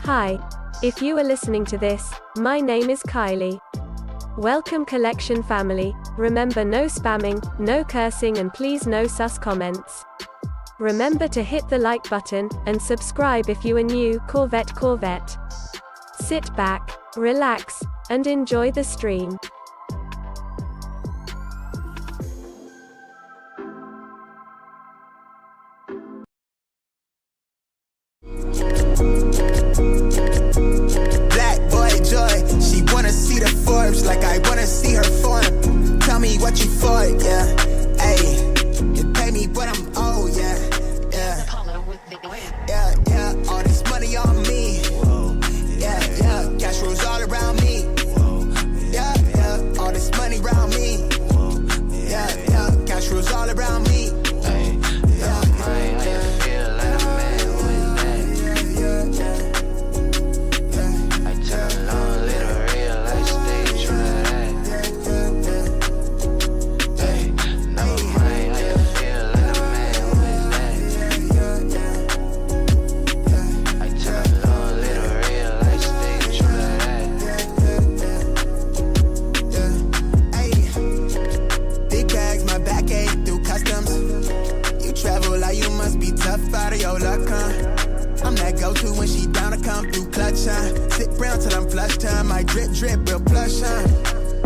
Hi. If you are listening to this, my name is Kylie. Welcome collection family. Remember, no spamming, no cursing, and please no sus comments. Remember to hit the like button, and subscribe if you are new. Corvette. Sit back, relax, and enjoy the stream. Black boy joy, she wanna see the Forbes like I wanna see her form. Tell me what you for, yeah. Ayy, you pay me what I'm owed, yeah. Yeah, all this money on me. Yeah, cash rolls all around me. Yeah, all this money around me. Yeah, cash rolls all around me. Out of your luck, huh? I'm that go-to when she down to come through clutch, huh? Sit brown till I'm flush time. My drip, real plush, huh?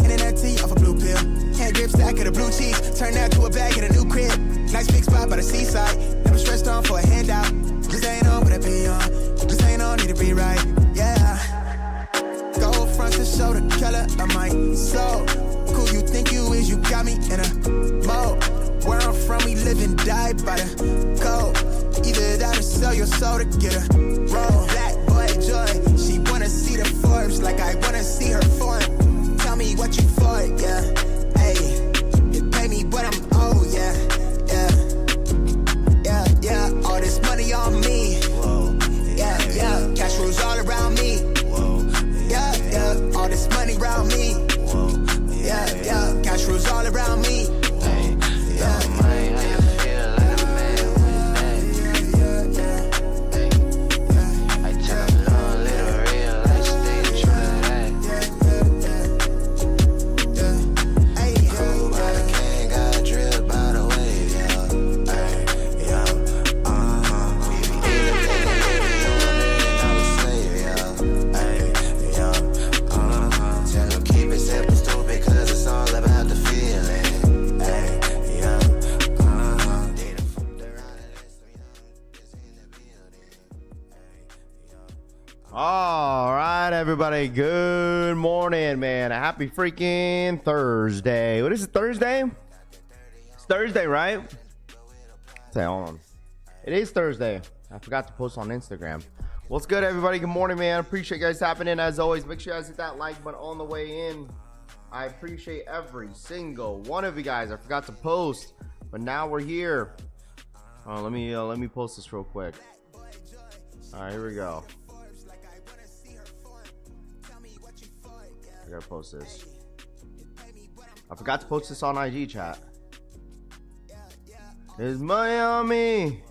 Internet tea off a blue pill. Hand grip stack of the blue cheese. Turn that to a bag in a new crib. Nice big spot by the seaside. Never stressed on for a handout. Just ain't on what I be on. Just ain't on, need to be right, yeah. Gold fronts to show the color of my soul. Cool you think you is, you got me in a mode. Where I'm from, we live and die by the code. Either that or sell your soul to get a roll. Black boy joy, she wanna see the Forbes like I wanna see her form. Tell me what you for, yeah. Ayy, you pay me what I'm owed, yeah. Yeah, all this money on me. Yeah, cash rolls all around me. Yeah, all this money around me. Yeah, cash rolls all around me. Everybody, good morning, man. Happy freaking Thursday. What is it, Thursday? It's Thursday, right? Say, hold on. It is Thursday. I forgot to post on Instagram. What's good, everybody? Good morning, man. Appreciate you guys tapping in as always. Make sure you guys hit that like button on the way in. I appreciate every single one of you guys. I forgot to post, but now we're here. Let me post this real quick. All right, here we go. I gotta post this. I forgot to post this on IG chat. There's money on me.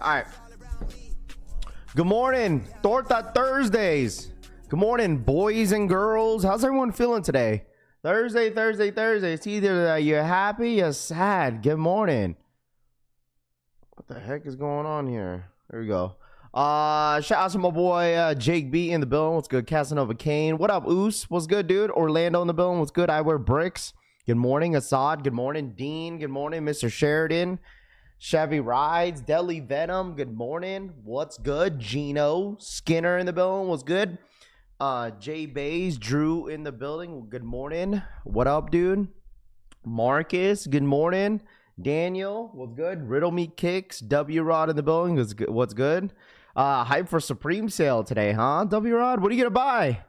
All right. Good morning, Torta Thursdays. Good morning, boys and girls. How's everyone feeling today? Thursday. It's either that you're happy or sad. Good morning. What the heck is going on here? There we go. Shout out to my boy Jake B in the building. What's good? Casanova Kane. What up, Oos? What's good, dude? Orlando in the building. What's good? I wear bricks. Good morning, Assad. Good morning, Dean. Good morning, Mr. Sheridan. Chevy Rides. Deli Venom. Good morning. What's good? Gino Skinner in the building. What's good? Jay Bays. Drew in the building. Good morning. What up, dude? Marcus. Good morning. Daniel, what's good? Riddle Me Kicks, W Rod in the building. What's good? Hype for Supreme sale today, huh? W Rod, what are you gonna buy?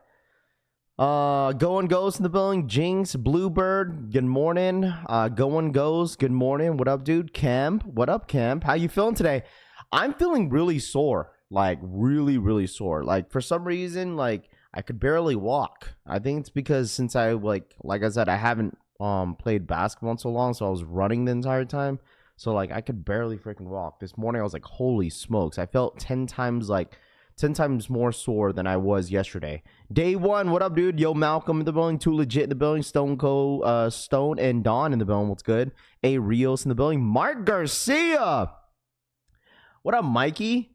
Going Ghost in the building. Jinx, Bluebird, good morning. Going Ghost, good morning. What up, dude? Kemp, what up, Kemp? How you feeling today? I'm feeling really sore, like really sore. Like for some reason, like I could barely walk. I think it's because since I like I said, I haven't played basketball in so long, so I was running the entire time. So like I could barely freaking walk. This morning I was like, holy smokes. I felt 10 times more sore than I was yesterday. Day one, what up, dude? Yo, Malcolm in the building, Too Legit in the building, Stone and Don in the building. What's good? A Rios in the building. Mark Garcia. What up, Mikey?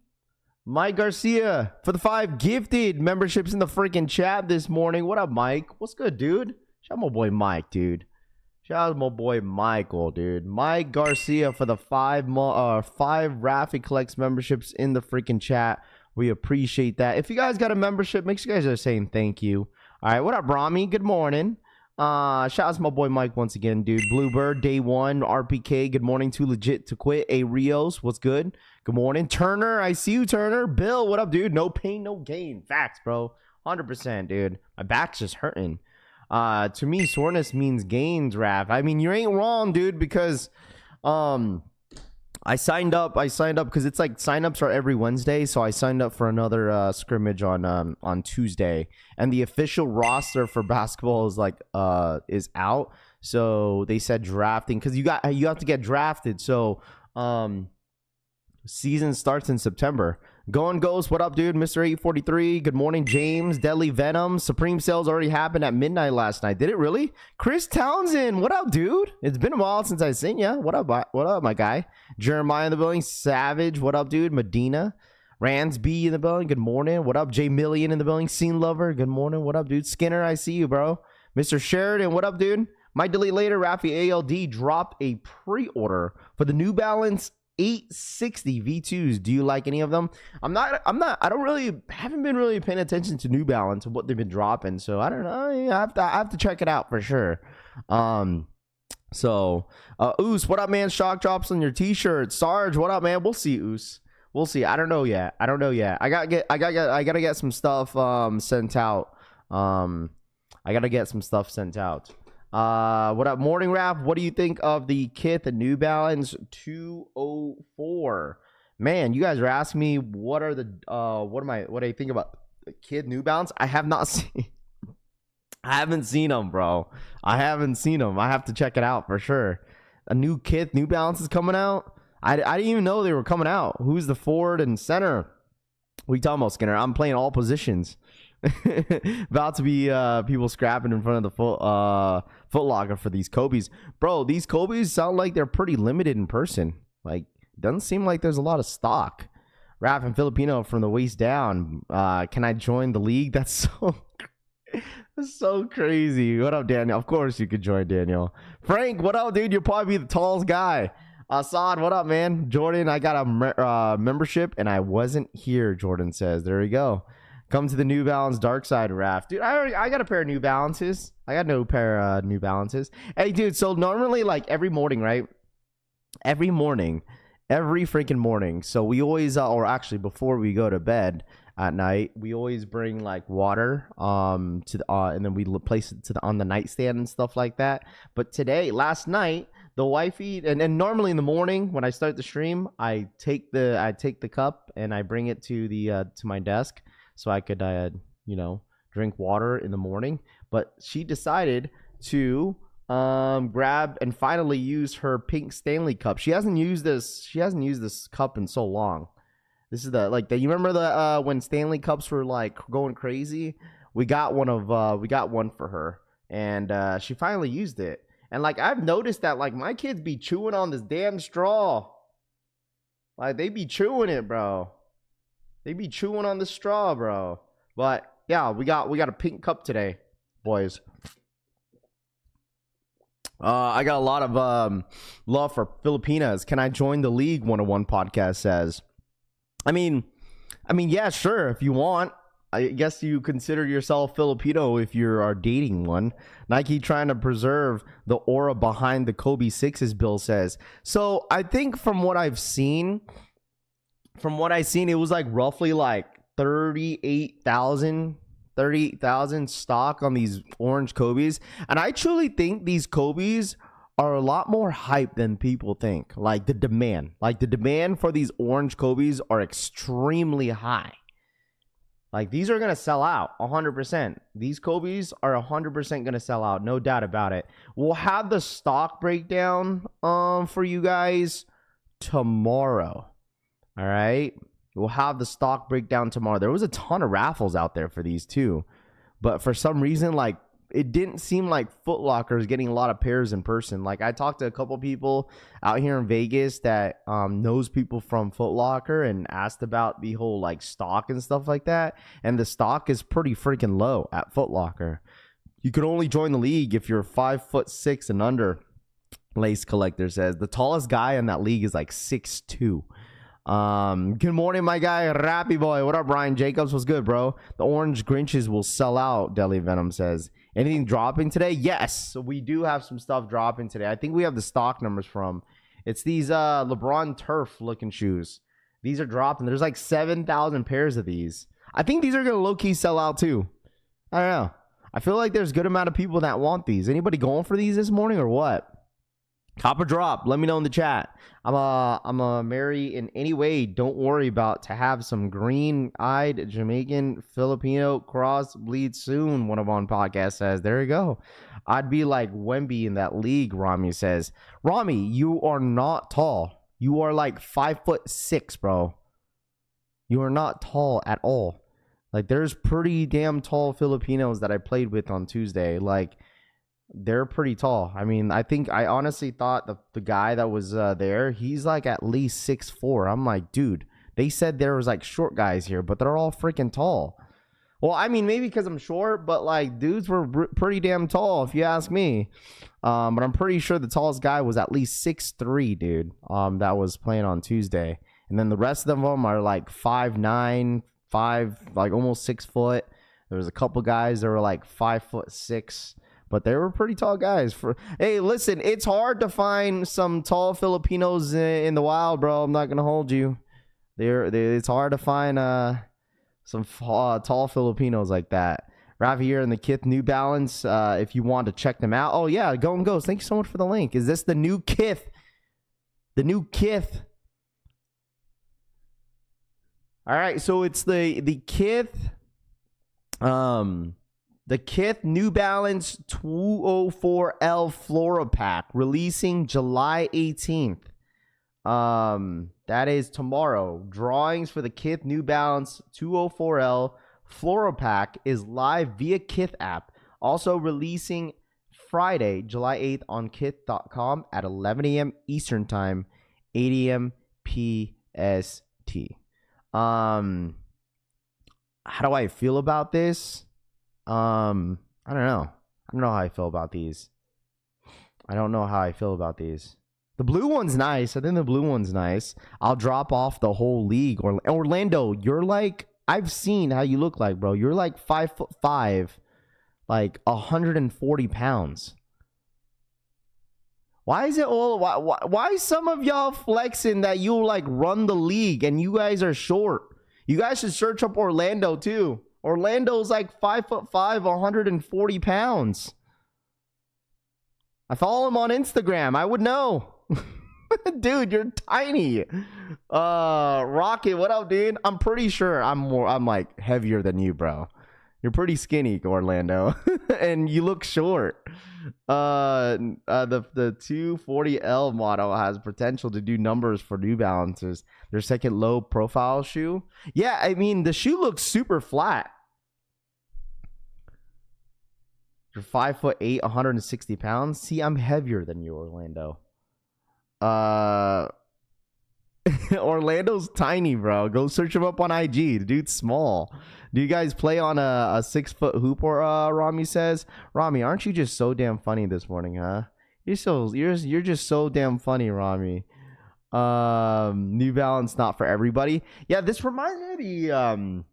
Mike Garcia for the 5 gifted memberships in the freaking chat this morning. What up, Mike? What's good, dude? Shout out my boy Mike, dude. Shout out my boy Michael, dude. Mike Garcia for the 5 Rafi Collects memberships in the freaking chat. We appreciate that. If you guys got a membership, make sure you guys are saying thank you. All right, what up, Rami? Good morning. Shout out to my boy Mike once again, dude. Bluebird, day one. RPK, good morning. Too Legit to Quit. A Rios, what's good? Good morning. Turner, I see you, Turner. Bill, what up, dude? No pain, no gain. Facts, bro. 100%, dude. My back's just hurting. To me, soreness means gains, Raph. I mean, you ain't wrong, dude, because I signed up because it's like signups are every Wednesday, so I signed up for another scrimmage on Tuesday, and the official roster for basketball is out. So they said drafting, because you have to get drafted. So season starts in September. Going Ghost, what up, dude? Mr. 843, good morning. James, Deadly Venom, Supreme Sales already happened at midnight last night. Did it really? Chris Townsend, what up, dude? It's been a while since I seen ya. What up, my guy? Jeremiah in the building. Savage, what up, dude? Medina, Rands B in the building. Good morning. What up? J Million in the building. Scene Lover, good morning. What up, dude? Skinner, I see you, bro. Mr. Sheridan, what up, dude? Might delete later. Rafi ALD dropped a pre-order for the New Balance 860 V2s. Do you like any of them? I haven't been really paying attention to New Balance and what they've been dropping, so I don't know. I have to check it out for sure. Oos, what up, man? Shock drops on your t-shirt. Sarge, what up, man? We'll see, Oos. We'll see. I don't know yet. I gotta get some stuff sent out. I gotta get some stuff sent out. What up, Morning Rap? What do you think of the Kith New Balance 204? Man, you guys are asking me what do I think about the Kith New Balance? I haven't seen them, bro. I haven't seen them. I have to check it out for sure. A new Kith New Balance is coming out. I didn't even know they were coming out. Who's the forward and center? What are you talking about, Skinner? I'm playing all positions. About to be people scrapping in front of the Foot Locker for these Kobe's. Bro, these Kobe's sound like they're pretty limited in person. Like, doesn't seem like there's a lot of stock. Raph and Filipino from the waist down. Can I join the league? That's so crazy. What up, Daniel? Of course you could join, Daniel. Frank, what up, dude? You'll probably be the tallest guy. Assad, what up, man? Jordan, I got a membership and I wasn't here, Jordan says. There we go. Come to the New Balance Dark Side, Raph. Dude, I got a pair of New Balances. I got no pair of New Balances. Hey, dude, so normally, like, every morning, right? Every freaking morning. So we always, or actually before we go to bed at night, we always bring, like, water and then we place it on the nightstand and stuff like that. But last night, the wifey, and normally in the morning when I start the stream, I take the cup and I bring it to my desk, so I could, drink water in the morning. But she decided to grab and finally use her pink Stanley cup. She hasn't used this cup in so long. This is you remember when Stanley cups were like going crazy? We got one for her, and she finally used it. And like I've noticed that like my kids be chewing on this damn straw. Like they be chewing it, bro. They be chewing on the straw, bro. But yeah, we got a pink cup today, boys. I got a lot of love for Filipinas. Can I join the league? 101 podcast says. I mean, yeah, sure. If you want, I guess you consider yourself Filipino if you are dating one. Nike trying to preserve the aura behind the Kobe Sixes, Bill says. So I think from what I've seen, it was like roughly like 38,000 stock on these orange Kobe's. And I truly think these Kobe's are a lot more hype than people think. Like the demand for these orange Kobe's are extremely high. Like, these are going to sell out 100%. These Kobe's are 100% going to sell out. No doubt about it. We'll have the stock breakdown for you guys tomorrow. All right. We'll have the stock breakdown tomorrow. There was a ton of raffles out there for these too. But for some reason, like, it didn't seem like Foot Locker is getting a lot of pairs in person. Like, I talked to a couple people out here in Vegas that knows people from Foot Locker and asked about the whole like stock and stuff like that. And the stock is pretty freaking low at Foot Locker. You can only join the league if you're 5'6" and under. Lace Collector says the tallest guy in that league is like 6'2". Good morning, my guy, Rappy Boy. What up, Ryan Jacobs? What's good, bro? The orange Grinches will sell out, Deli Venom says. Anything dropping today? Yes. So we do have some stuff dropping today. I think we have the stock numbers from. It's these Lebron turf looking shoes. These are dropping. There's like 7,000 pairs of these. I think these are going to low-key sell out too. I don't know. I feel like there's a good amount of people that want these. Anybody going for these this morning or what? Cop or drop, let me know in the chat. I'm a marry in any way. Don't worry about to have some green-eyed Jamaican Filipino cross bleed soon. One of on podcast says. There you go. I'd be like Wemby in that league. Rami says. Rami, you are not tall. You are like 5'6", bro. You are not tall at all. Like, there's pretty damn tall Filipinos that I played with on Tuesday. Like, they're pretty tall. I mean, I honestly thought the guy that was there, he's like at least 6'4". I'm like, dude, they said there was like short guys here, but they're all freaking tall. Well, I mean, maybe because I'm short, but like dudes were pretty damn tall, if you ask me. But I'm pretty sure the tallest guy was at least 6'3", dude. That was playing on Tuesday, and then the rest of them are like 5'9", like almost 6 foot. There was a couple guys that were like 5'6". But they were pretty tall guys. Hey, listen, it's hard to find some tall Filipinos in the wild, bro. I'm not gonna hold you. It's hard to find some tall Filipinos like that. Ravi here in the Kith New Balance. If you want to check them out, oh yeah, go and goes. Thank you so much for the link. Is this the new Kith? The new Kith. All right, so it's the Kith. The Kith New Balance 204L Flora Pack releasing July 18th. That is tomorrow. Drawings for the Kith New Balance 204L Flora Pack is live via Kith app. Also releasing Friday, July 8th on kith.com at 11 a.m. Eastern Time, 8 a.m. PST. How do I feel about this? I don't know. I don't know how I feel about these. The blue one's nice. I think the blue one's nice. I'll drop off the whole league. Orlando, you're like, I've seen how you look like, bro. You're like 5'5", like 140 pounds. Why is it all? Why some of y'all flexing that you like run the league and you guys are short? You guys should search up Orlando too. Orlando's like 5'5", 140 pounds. I follow him on Instagram. I would know. Dude, you're tiny. Rocket, what up, dude? I'm pretty sure I'm like heavier than you, bro. You're pretty skinny, Orlando. And you look short. The 240L model has potential to do numbers for New Balances. Their second low profile shoe. Yeah, I mean, the shoe looks super flat. You're 5'8", 160 pounds. See, I'm heavier than you, Orlando. Orlando's tiny, bro. Go search him up on IG. The dude's small. Do you guys play on a 6-foot hoop? Or Rami says, Rami, aren't you just so damn funny this morning, huh? You're just so damn funny, Rami. New Balance not for everybody. Yeah, this reminds me of the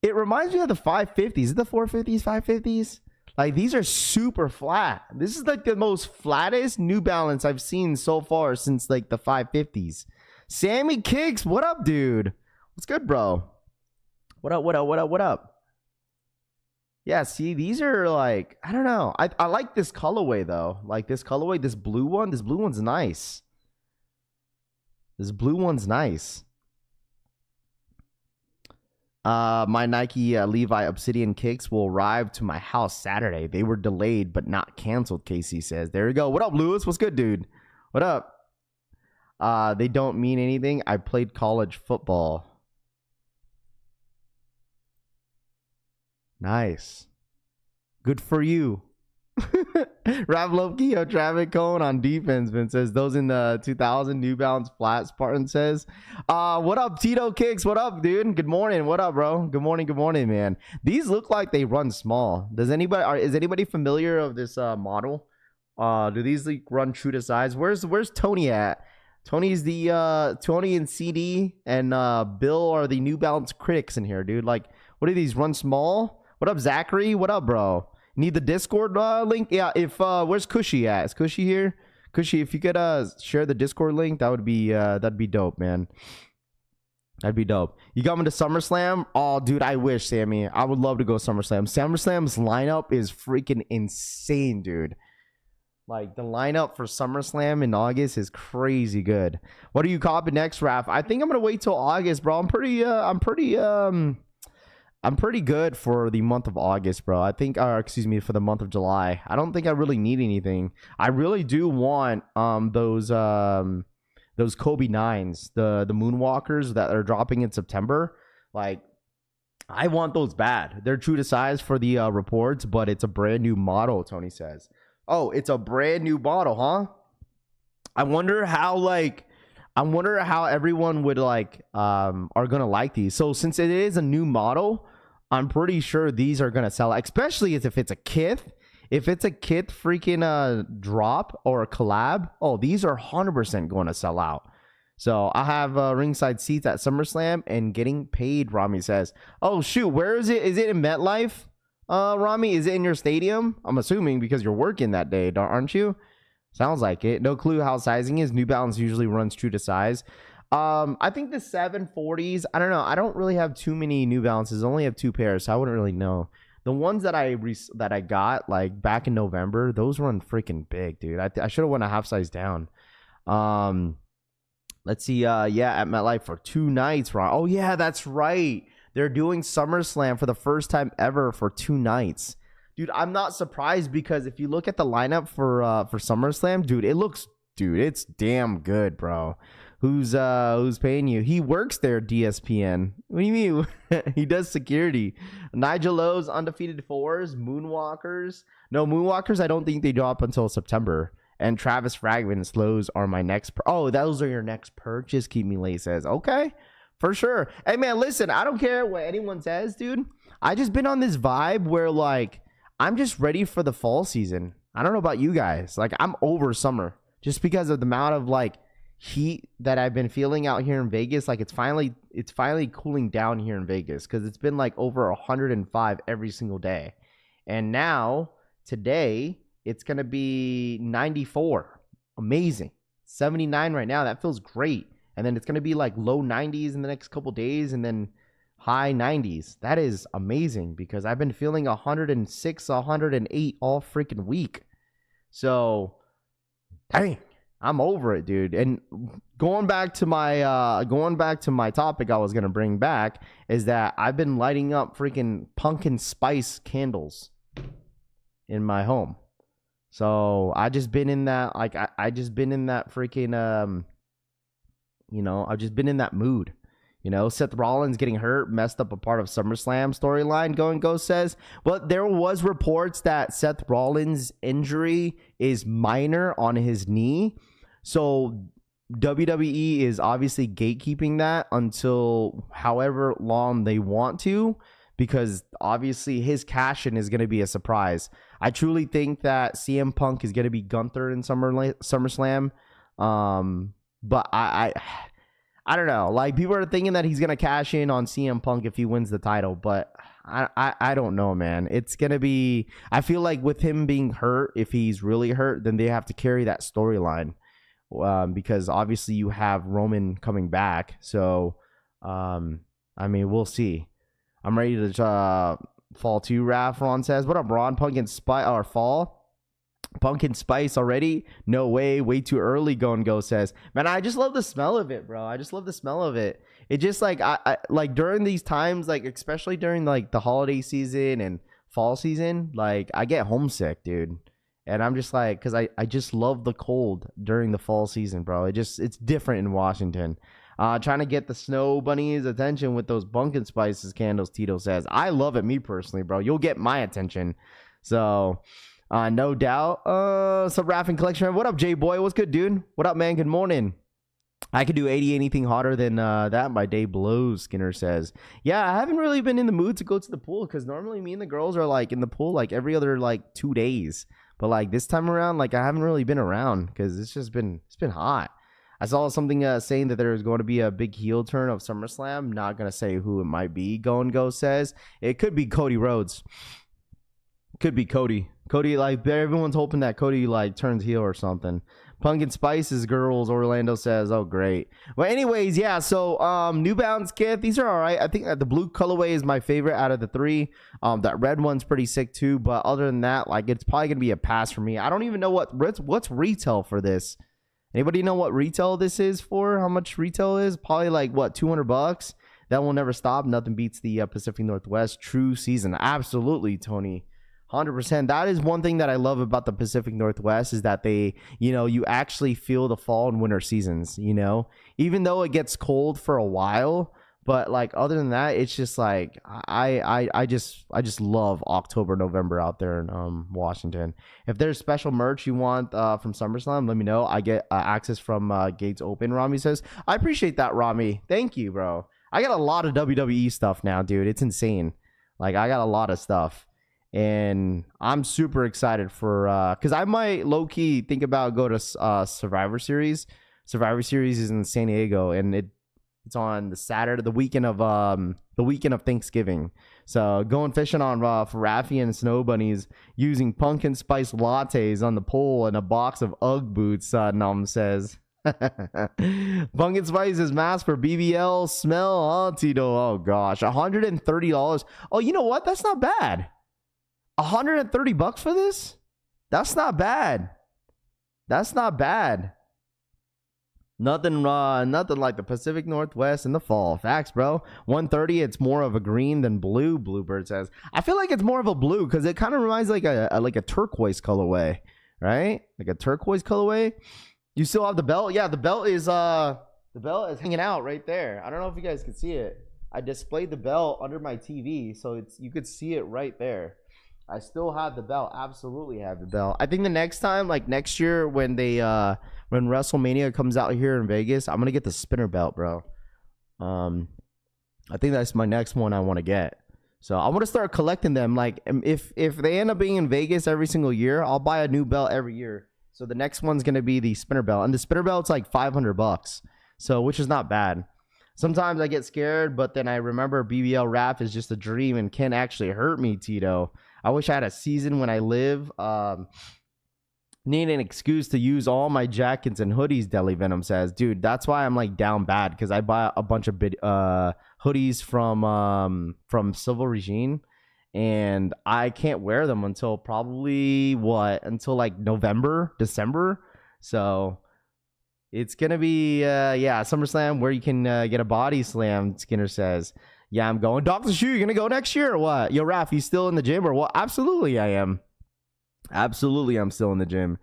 it reminds me of the 550s. Is it the 450s, 550s? Like, these are super flat. This is like the most flattest New Balance I've seen so far since like the 550s. Sammy Kicks, what up, dude? What's good, bro? What up? Yeah, see, these are like, I don't know. I like this colorway though. Like this colorway, this blue one's nice. My Nike Levi Obsidian kicks will arrive to my house Saturday. They were delayed but not canceled, KC says. There you go. What up, Lewis? What's good, dude? What up? They don't mean anything. I played college football. Nice. Good for you. Rav Loki, traffic cone on defense, Vince says. Those in the 2000 New Balance flat, Spartan says. What up, Tito Kicks? What up, dude? Good morning. What up, bro? Good morning, man. These look like they run small. Is anybody familiar of this model? Do these like run true to size? Where's Tony at? Tony's the Tony and CD and Bill are the New Balance critics in here, dude. Like, what do these run small? What up, Zachary? What up, bro? Need the Discord link? Yeah, if where's Cushy at? Is Cushy here? Cushy, if you could share the Discord link, that'd be dope, man. That'd be dope. You coming to SummerSlam? Oh, dude, I wish, Sammy. I would love to go SummerSlam. SummerSlam's lineup is freaking insane, dude. Like, the lineup for SummerSlam in August is crazy good. What are you copping next, Raph? I think I'm gonna wait till August, bro. I'm pretty good for the month of August, bro. I think, excuse me, for the month of July. I don't think I really need anything. I really do want those Kobe 9s, the Moonwalkers that are dropping in September. Like, I want those bad. They're true to size for the reports, but it's a brand new model, Tony says. Oh, it's a brand new model, huh? I wonder how everyone would are gonna like these. So since it is a new model, I'm pretty sure these are gonna sell, especially if it's a Kith. If it's a Kith freaking drop or a collab, oh, these are 100% going to sell out. So I have ringside seats at SummerSlam and getting paid, Rami says. Oh shoot, where is it? Is it in MetLife? Rami, is it in your stadium? I'm assuming because you're working that day, aren't you? Sounds like it. No clue how sizing is. New Balance usually runs true to size. I think the 740s, I don't know. I don't really have too many New Balances. I only have 2 pairs, so I wouldn't really know. The ones that I got like back in November, those run freaking big, dude. I should have went a half size down. Let's see. Yeah, at MetLife for 2 nights, Ron. Oh yeah, that's right. They're doing SummerSlam for the first time ever for 2 nights. Dude, I'm not surprised because if you look at the lineup for SummerSlam, dude, it's damn good, bro. Who's paying you? He works there, DSPN. What do you mean? He does security. Nigel Lowe's undefeated 4s, Moonwalkers. No, Moonwalkers, I don't think they drop until September. And Travis Fragment's Lowe's are my next. Oh, those are your next purchase, Keep Me Late says. Okay. For sure. Hey, man, listen, I don't care what anyone says, dude. I just been on this vibe where, like, I'm just ready for the fall season. I don't know about you guys. Like, I'm over summer just because of the amount of, like, heat that I've been feeling out here in Vegas. Like, it's finally cooling down here in Vegas because it's been, like, over 105 every single day. And now, today, it's going to be 94. Amazing. 79 right now. That feels great. And then it's going to be like low 90s in the next couple days and then high 90s. That is amazing because I've been feeling 106, 108 all freaking week. So, dang, I'm over it, dude. And going back to my topic I was going to bring back is that I've been lighting up freaking pumpkin spice candles in my home. So, I just been in that, like, I just been in that freaking, I've just been in that mood. Seth Rollins getting hurt messed up a part of SummerSlam storyline. Ghost says. Well, there was reports that Seth Rollins' injury is minor on his knee. So WWE is obviously gatekeeping that until however long they want to, because obviously his cash-in is going to be a surprise. I truly think that CM Punk is going to be Gunther in SummerSlam. But I don't know. Like, people are thinking that he's going to cash in on CM Punk if he wins the title. But I don't know, man. It's going to be... I feel like with him being hurt, if he's really hurt, then they have to carry that storyline. Because obviously you have Roman coming back. So, we'll see. I'm ready to fall too, Raph, Ron says. What up, Ron? Punk and Fall? Pumpkin spice already? No way. Way too early. Go says. Man, I just love the smell of it, bro. I just love the smell of it. It just like I like during these times, like especially during like the holiday season and fall season, like I get homesick, dude. And I'm just like, because I just love the cold during the fall season, bro. It's different in Washington. Trying to get the snow bunny's attention with those pumpkin spices candles, Tito says. I love it, me personally, bro. You'll get my attention. So no doubt. So Raffin Collection. What up, J Boy? What's good, dude? What up, man? Good morning. I could do 80 anything hotter than that. My day blows, Skinner says. Yeah, I haven't really been in the mood to go to the pool because normally me and the girls are like in the pool like every other like 2 days. But like this time around, like I haven't really been around because it's been hot. I saw something saying that there's going to be a big heel turn of SummerSlam. Not going to say who it might be. Go says. It could be Cody Rhodes. Could be Cody. Cody, like, everyone's hoping that Cody, like, turns heel or something. Pumpkin Spices Girls, Orlando says. Oh, great. Well, anyways, yeah, so New Balance Kith, these are all right. I think the blue colorway is my favorite out of the three. That red one's pretty sick, too. But other than that, like, it's probably going to be a pass for me. I don't even know what's retail for this. Anybody know what retail this is for? How much retail is? Probably, like, what, $200? That will never stop. Nothing beats the Pacific Northwest true season. Absolutely, Tony. 100%. That is one thing that I love about the Pacific Northwest is that they, you actually feel the fall and winter seasons, even though it gets cold for a while. But like other than that, it's just like I just love October, November out there in Washington. If there's special merch you want from SummerSlam, let me know. I get access from Gates Open. Rami says, I appreciate that, Rami. Thank you, bro. I got a lot of WWE stuff now, dude. It's insane. Like I got a lot of stuff. And I'm super excited for because I might low key think about go to Survivor Series. Survivor Series is in San Diego, and it's on the Saturday, the weekend of Thanksgiving. So going fishing on for Raffy and Snow Bunnies using pumpkin spice lattes on the pole and a box of UGG boots. Nom says. Pumpkin spice is masked for BBL smell. Oh, Tito. Oh gosh, $130. Oh, you know what? That's not bad. $130 for this? That's not bad. That's not bad. Nothing like the Pacific Northwest in the fall. Facts, bro. $130. It's more of a green than blue. Bluebird says. I feel like it's more of a blue because it kind of reminds like a turquoise colorway, right? Like a turquoise colorway. You still have the belt? Yeah, the belt is hanging out right there. I don't know if you guys can see it. I displayed the belt under my TV, so you could see it right there. I still have the belt. Absolutely have the belt. I think the next time, like next year when when WrestleMania comes out here in Vegas, I'm gonna get the spinner belt, bro. I think that's my next one I want to get. So I want to start collecting them. Like if they end up being in Vegas every single year, I'll buy a new belt every year. So the next one's gonna be the spinner belt, and the spinner belt's like $500. So which is not bad. Sometimes I get scared, but then I remember BBL rap is just a dream and can actually hurt me, Tito. I wish I had a season when I live. Need an excuse to use all my jackets and hoodies, Deli Venom says. Dude, that's why I'm like down bad because I buy a bunch of hoodies from Civil Regime, and I can't wear them until probably until like November, December. So it's gonna be SummerSlam where you can get a body slam. Skinner says. Yeah, I'm going. Dr. Shu, you gonna go next year or what? Yo, Raph, you still in the gym or what? Absolutely, I am. Absolutely, I'm still in the gym.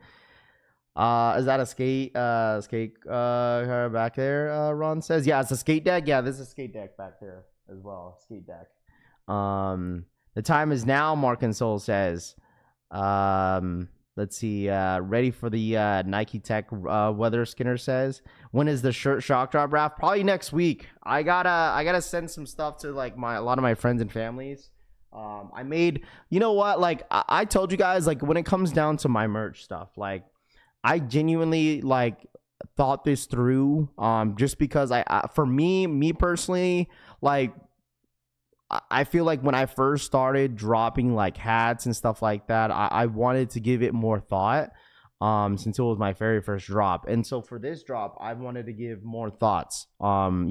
Is that a skate back there? Ron says, yeah, it's a skate deck. Yeah, there's a skate deck back there as well. Skate deck. The time is now. Mark and Soul says. Let's see. Ready for the Nike Tech weather. Skinner says. When is the shirt shock drop, Raph? Probably next week. I gotta send some stuff to like a lot of my friends and families. I made, you know what? Like I told you guys, like when it comes down to my merch stuff, like I genuinely like thought this through. Just because for me personally, like. I feel like when I first started dropping like hats and stuff like that, I wanted to give it more thought since it was my very first drop. And so for this drop, I wanted to give more thought on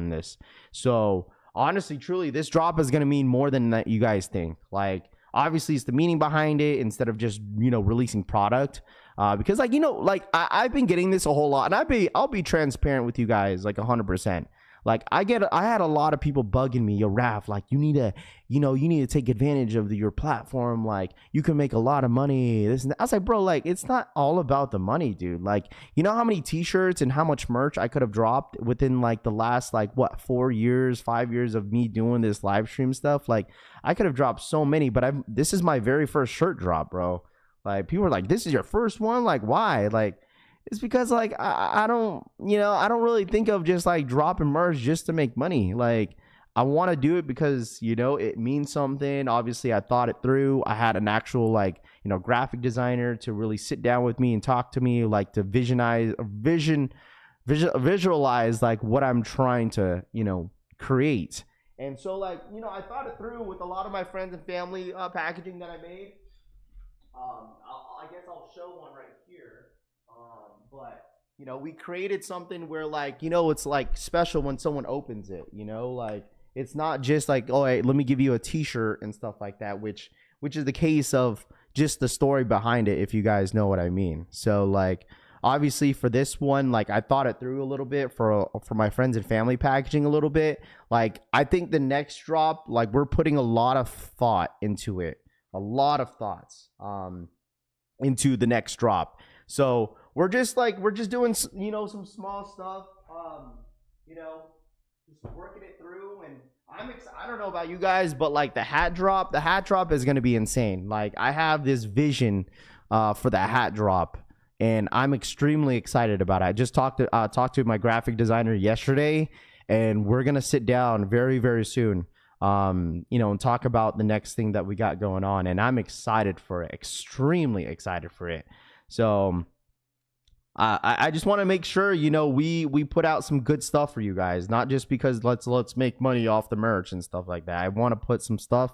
this. So honestly, truly, this drop is going to mean more than that you guys think. Like obviously it's the meaning behind it instead of just, you know, releasing product. Because like, you know, like I've been getting this a whole lot, and I'll be transparent with you guys, like 100%. Like I had a lot of people bugging me, yo, Raph, like you need to take advantage of your platform. Like you can make a lot of money. This and that. I was like, bro, like it's not all about the money, dude. Like, you know how many t-shirts and how much merch I could have dropped within like the last, like what, 5 years of me doing this live stream stuff? Like I could have dropped so many, but this is my very first shirt drop, bro. Like people are like, this is your first one? Like why? Like, it's because like I don't really think of just like dropping merch just to make money. Like I want to do it because, you know, it means something. Obviously I thought it through. I had an actual like, you know, graphic designer to really sit down with me and talk to me, like to visualize like what I'm trying to, you know, create. And so like, you know, I thought it through with a lot of my friends and family packaging that I made. I guess I'll show one right here. But you know, we created something where like, you know, it's like special when someone opens it, you know, like it's not just like, oh, hey, let me give you a t-shirt and stuff like that, which is the case of just the story behind it, if you guys know what I mean. So like obviously for this one, like I thought it through a little bit for my friends and family packaging a little bit. Like I think the next drop, like we're putting a lot of thought into it, a lot of thoughts into the next drop. So we're just doing, you know, some small stuff, you know, just working it through. And I don't know about you guys, but like the hat drop is going to be insane. Like I have this vision for the hat drop, and I'm extremely excited about it. I just talked to my graphic designer yesterday, and we're going to sit down very, very soon, you know, and talk about the next thing that we got going on. And I'm excited for it, extremely excited for it. So I just want to make sure, you know, we put out some good stuff for you guys, not just because let's make money off the merch and stuff like that. I want to put some stuff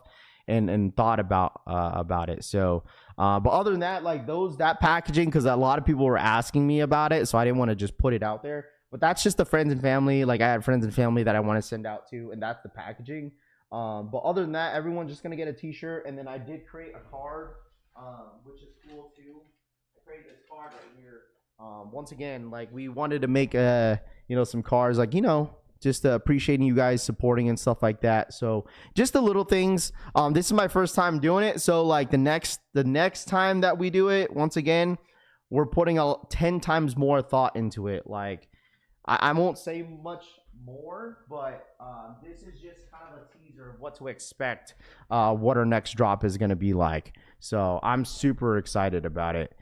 and thought about it. So, but other than that, like that packaging, because a lot of people were asking me about it, so I didn't want to just put it out there. But that's just the friends and family. Like I had friends and family that I want to send out to, and that's the packaging. But other than that, everyone's just gonna get a t-shirt, and then I did create a card, which is cool too. I created this card right here. Once again, like we wanted to make you know, some cards, like, you know, just appreciating you guys supporting and stuff like that. So just the little things. This is my first time doing it, so like the next time that we do it, once again, we're putting 10 times more thought into it. Like I won't say much more, but this is just kind of a teaser of what to expect, what our next drop is going to be like. So I'm super excited about it.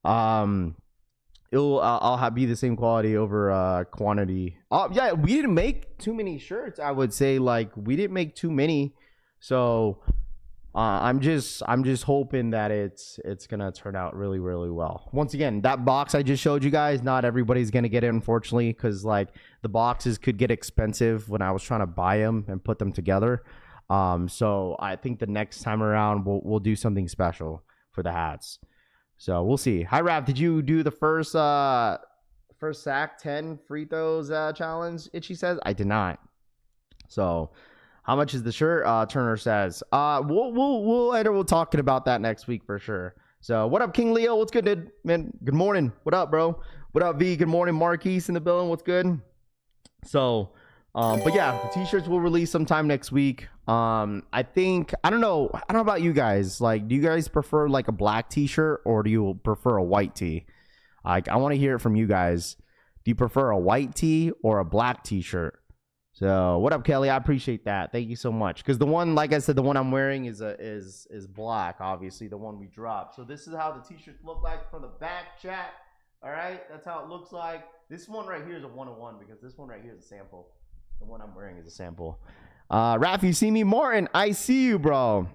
I'll be the same quality over quantity. Yeah, we didn't make too many shirts. I would say like we didn't make too many. So I'm just hoping that it's gonna turn out really, really well. Once again, that box I just showed you guys, not everybody's gonna get it, unfortunately, because like the boxes could get expensive when I was trying to buy them and put them together. So I think the next time around we'll do something special for the hats. So we'll see. Hi, Raph. Did you do the first sack 10 free throws challenge? Itchy says I did not. So how much is the shirt? Turner says we'll talking about that next week for sure. So what up, King Leo? What's good, dude? Man? Good morning. What up, bro? What up, V? Good morning, Marquise in the building. What's good? So but yeah, the t-shirts will release sometime next week. I don't know about you guys. Like, do you guys prefer like a black t-shirt, or do you prefer a white tee? Like, I want to hear it from you guys. Do you prefer a white tee or a black t-shirt? So what up, Kelly? I appreciate that. Thank you so much. Because the one, like I said, the one I'm wearing is black, obviously, the one we dropped. So this is how the t-shirts look like from the back, chat. All right, that's how it looks like. This one right here is a 101 because this one right here is a sample. The one I'm wearing is a sample. Raph, you see me? Martin, I see you, bro.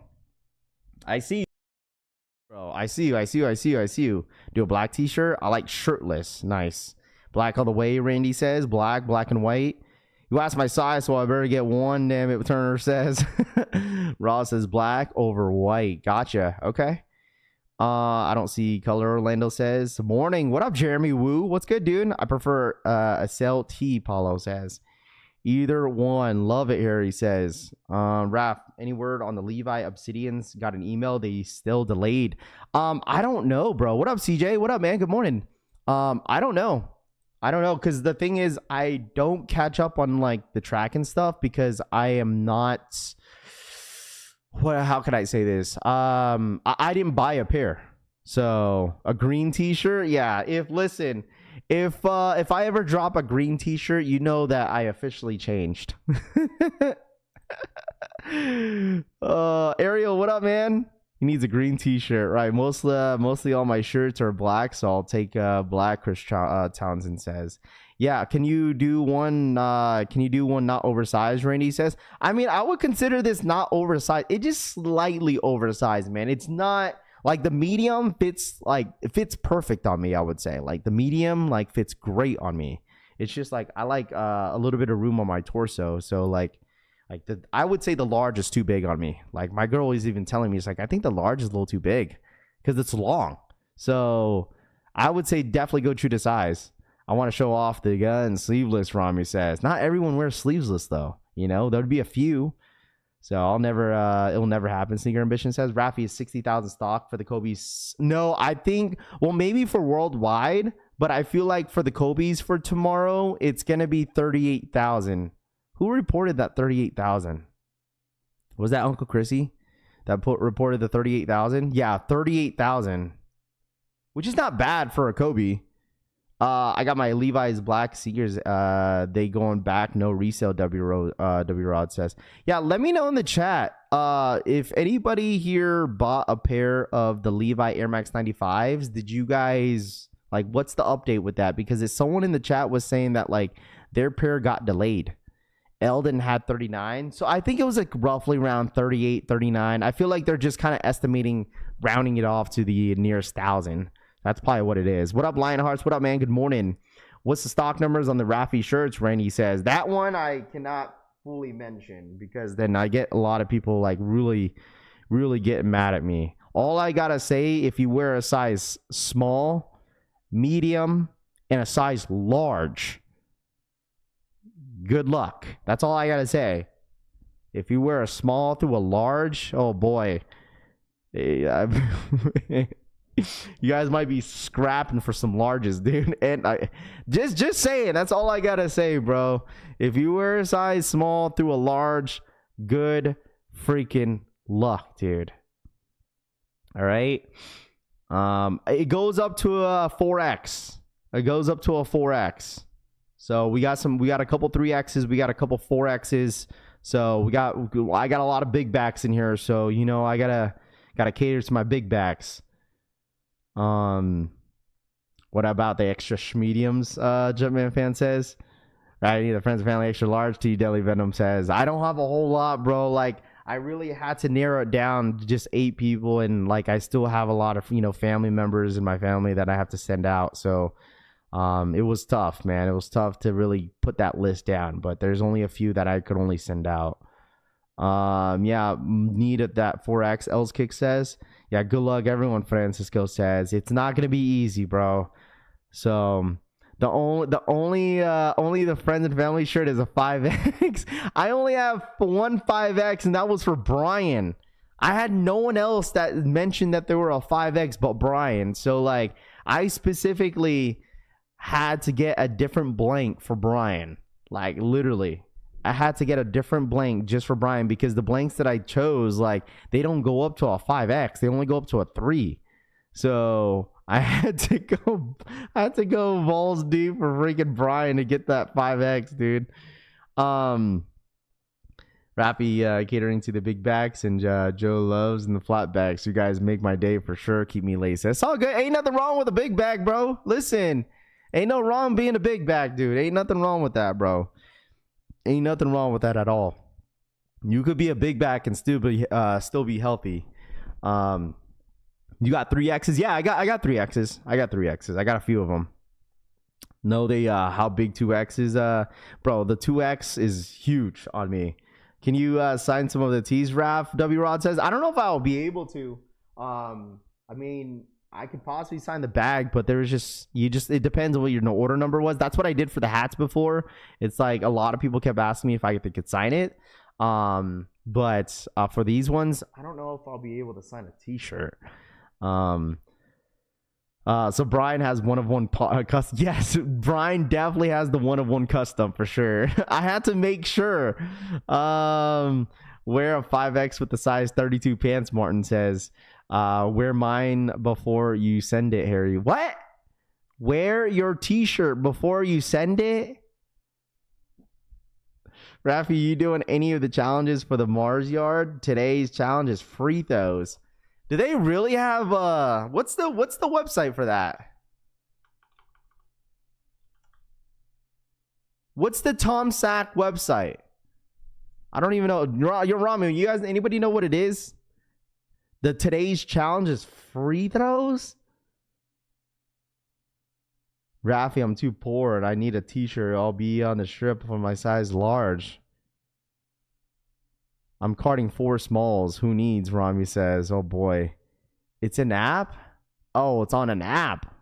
I see you, bro. I see you. Do a black t-shirt. I like shirtless. Nice. Black all the way, Randy says. Black and white. You asked my size, so I better get one. Damn it, Turner says. Ross says black over white. Gotcha. Okay. I don't see color. Orlando says. Morning. What up, Jeremy Woo? What's good, dude? I prefer a cell T, Paulo says. Either one. Love it here, he says. Raph, any word on the Levi Obsidians? Got an email. They still delayed. I don't know, bro. What up, CJ? What up, man? Good morning. I don't know. Because the thing is, I don't catch up on like the track and stuff because I am not. How can I say this? I didn't buy a pair. So a green t-shirt. Yeah. If I ever drop a green t-shirt, you know that I officially changed. Ariel, what up, man? He needs a green t-shirt, right? Mostly all my shirts are black, so I'll take black. Chris Townsend says, yeah. Can you do one not oversized? Randy says, I mean, I would consider this not oversized. It's just slightly oversized, man. It's not like the medium fits, like it fits perfect on me. I would say like the medium like fits great on me. It's just like I like a little bit of room on my torso, so like I would say the large is too big on me. Like my girl is even telling me, it's like, I think the large is a little too big because it's long. So I would say definitely go true to size. I want to show off the gun sleeveless. Rami says, not everyone wears sleeveless though. You know, there'd be a few. So it'll never happen. Sneaker Ambition says, Rafi is 60,000 stock for the Kobe's. No, I think, well, maybe for worldwide, but I feel like for the Kobe's for tomorrow, it's going to be 38,000. Who reported that 38,000? Was that Uncle Chrissy that reported the 38,000? Yeah, 38,000, which is not bad for a Kobe. I got my Levi's black sneakers. They going back, no resale. W Rod says, yeah. Let me know in the chat if anybody here bought a pair of the Levi Air Max 95s. Did you guys like? What's the update with that? Because someone in the chat was saying that like their pair got delayed. Eldon had 39. So I think it was like roughly around 38, 39. I feel like they're just kind of estimating, rounding it off to the nearest 1,000. That's probably what it is. What up, Lionhearts? What up, man? Good morning. What's the stock numbers on the Rafi shirts? Randy says. That one I cannot fully mention because then I get a lot of people like really, really getting mad at me. All I got to say, if you wear a size small, medium, and a size large, good luck. That's all I gotta say. If you wear a small through a large, oh boy, you guys might be scrapping for some larges, dude. And I just saying, that's all I gotta say, bro. If you wear a size small through a large, good freaking luck, dude. All right. It goes up to a 4X. It goes up to a 4X. So we got a couple 3Xs, we got a couple 4Xs. So I got a lot of big backs in here. So, you know, I gotta cater to my big backs. What about the extra mediums? Jumpman fan says, right? Either friends and family extra large. T Deli Venom says, I don't have a whole lot, bro. Like I really had to narrow it down to just 8 people, and like I still have a lot of, you know, family members in my family that I have to send out. So it was tough, man. It was tough to really put that list down, but there's only a few that I could only send out. Yeah, needed that 4X. Els Kick says, yeah, good luck, everyone. Francisco says, it's not gonna be easy, bro. So the only the friends and family shirt is a 5X. I only have one 5X, and that was for Brian. I had no one else that mentioned that there were a 5X but Brian. So like I specifically had to get a different blank for Brian. Like literally I had to get a different blank just for Brian because the blanks that I chose, like they don't go up to a 5X. They only go up to a 3. So I had to go balls deep for freaking Brian to get that 5X, dude. Rappy catering to the big backs, and Joe loves and the flat backs. You guys make my day for sure. Keep me laced. It's all good. Ain't nothing wrong with a big back, bro. Listen, ain't no wrong being a big back, dude. Ain't nothing wrong with that, bro. Ain't nothing wrong with that at all. You could be a big back and still be healthy. You got 3Xs? Yeah, I got 3Xs. I got 3Xs. I got a few of them. Know they how big 2X is? Bro, the 2X is huge on me. Can you sign some of the tees, Raph? W Rod says, I don't know if I'll be able to. I mean, I could possibly sign the bag, but there was it depends on what your order number was. That's what I did for the hats before. It's like a lot of people kept asking me if I could sign it. But for these ones, I don't know if I'll be able to sign a t-shirt. So Brian has one of one custom. Yes, Brian definitely has the one of one custom for sure. I had to make sure. Wear a 5X with the size 32 pants, Martin says. Wear mine before you send it, Harry. What? Wear your t-shirt before you send it? Rafi, you doing any of the challenges for the Mars yard? Today's challenge is free throws. Do they really have what's the website for that? What's the Tom Sack website? I don't even know. You're Ramu. You guys, anybody know what it is? The today's challenge is free throws? Rafi, I'm too poor and I need a t-shirt. I'll be on the strip for my size large. I'm carting 4 smalls. Who needs? Rami says. Oh boy. It's an app? Oh, it's on an app.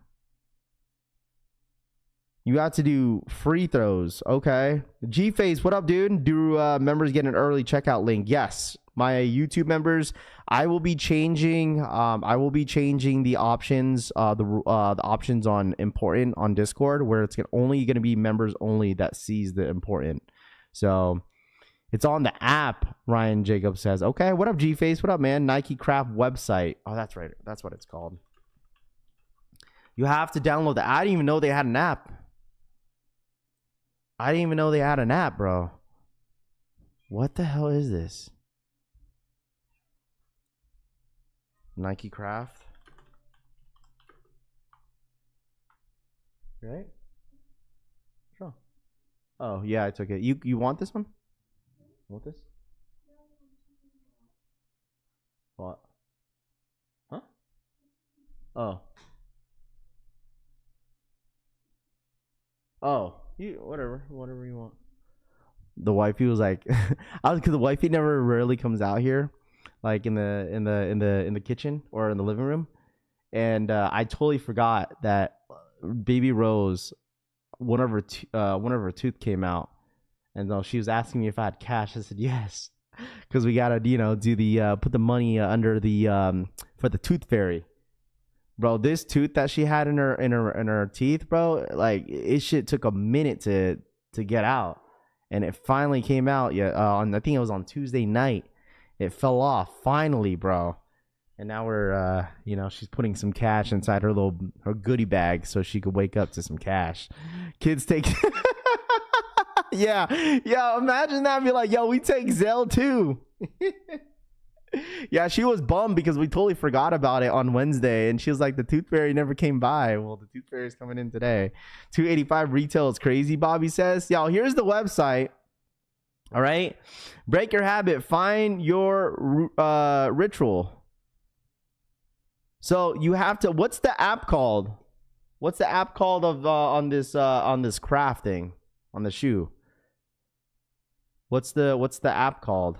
You have to do free throws. Okay. G-Face, what up, dude? Do members get an early checkout link? Yes. My YouTube members, I will be changing the options, the options on important on Discord, where it's only going to be members only that sees the important. So it's on the app, Ryan Jacobs says. Okay, what up, G-Face? What up, man? Nike Craft website. Oh, that's right. That's what it's called. You have to download the I didn't even know they had an app. I didn't even know they had an app, bro. What the hell is this? Nike Craft. Right? Sure. Oh, yeah, I took it. You want this one? Want this? What? Huh? Oh. Oh, whatever you want. The wifey was like, because the wifey never rarely comes out here, like in the kitchen or in the living room, and I totally forgot that baby Rose, one of her tooth came out, and she was asking me if I had cash. I said yes, because we gotta do the put the money under the for the tooth fairy. Bro, this tooth that she had in her teeth, bro, like it shit took a minute to get out, and it finally came out. Yeah, I think it was on Tuesday night. It fell off finally, bro, and now we're she's putting some cash inside her goodie bag so she could wake up to some cash. Kids take, yeah, imagine that. Be like, yo, we take Zelle too. Yeah, she was bummed because we totally forgot about it on Wednesday, and she was like, the tooth fairy never came by. Well, the tooth fairy is coming in today. $285 retail is crazy, Bobby says. Y'all, here's the website. All right, break your habit, find your ritual. So you have to, what's the app called? What's the app called of on this craft thing, on the shoe? What's the app called?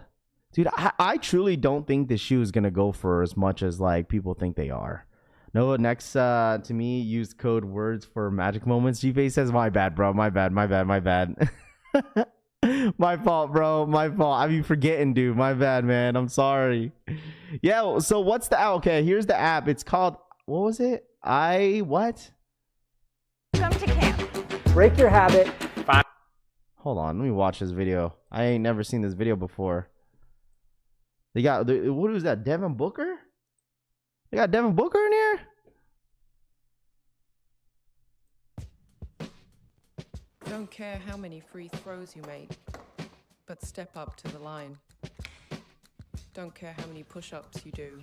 Dude, I truly don't think this shoe is going to go for as much as like people think they are. No, next to me, use code words for magic moments. G-Face says, my bad, bro. My bad. My fault, bro. My fault. I be forgetting, dude. My bad, man. I'm sorry. Yeah, so what's the app? Okay, here's the app. It's called, what was it? What? Welcome to camp. Break your habit. Hold on, let me watch this video. I ain't never seen this video before. They got, what is that, Devin Booker? They got Devin Booker in here? Don't care how many free throws you make, but step up to the line. Don't care how many push-ups you do,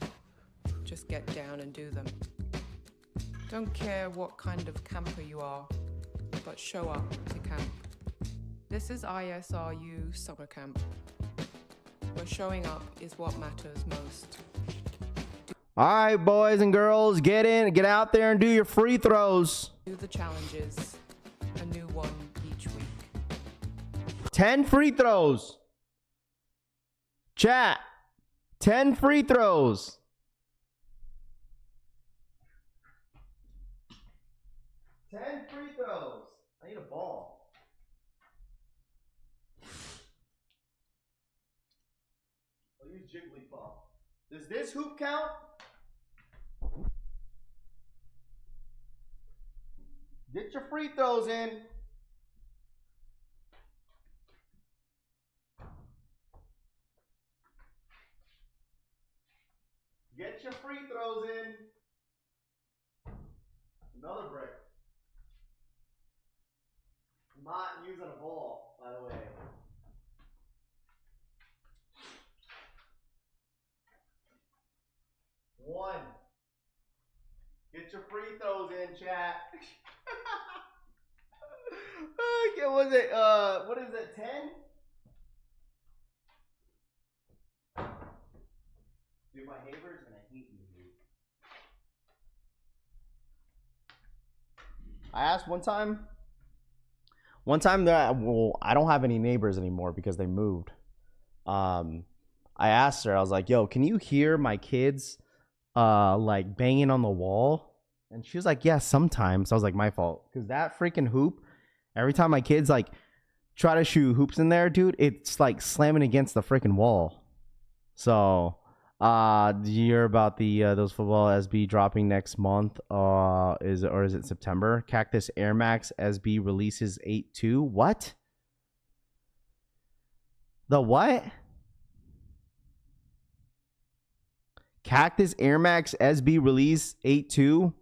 just get down and do them. Don't care what kind of camper you are, but show up to camp. This is ISRU summer camp, where showing up is what matters most. All right, boys and girls, get out there and do your free throws. Do the challenges, a new one each week. 10 free throws. Chat, 10 free throws. free throws. I need a ball. I'll use Jigglypuff. Does this hoop count? Get your free throws in. Get your free throws in. Another brick. I'm not using a ball, by the way. One. Get your free throws in, chat. Okay, what is it, 10? Dude, my neighbor's gonna hate me, dude. I asked one time that, well, I don't have any neighbors anymore because they moved. I asked her, I was like, yo, can you hear my kids like banging on the wall? And she was like, yeah, sometimes. I was like, my fault. Because that freaking hoop, every time my kids like try to shoot hoops in there, dude, it's like slamming against the freaking wall. So did you hear about the those football SB dropping next month? Is it September? Cactus Air Max SB releases 8.2. What? The what? Cactus Air Max SB release 8.2.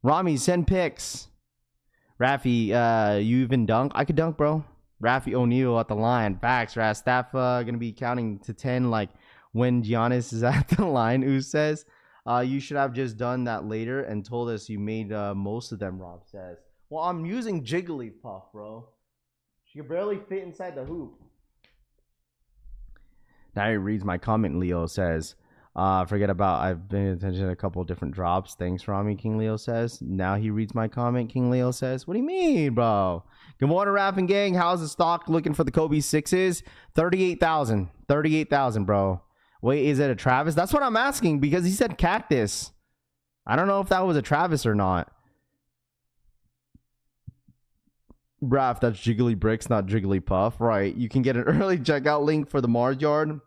Rami, send pics. Rafi, you even dunk? I could dunk, bro. Rafi O'Neal at the line. Facts, Ras. Staff gonna be counting to 10 like when Giannis is at the line. Who says you should have just done that later and told us you made most of them, Rob says. Well, I'm using Jigglypuff, bro. She can barely fit inside the hoop. Now he reads my comment, Leo says. Forget about I've been attention to a couple of different drops. Thanks, Rami, King Leo says. Now he reads my comment, King Leo says. What do you mean, bro? Good morning, Raff and gang. How's the stock looking for the Kobe 6s? 38,000. 38,000, bro. Wait, is it a Travis? That's what I'm asking because he said Cactus. I don't know if that was a Travis or not. Raff, that's Jiggly Bricks, not Jigglypuff. Right. You can get an early checkout link for the Mars Yard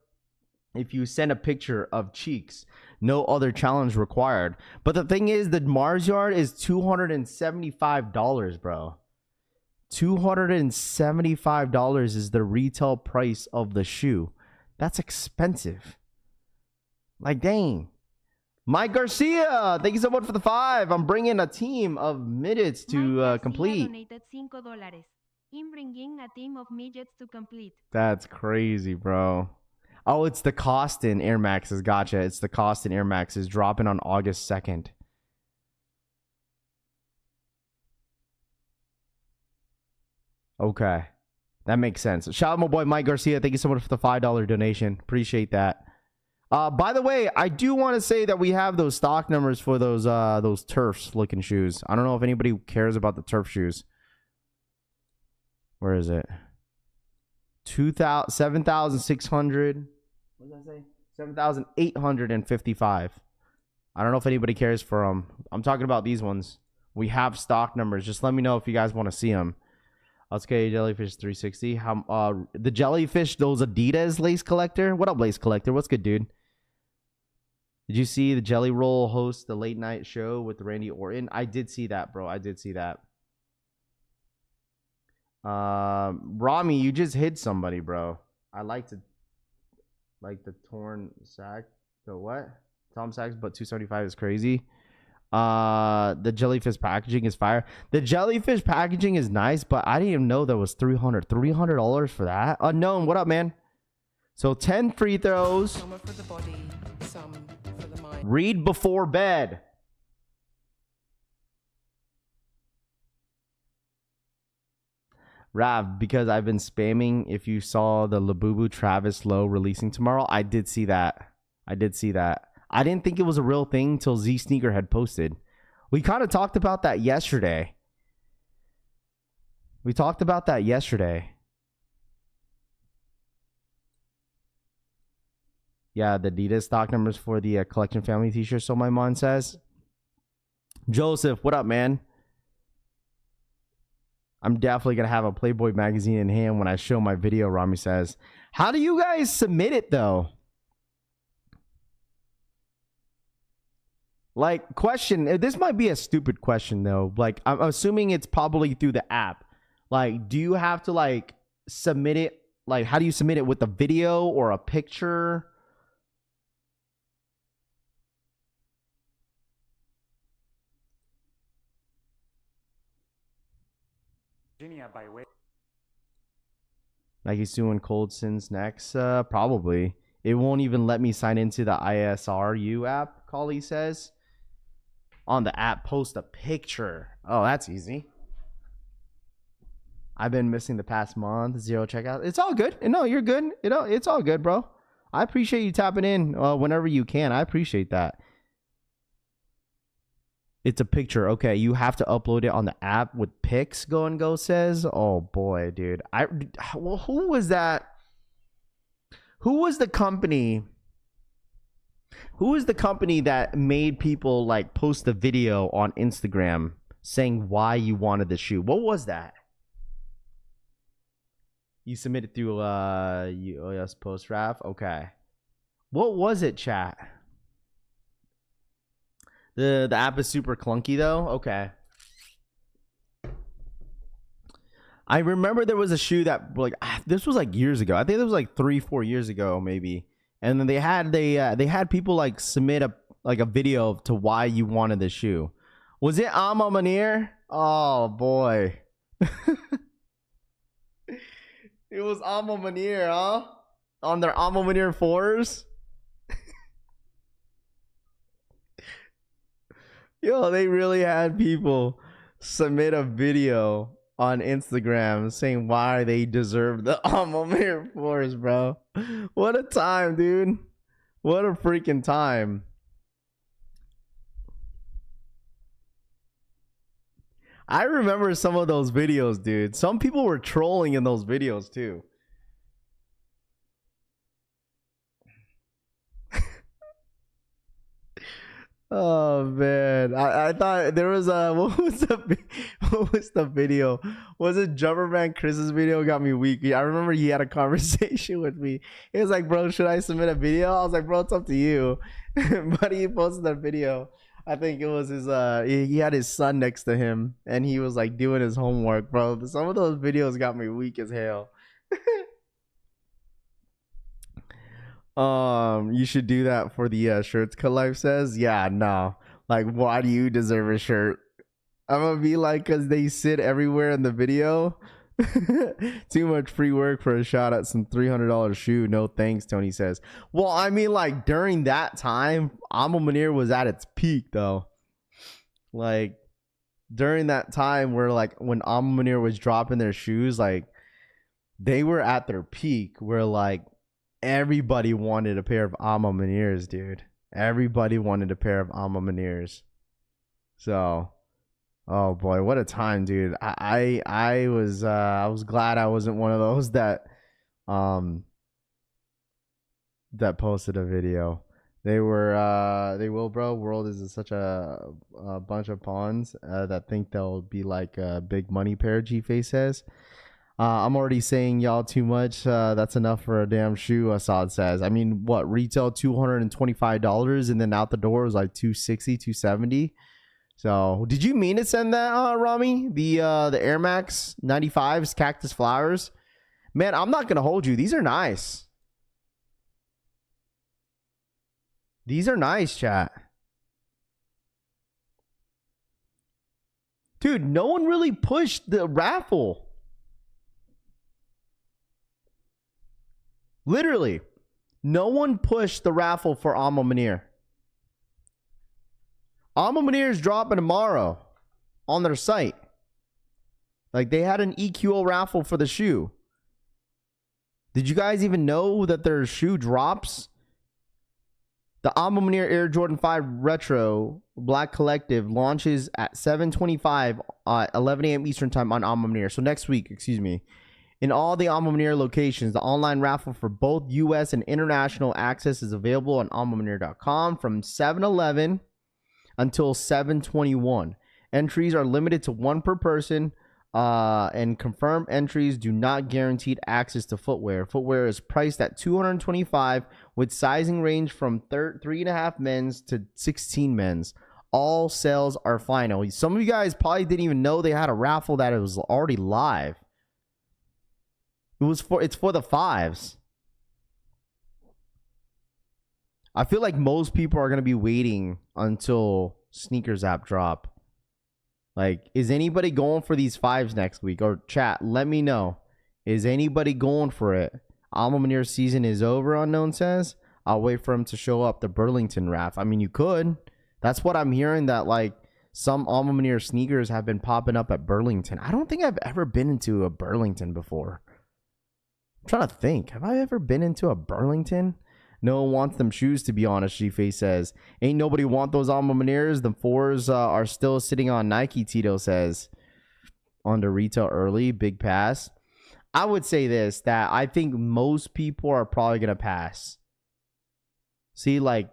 if you send a picture of cheeks. No other challenge required. But the thing is, the Mars Yard is $275, bro. $275 is the retail price of the shoe. That's expensive. Like, dang. Mike Garcia, thank you so much for the 5. I'm bringing a team of midgets to complete. Donated $5. I'm bringing a team of midgets to complete. That's crazy, bro. Oh, it's the Costin Air Maxes. Gotcha. It's the Costin Air Maxes dropping on August 2nd. Okay. That makes sense. Shout out my boy Mike Garcia. Thank you so much for the $5 donation. Appreciate that. By the way, I do want to say that we have those stock numbers for those Turfs looking shoes. I don't know if anybody cares about the Turf shoes. Where is it? 7,600. What did I say? 7,855. I don't know if anybody cares for them. I'm talking about these ones. We have stock numbers. Just let me know if you guys want to see them. Let's get Jellyfish 360. The Jellyfish, those Adidas Lace Collector. What up, Lace Collector? What's good, dude? Did you see the Jelly Roll host the late night show with Randy Orton? I did see that, bro. I did see that. Rami, you just hit somebody, bro. I like the torn sack. The what? Tom Sachs, but 275 is crazy. The Jellyfish packaging is fire. The Jellyfish packaging is nice, but I didn't even know that was $300 for that. Unknown, what up, man? So 10 free throws. Some are for the body, some for the mind. Read before bed. Rav, because I've been spamming. If you saw the Labubu Travis Lowe releasing tomorrow, I did see that. I didn't think it was a real thing till Z Sneaker had posted. We kind of talked about that yesterday. Yeah, the Adidas stock numbers for the Collection Family t-shirt, so my mom says. Joseph, what up, man? I'm definitely going to have a Playboy magazine in hand when I show my video, Rami says. How do you guys submit it, though? Like, question, this might be a stupid question, though. Like, I'm assuming it's probably through the app. Like, do you have to, like, submit it? Like, how do you submit it, with a video or a picture? Virginia by way. Like he's doing Cold Sins next? Probably. It won't even let me sign into the ISRU app, Collie says. On the app, post a picture. Oh, that's easy. I've been missing the past month. 0 checkout. It's all good. No, you're good. It's all good, bro. I appreciate you tapping in whenever you can. I appreciate that. It's a picture. Okay, you have to upload it on the app with pics. Go says. Oh boy, dude. Well, who was that? Who was the company? Who was the company that made people like post the video on Instagram saying why you wanted the shoe? What was that? You submitted through UOS post Raf. Okay. What was it, chat? The app is super clunky though. Okay. I remember there was a shoe that like this was like years ago. I think it was like 3-4 years ago maybe. And then they had people like submit a video to why you wanted the shoe. Was it Ma Maniére? Oh boy. It was Ma Maniére, huh? On their Ma Maniére 4s. Yo, they really had people submit a video on Instagram saying why they deserve the Ma Maniére 4s, bro. What a time, dude. What a freaking time. I remember some of those videos, dude. Some people were trolling in those videos too. Oh man, I thought there was a what was the video? Was it Jumperman Chris's video? Got me weak. I remember he had a conversation with me. He was like, "Bro, should I submit a video?" I was like, "Bro, it's up to you." But he posted that video. I think it was his he had his son next to him and he was like doing his homework, bro. Some of those videos got me weak as hell. You should do that for the shirts. Life says, yeah, no. Like, why do you deserve a shirt? I'm gonna be like, cause they sit everywhere in the video. Too much free work for a shot at some $300 shoe. No thanks, Tony says. Well, I mean, like during that time, Ma Maniére was at its peak, though. Like during that time, where like when Ma Maniére was dropping their shoes, like they were at their peak, where like everybody wanted a pair of Ma Maniéres, dude. Everybody wanted a pair of Ma Maniéres. So. Oh boy, what a time, dude. I was glad I wasn't one of those that posted a video. They will, bro. World is such a bunch of pawns that think they'll be like a big money pair, G-Face says. I'm already saying y'all too much. That's enough for a damn shoe, Assad says. I mean, what, retail $225 and then out the door was like $260, $270. So, did you mean to send that, Rami? The Air Max 95s Cactus Flowers? Man, I'm not going to hold you. These are nice. These are nice, chat. Dude, no one really pushed the raffle. Literally, no one pushed the raffle for Ma Maniére. Ma Maniére is dropping tomorrow on their site. Like, they had an EQO raffle for the shoe. Did you guys even know that their shoe drops? The Ma Maniére Air Jordan 5 Retro Black Collective launches at 7:25 11 a.m. Eastern Time on Ma Maniére. So next week, excuse me. In all the Ma Maniére locations, the online raffle for both U.S. and international access is available on mamaniere.com from 7/11 until 7/21. Entries are limited to one per person. And confirmed entries do not guaranteed access to footwear. Footwear is priced at $225 with sizing range from 3.5 men's to 16 men's. All sales are final. Some of you guys probably didn't even know they had a raffle that it was already live. It's for the 5s. I feel like most people are going to be waiting until sneakers app drop. Like, is anybody going for these 5s next week? Or chat, let me know. Is anybody going for it? Alma Maniére season is over, Unknown says. I'll wait for him to show up the Burlington raff. I mean, you could. That's what I'm hearing, that like some Alma Maniére sneakers have been popping up at Burlington. I don't think I've ever been into a Burlington before. I'm trying to think. Have I ever been into a Burlington? No one wants them shoes, to be honest, G-Face says. Ain't nobody want those Alma Manieres. The 4s are still sitting on Nike, Tito says. Under retail early, big pass. I would say this, that I think most people are probably going to pass. See, like,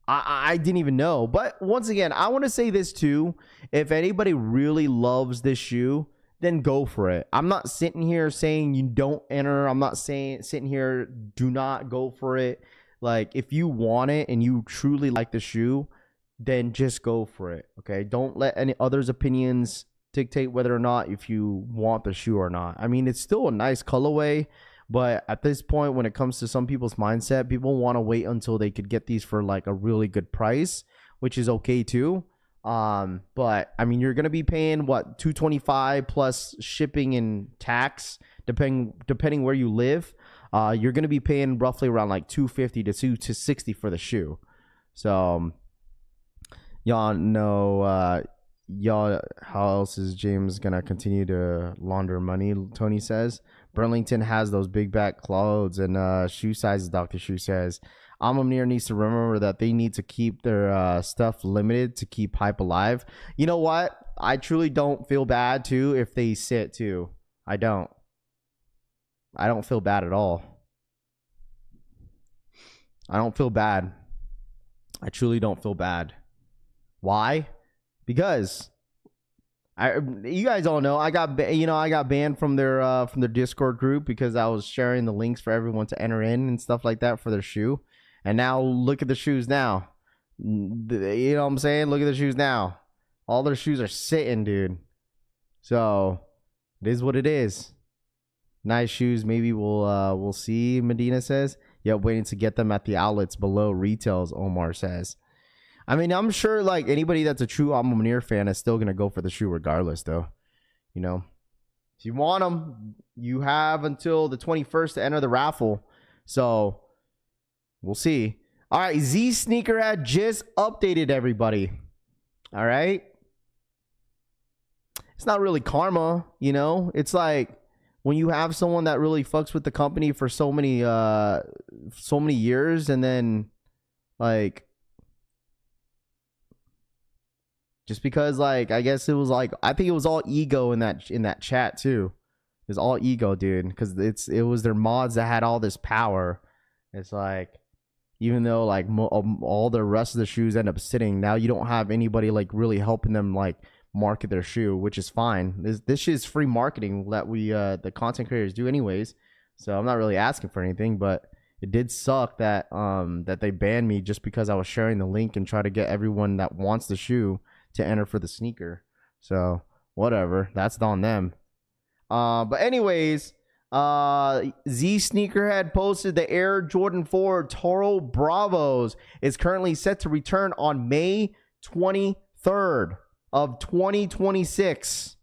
I didn't even know. But once again, I want to say this too. If anybody really loves this shoe, then go for it. I'm not sitting here saying you don't enter. I'm not sitting here, do not go for it. Like, if you want it and you truly like the shoe, then just go for it. Okay? Don't let any others' opinions dictate whether or not if you want the shoe or not. I mean, it's still a nice colorway, but at this point, when it comes to some people's mindset, people want to wait until they could get these for like a really good price, which is okay too. But I mean, you're gonna be paying what, $225 plus shipping and tax, depending where you live. You're gonna be paying roughly around like $250 to $260 for the shoe. So y'all know, how else is James gonna continue to launder money? Tony says Burlington has those big back clothes and shoe sizes. Dr. Shoe says Alma Maniére needs to remember that they need to keep their stuff limited to keep hype alive. You know what? I truly don't feel bad too if they sit too. I don't feel bad at all. I don't feel bad. I truly don't feel bad. Why? Because you guys all know I got banned from their Discord group because I was sharing the links for everyone to enter in and stuff like that for their shoe. And now look at the shoes now. You know what I'm saying? Look at the shoes now. All their shoes are sitting, dude. So it is what it is. Nice shoes. Maybe we'll see. Medina says. Yeah, waiting to get them at the outlets below retails. Omar says. I mean, I'm sure like anybody that's a true Alma Maniére fan is still gonna go for the shoe regardless, though. You know, if you want them, you have until the 21st to enter the raffle. So we'll see. All right, Z Sneakerhead just updated everybody. All right, it's not really karma, you know. It's like when you have someone that really fucks with the company for so many years, and then like. Just because, like, I guess it was like, I think it was all ego in that chat too. It was all ego, dude, because it was their mods that had all this power. It's like, even though like all the rest of the shoes end up sitting, now you don't have anybody like really helping them like market their shoe, which is fine. This shit is free marketing that we the content creators do anyways. So I'm not really asking for anything, but it did suck that that they banned me just because I was sharing the link and try to get everyone that wants the shoe to enter for the sneaker. So whatever, that's on them. But anyways, Z Sneakerhead posted the Air Jordan 4 Toro Bravos is currently set to return on May 23rd of 2026.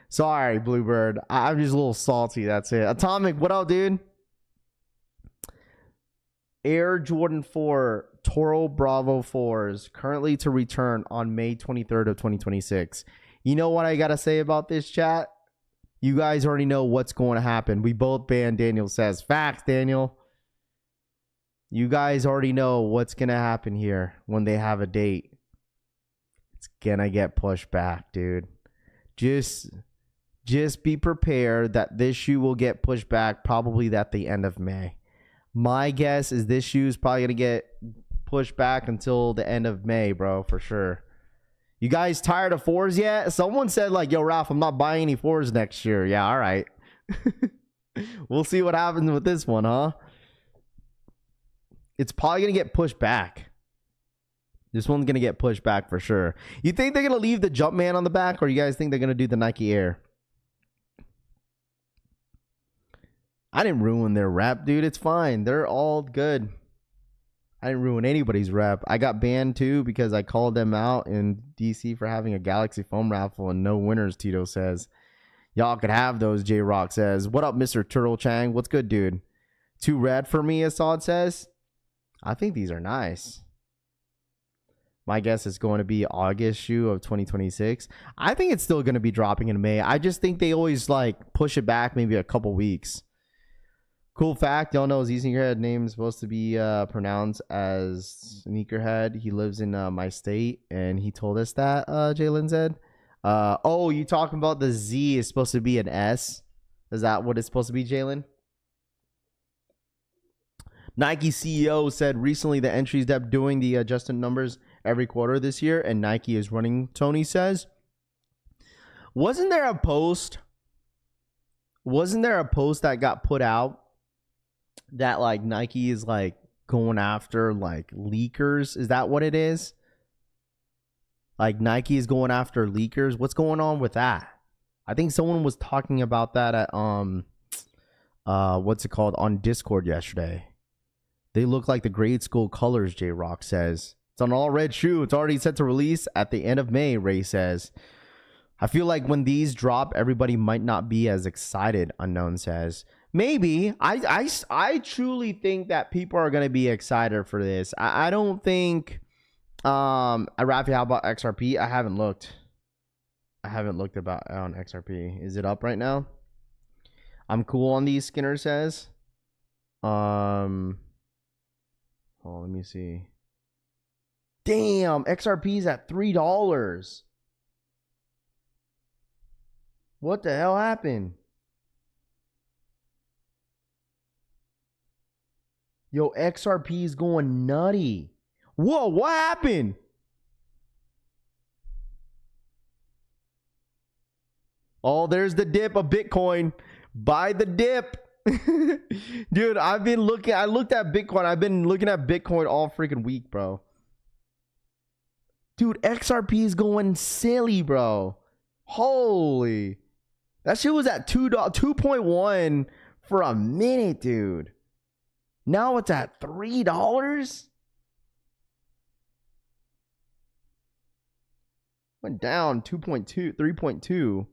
Sorry, Bluebird, I'm just a little salty, that's it. Atomic, what up, dude? Air Jordan 4 Toro Bravo 4s currently to return on May 23rd of 2026. You know what I gotta say about this, chat? You guys already know what's going to happen. We both banned, Daniel says. Facts, Daniel. You guys already know what's gonna happen here when they have a date. It's gonna get pushed back, dude. Just be prepared that this shoe will get pushed back probably at the end of May. My guess is this shoe is probably going to get pushed back until the end of May, bro, for sure. You guys tired of 4s yet? Someone said like, yo, Ralph, I'm not buying any 4s next year. Yeah, all right. We'll see what happens with this one, huh? It's probably going to get pushed back. This one's going to get pushed back for sure. You think they're going to leave the Jumpman on the back, or you guys think they're going to do the Nike Air? I didn't ruin their rep, dude. It's fine. They're all good. I didn't ruin anybody's rep. I got banned too because I called them out in DC for having a Galaxy foam raffle and no winners, Tito says. Y'all could have those, J-Rock says. What up, Mr. Turtle Chang? What's good, dude? Too red for me, Assad says. I think these are nice. My guess is going to be August shoe of 2026. I think it's still going to be dropping in May. I just think they always like push it back maybe a couple weeks. Cool fact, y'all know Z Sneakerhead name is supposed to be pronounced as Sneakerhead. He lives in my state, and he told us that, Jalen said. Oh, you talking about the Z is supposed to be an S? Is that what it's supposed to be, Jalen? Nike CEO said recently the entries depth doing the adjusted numbers every quarter this year, and Nike is running, Tony says. Wasn't there a post that got put out that like Nike is like going after like leakers? Is that what it is? Like Nike is going after leakers. What's going on with that? I think someone was talking about that at what's it called, on Discord yesterday. They look like the grade school colors, J-Rock says. It's an all red shoe. It's already set to release at the end of May, Ray says. I feel like when these drop, everybody might not be as excited, Unknown says. Maybe. I truly think that people are going to be excited for this. I don't think... Rafi, how about XRP? I haven't looked about on XRP. Is it up right now? I'm cool on these, Skinner says. Oh, let me see. Damn, XRP's at $3. What the hell happened? Yo, XRP is going nutty. Whoa, what happened? Oh, there's the dip of Bitcoin. Buy the dip. Dude, I looked at Bitcoin. I've been looking at Bitcoin all freaking week, bro. Dude, XRP is going silly, bro. Holy. That shit was at 2.1 for a minute, dude. Now it's at $3? Went down 2.2, 3.2.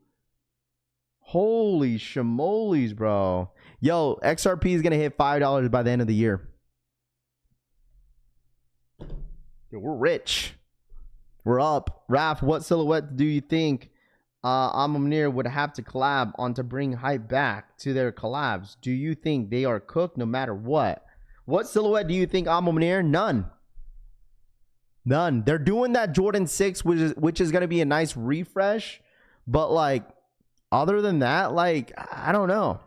Holy shamoles, bro. Yo, XRP is going to hit $5 by the end of the year. Yo, we're rich. We're up. Raph, what silhouette do you think Ma Maniére would have to collab on to bring hype back to their collabs? Do you think they are cooked no matter what? What silhouette do you think Ma Maniére? None. None. They're doing that Jordan 6, which is going to be a nice refresh. But, like, other than that, like, I don't know.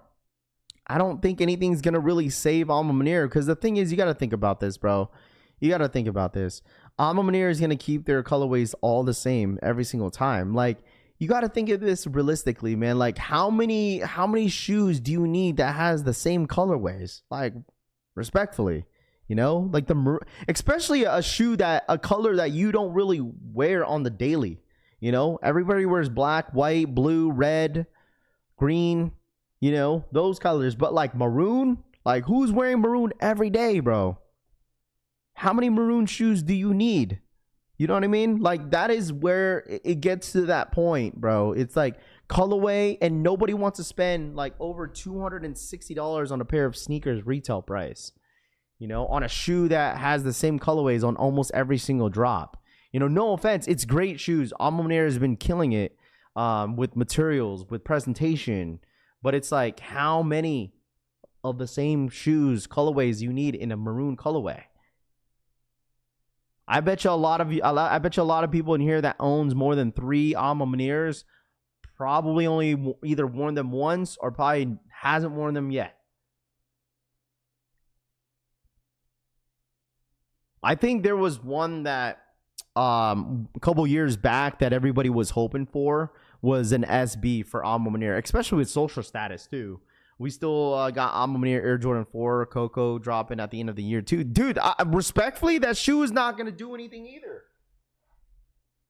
I don't think anything's going to really save Ma Maniére. Because the thing is, you got to think about this, bro. You got to think about this. Ma Maniére is going to keep their colorways all the same every single time. Like, you got to think of this realistically, man. Like, how many shoes do you need that has the same colorways? Like, respectfully. You know, like especially a color that you don't really wear on the daily. You know, everybody wears black, white, blue, red, green, you know, those colors. But like maroon, like who's wearing maroon every day, bro? How many maroon shoes do you need? You know what I mean? Like that is where it gets to that point, bro. It's like colorway, and nobody wants to spend like over $260 on a pair of sneakers retail price. You know, on a shoe that has the same colorways on almost every single drop. You know, no offense, it's great shoes. Ma Maniére has been killing it with materials, with presentation. But it's like, how many of the same shoes, colorways you need in a maroon colorway? I bet you a lot of people in here that owns more than 3 Ma Maniéres probably only either worn them once or probably hasn't worn them yet. I think there was one that a couple years back that everybody was hoping for was an SB for Ma Maniére, especially with social status too. We still got Ma Maniére Air Jordan 4 Coco dropping at the end of the year too. Dude, respectfully, that shoe is not going to do anything either.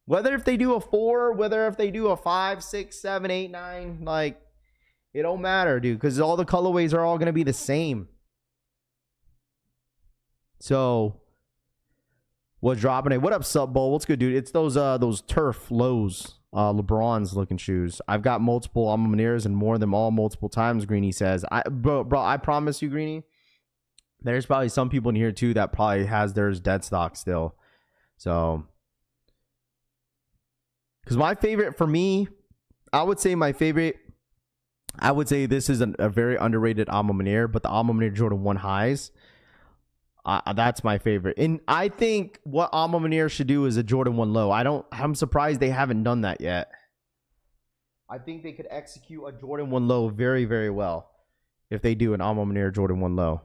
Whether if they do a 4, whether if they do a 5, 6, 7, 8, 9, like, it don't matter, dude, because all the colorways are all going to be the same. So, what's dropping it? What up, Sub Bowl? What's good, dude? It's those Turf Lows, LeBron's looking shoes. I've got multiple Ma Manieres and more of them all multiple times, Greeny says. Bro, I promise you, Greeny, there's probably some people in here, too, that probably has theirs dead stock still. So, because my favorite, for me, I would say this is a very underrated Ma Maniére, but the Ma Maniére Jordan 1 highs, that's my favorite. And I think what Ma Maniére should do is a Jordan 1 low. I'm surprised they haven't done that yet. I think they could execute a Jordan 1 low very, very well if they do an Ma Maniére Jordan 1 low.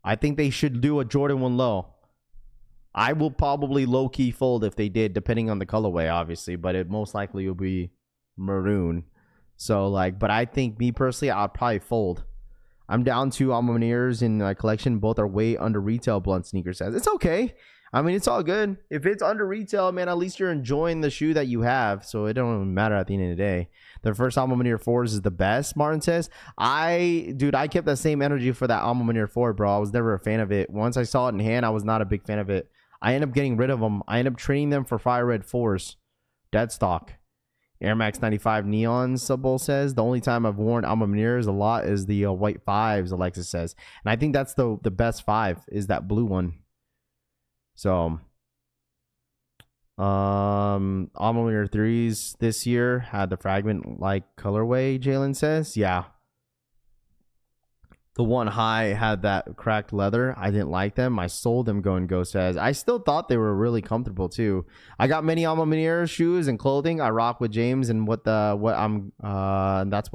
I think they should do a Jordan 1 low. I will probably low-key fold if they did, depending on the colorway, obviously, but it most likely will be maroon. So, like, but I think, me personally, I'll probably fold. I'm down to Ma Manieres in my collection. Both are way under retail, Blunt Sneaker says. It's okay. I mean, it's all good. If it's under retail, man, at least you're enjoying the shoe that you have. So it don't even matter at the end of the day. The first Ma Maniére 4s is the best, Martin says. I kept that same energy for that Ma Maniére 4, bro. I was never a fan of it. Once I saw it in hand, I was not a big fan of it. I ended up getting rid of them. I ended up trading them for Fire Red 4s. Dead stock. Air Max 95 Neon, Subbowl says. The only time I've worn Ma Manieres a lot is the white 5s, Alexis says. And I think that's the best 5 is that blue one. So, Ma Maniére 3s this year had the fragment-like colorway, Jalen says. Yeah. The one high had that cracked leather. I didn't like them. I sold them, Going Go says. I still thought they were really comfortable too. I got many Ma Maniére shoes and clothing. I rock with James and that's what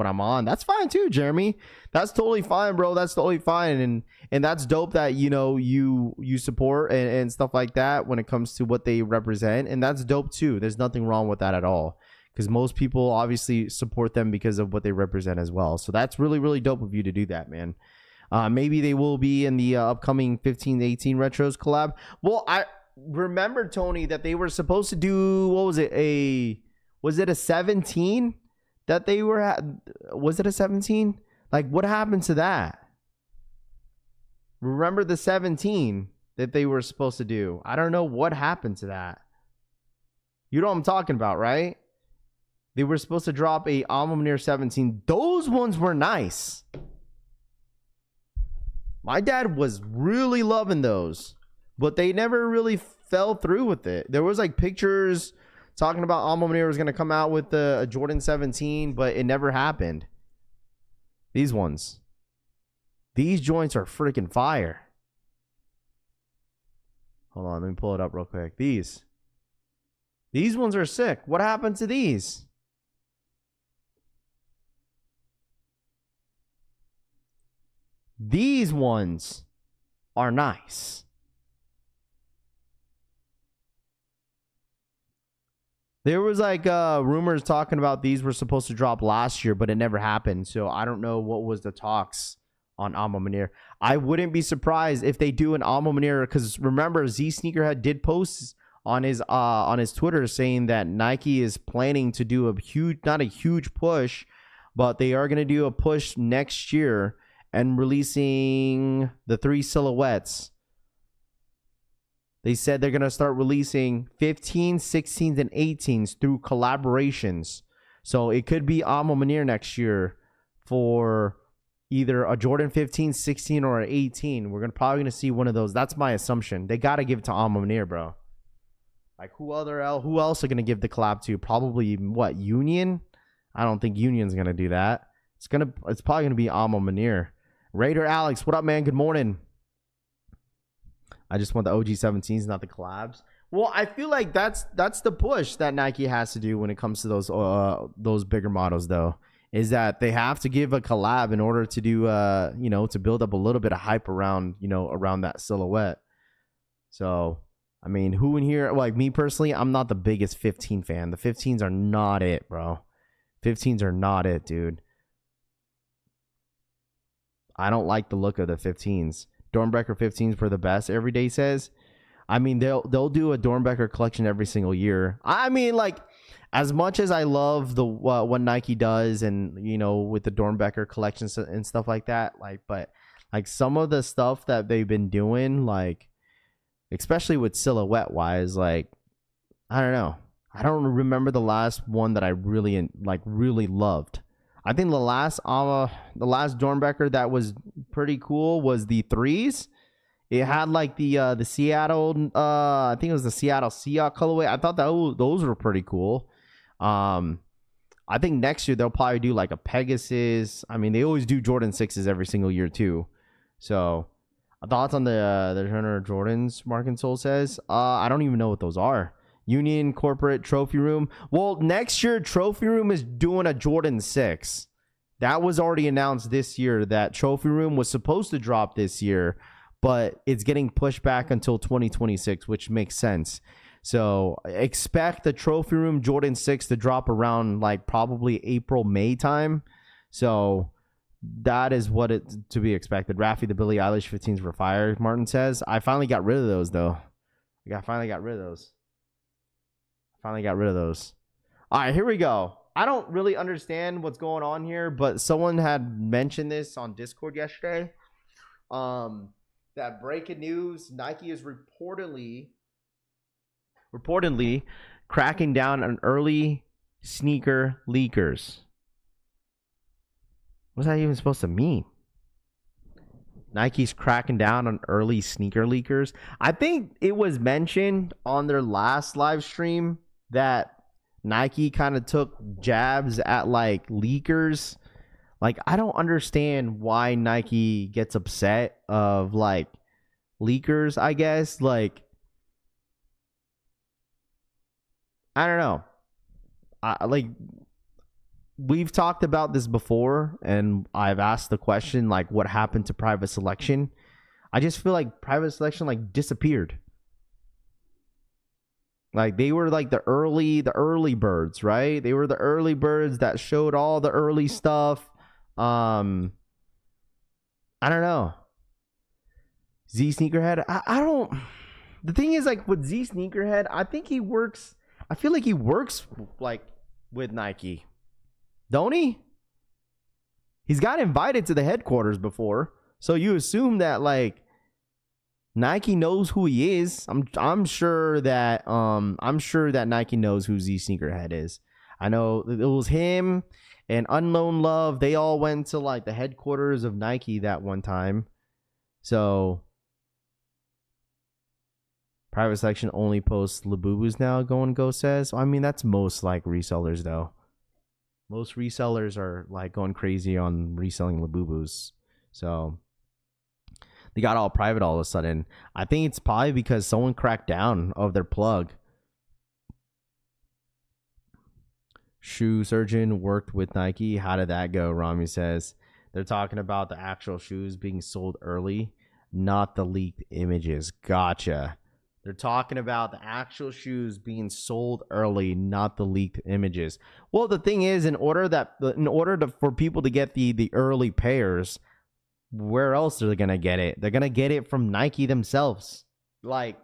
I'm on. That's fine too, Jeremy. That's totally fine, bro. That's totally fine. And that's dope that, you know, you support and stuff like that when it comes to what they represent. And that's dope too. There's nothing wrong with that at all. Because most people obviously support them because of what they represent as well. So that's really, really dope of you to do that, man. Maybe they will be in the upcoming 15-18 Retros collab. Well, I remember, Tony, that they were supposed to do, what was it, was it a 17 that they were at? Was it a 17? Like, what happened to that? Remember the 17 that they were supposed to do? I don't know what happened to that. You know what I'm talking about, right? They were supposed to drop a Ma Maniére 17. Those ones were nice. My dad was really loving those, but they never really fell through with it. There was like pictures talking about Ma Maniére was going to come out with a Jordan 17, but it never happened. These ones. These joints are freaking fire. Hold on, let me pull it up real quick. These ones are sick. What happened to these? These ones are nice. There was like rumors talking about these were supposed to drop last year, but it never happened. So I don't know what was the talks on Ma Maniére. I wouldn't be surprised if they do an Ma Maniére, because remember, Z Sneakerhead did post on his Twitter saying that Nike is planning to do not a huge push, but they are going to do a push next year and releasing the 3 silhouettes. They said they're going to start releasing 15s, 16s, and 18s through collaborations. So it could be Ma Maniére next year for either a Jordan 15, 16, or an 18. We're probably going to see one of those. That's my assumption. They got to give it to Ma Maniére, bro. Like, who else are going to give the collab to? Probably, what, Union? I don't think Union's going to do that. It's probably going to be Ma Maniére. Raider Alex, what up, man? Good morning. I just want the OG 17s, not the collabs. Well, I feel like that's the push that Nike has to do when it comes to those bigger models, though, is that they have to give a collab in order to do to build up a little bit of hype around that silhouette. So I mean, who in here, like me personally, I'm not the biggest 15 fan. The 15s are not it, bro. 15s are not it, dude. I don't like the look of the 15s. Dornbecker 15s were the best, Everyday says. I mean, they'll do a Dornbecker collection every single year. I mean, like, as much as I love the what Nike does, and you know, with the Dornbecker collections and stuff like that, like, but like some of the stuff that they've been doing, like, especially with silhouette wise, like, I don't know. I don't remember the last one that I really loved. I think the last Dornbecker that was pretty cool was the 3s. It had like the Seattle, I think it was the Seattle Seahawks colorway. I thought that those were pretty cool. I think next year they'll probably do like a Pegasus. I mean, they always do Jordan 6s every single year too. So, thoughts on the Turner Jordans? Mark and Soul says. I don't even know what those are. Union Corporate Trophy Room. Well, next year Trophy Room is doing a Jordan 6. That was already announced this year. That Trophy Room was supposed to drop this year, but it's getting pushed back until 2026, which makes sense. So expect the Trophy Room Jordan 6 to drop around like probably April, May time. So that is what it to be expected. Rafi, the Billie Eilish 15s were fire, Martin says. I finally got rid of those though. I finally got rid of those. All right, here we go. I don't really understand what's going on here, but someone had mentioned this on Discord yesterday. That breaking news, Nike is reportedly cracking down on early sneaker leakers. What's that even supposed to mean? Nike's cracking down on early sneaker leakers. I think it was mentioned on their last live stream that Nike kind of took jabs at like leakers. Like, I don't understand why Nike gets upset of like leakers, I guess. Like, I don't know. We've talked about this before, and I've asked the question, like, what happened to private selection? I just feel like private selection like disappeared. Like, they were like the early birds, right? They were the early birds that showed all the early stuff. I don't know. Z Sneakerhead, I don't. The thing is, like, with Z Sneakerhead, I feel like he works like with Nike. Don't he? He's got invited to the headquarters before, so you assume that like Nike knows who he is. I'm sure that Nike knows who Z Sneakerhead is. I know it was him and Unknown Love. They all went to like the headquarters of Nike that one time. So private section only posts Labubus now. Go says. I mean, that's most like resellers though. Most resellers are like going crazy on reselling Labubus. So they got all private all of a sudden. I think it's probably because someone cracked down of their plug. Shoe surgeon worked with Nike. How did that go? Rami says they're talking about the actual shoes being sold early, not the leaked images. Gotcha. They're talking about the actual shoes being sold early, not the leaked images. Well, the thing is, in order for people to get the early pairs, where else are they gonna get it? They're gonna get it from Nike themselves. Like,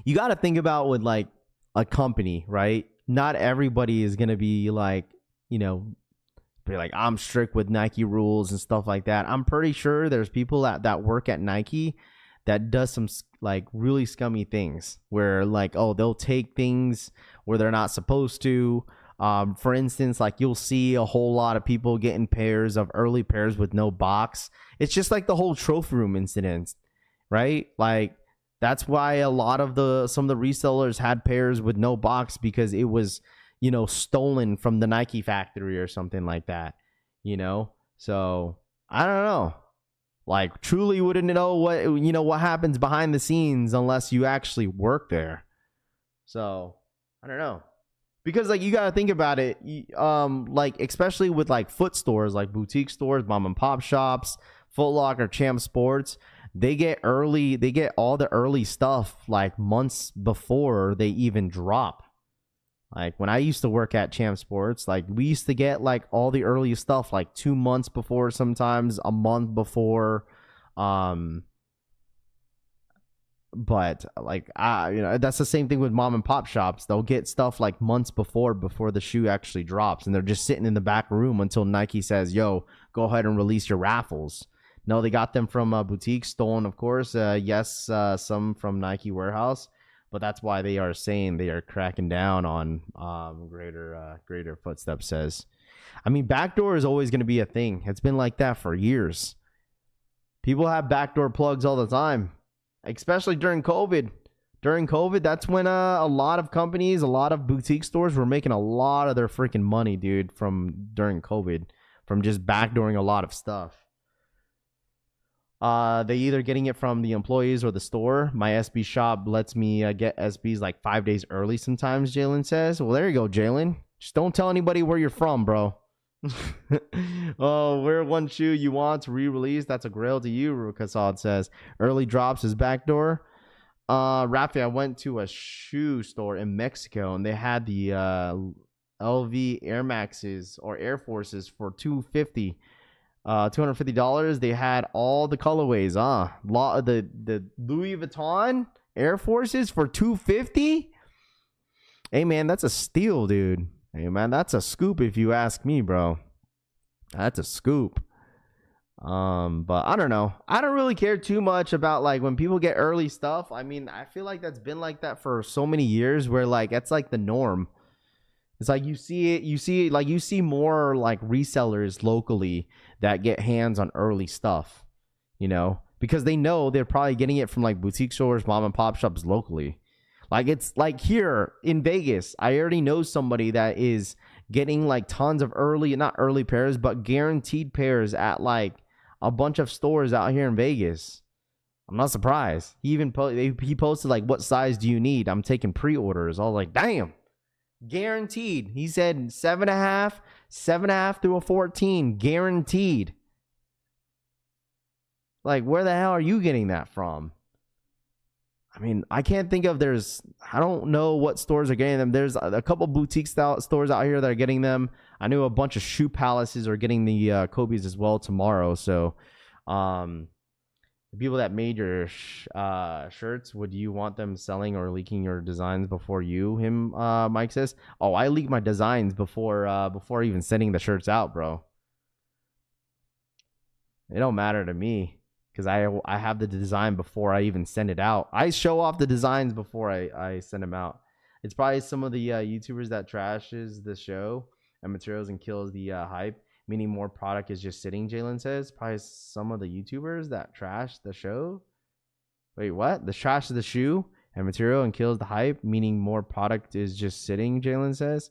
you got to think about with like a company, right? Not everybody is gonna be like, you know, be like, I'm strict with Nike rules and stuff like that. I'm pretty sure there's people that work at Nike that does some like really scummy things where like, oh, they'll take things where they're not supposed to. For instance, like you'll see a whole lot of people getting early pairs with no box. It's just like the whole trophy room incident, right? Like that's why a lot of some of the resellers had pairs with no box because it was, you know, stolen from the Nike factory or something like that, you know? So I don't know. Like, truly wouldn't know what happens behind the scenes unless you actually work there. So I don't know, because like you got to think about it, like especially with like foot stores, like boutique stores, mom and pop shops, Foot Locker, Champ Sports. they get all the early stuff like months before they even drop. Like when I used to work at Champ Sports, like we used to get like all the early stuff like 2 months before, sometimes a month before. But like that's the same thing with mom and pop shops. They'll get stuff like months before the shoe actually drops, and they're just sitting in the back room until Nike says, yo, go ahead and release your raffles. No, they got them from boutiques, stolen, of course. Yes, some from Nike warehouse. But that's why they are saying they are cracking down on greater footsteps says. I mean, backdoor is always going to be a thing. It's been like that for years. People have backdoor plugs all the time, especially during COVID. During COVID, that's when a lot of companies, a lot of boutique stores were making a lot of their freaking money, dude, from during COVID, from just backdooring a lot of stuff. They either getting it from the employees or the store. My SB shop lets me get SBs like 5 days early sometimes, Jalen says. Well, there you go, Jalen. Just don't tell anybody where you're from, bro. Oh, wear one shoe you want to re-release. That's a grail to you, Rukasad says. Early drops is backdoor. Rafi, I went to a shoe store in Mexico, and they had the LV Air Maxes or Air Forces for $250. $250. They had all the colorways. The Louis Vuitton Air Forces for $250. Hey man, that's a steal, dude. Hey man, that's a scoop if you ask me, bro. That's a scoop. But I don't know. I don't really care too much about like when people get early stuff. I mean, I feel like that's been like that for so many years where like that's like the norm. It's like you see more like resellers locally that get hands on early stuff, you know, because they know they're probably getting it from like boutique stores, mom and pop shops locally. Like it's like here in Vegas, I already know somebody that is getting like tons of not early pairs, but guaranteed pairs at like a bunch of stores out here in Vegas. I'm not surprised. He even he posted like, what size do you need? I'm taking pre-orders. I was like, damn. Guaranteed. He said 7.5 through a 14. Guaranteed. Like, where the hell are you getting that from? I mean, I can't think of I don't know what stores are getting them. There's a couple boutique style stores out here that are getting them. I knew a bunch of shoe palaces are getting the Kobe's as well tomorrow. So, the people that made your shirts, would you want them selling or leaking your designs before Mike says. Oh, I leak my designs before even sending the shirts out, bro. It don't matter to me because I have the design before I even send it out. I show off the designs before I send them out. It's probably some of the YouTubers that trashes the show and materials and kills the hype. Meaning more product is just sitting, Jalen says. Probably some of the YouTubers that trash the show. Wait, what? The trash the shoe and material and kills the hype, meaning more product is just sitting, Jalen says.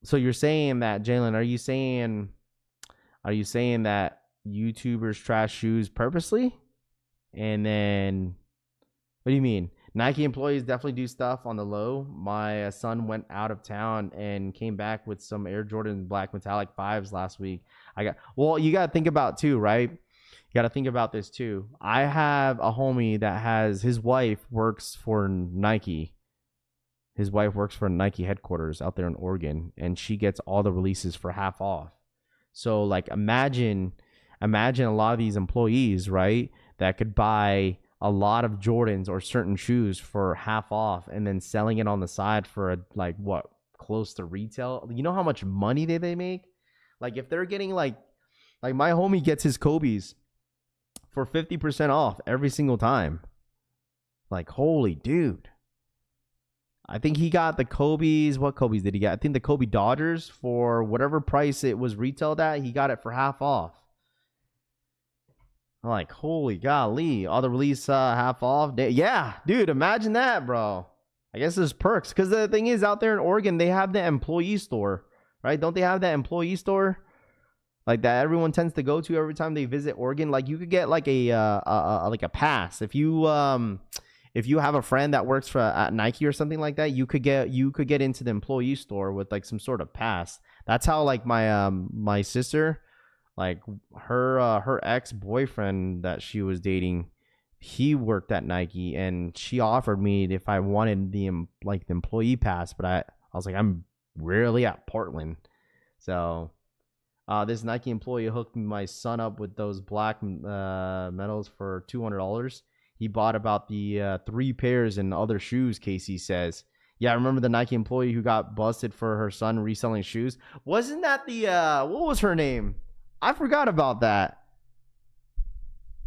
So you're saying that, Jalen, are you saying that YouTubers trash shoes purposely? And then, what do you mean? Nike employees definitely do stuff on the low. My son went out of town and came back with some Air Jordan Black Metallic 5s last week. You got to think about too, right? You got to think about this too. I have a homie that his wife works for Nike. His wife works for Nike headquarters out there in Oregon, and she gets all the releases for half off. So like imagine a lot of these employees, right, that could buy a lot of Jordans or certain shoes for half off and then selling it on the side for close to retail. You know how much money they make? Like if they're getting like my homie gets his Kobe's for 50% off every single time. Like, holy dude. I think he got the Kobe's. What Kobe's did he get? I think the Kobe Dodgers for whatever price it was retailed at, he got it for half off. I'm like, holy golly, all the release half off. Yeah, dude, imagine that, bro. I guess there's perks. Because the thing is, out there in Oregon, they have the employee store, right? Don't they have that employee store? Like that everyone tends to go to every time they visit Oregon. Like you could get like a pass. If you have a friend that works at Nike or something like that, you could get into the employee store with like some sort of pass. That's how like my sister Like her ex-boyfriend that she was dating, he worked at Nike, and she offered me if I wanted the employee pass, but I was like, I'm rarely at Portland. So this Nike employee hooked my son up with those black medals for $200. He bought about the 3 pairs and other shoes, Casey says. Yeah, I remember the Nike employee who got busted for her son reselling shoes. Wasn't that the, what was her name? I forgot about that.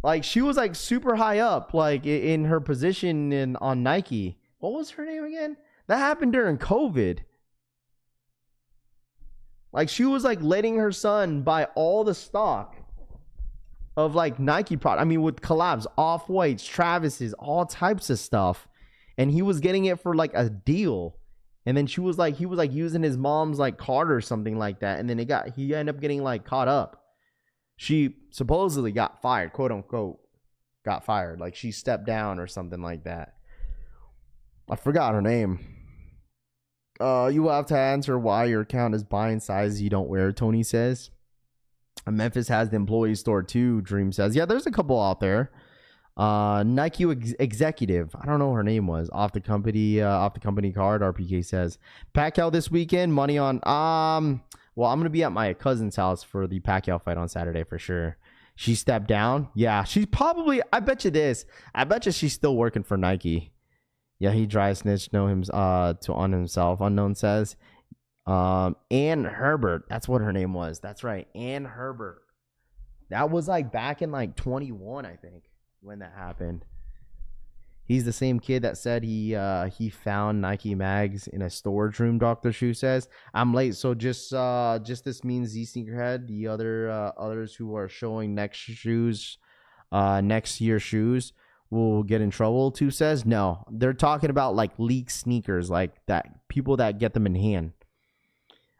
Like, she was like super high up, like in her position on Nike. What was her name again? That happened during COVID. Like, she was like letting her son buy all the stock of like Nike product. I mean, with collabs, Off-Whites, Travis's, all types of stuff. And he was getting it for like a deal. And then he was like using his mom's like card or something like that. And then he ended up getting like caught up. She supposedly got fired, quote unquote, got fired. Like, she stepped down or something like that. I forgot her name. You will have to answer why your account is buying sizes you don't wear, Tony says. Memphis has the employee store too, Dream says. Yeah, there's a couple out there. Nike executive, I don't know what her name was, off the company card, RPK says. Pacquiao this weekend, money on well, I'm gonna be at my cousin's house for the Pacquiao fight on Saturday for sure. She stepped down. Yeah, she's probably, I bet you she's still working for Nike. Yeah, he dry snitched him on himself, unknown says. Ann Herbert, that's what her name was. That's right, Ann Herbert. That was like back in like 21, I think, when that happened. He's the same kid that said he found Nike mags in a storage room, Dr. Shu says. I'm late, so just this means Z Sneakerhead, the others who are showing next year shoes will get in trouble too, says. No, they're talking about like leaked sneakers, like that, people that get them in hand.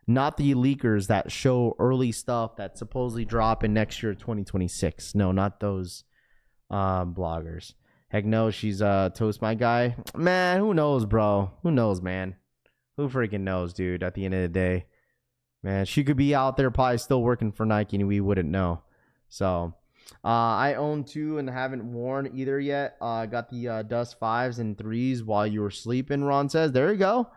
Not the leakers that show early stuff that supposedly drop in next year, 2026. No, not those bloggers. Heck no, she's Toast My guy. Man, who knows, bro? Who knows, man? Who freaking knows, dude, at the end of the day? Man, she could be out there probably still working for Nike and we wouldn't know. So, I own 2 and haven't worn either yet. Got the Dust 5s and 3s while you were sleeping, Ron says. There you go.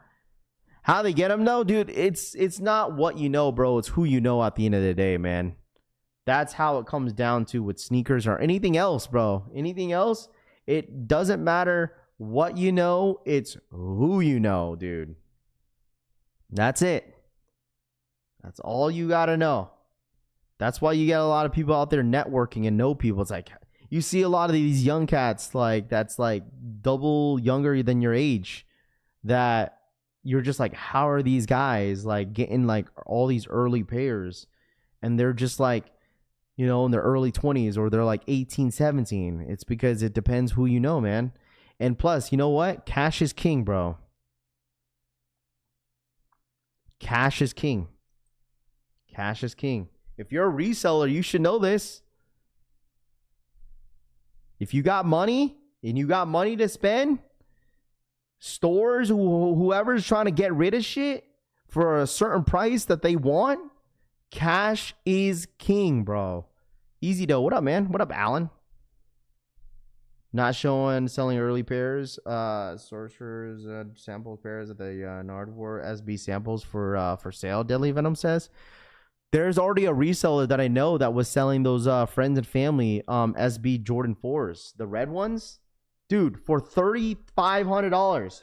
How they get them, though, dude, it's not what you know, bro. It's who you know at the end of the day, man. That's how it comes down to with sneakers or anything else, bro. Anything else, it doesn't matter what you know. It's who you know, dude. That's it. That's all you got to know. That's why you get a lot of people out there networking and know people. It's like you see a lot of these young cats like that's like double younger than your age that you're just like, how are these guys like getting like all these early pairs? And they're just like, you know, in their early 20s or they're like 18, 17. It's because it depends who you know, man. And plus, you know what? Cash is king, bro. Cash is king. Cash is king. If you're a reseller, you should know this. If you got money and you got money to spend, stores, whoever's trying to get rid of shit for a certain price that they want, cash is king, bro. Easy though. What up, man? What up, Alan? Not selling early pairs. Sorcerers sample pairs at the Nardwar SB samples for sale. Deadly Venom says. There's already a reseller that I know that was selling those friends and family SB Jordan 4s, the red ones, dude, for $3,500.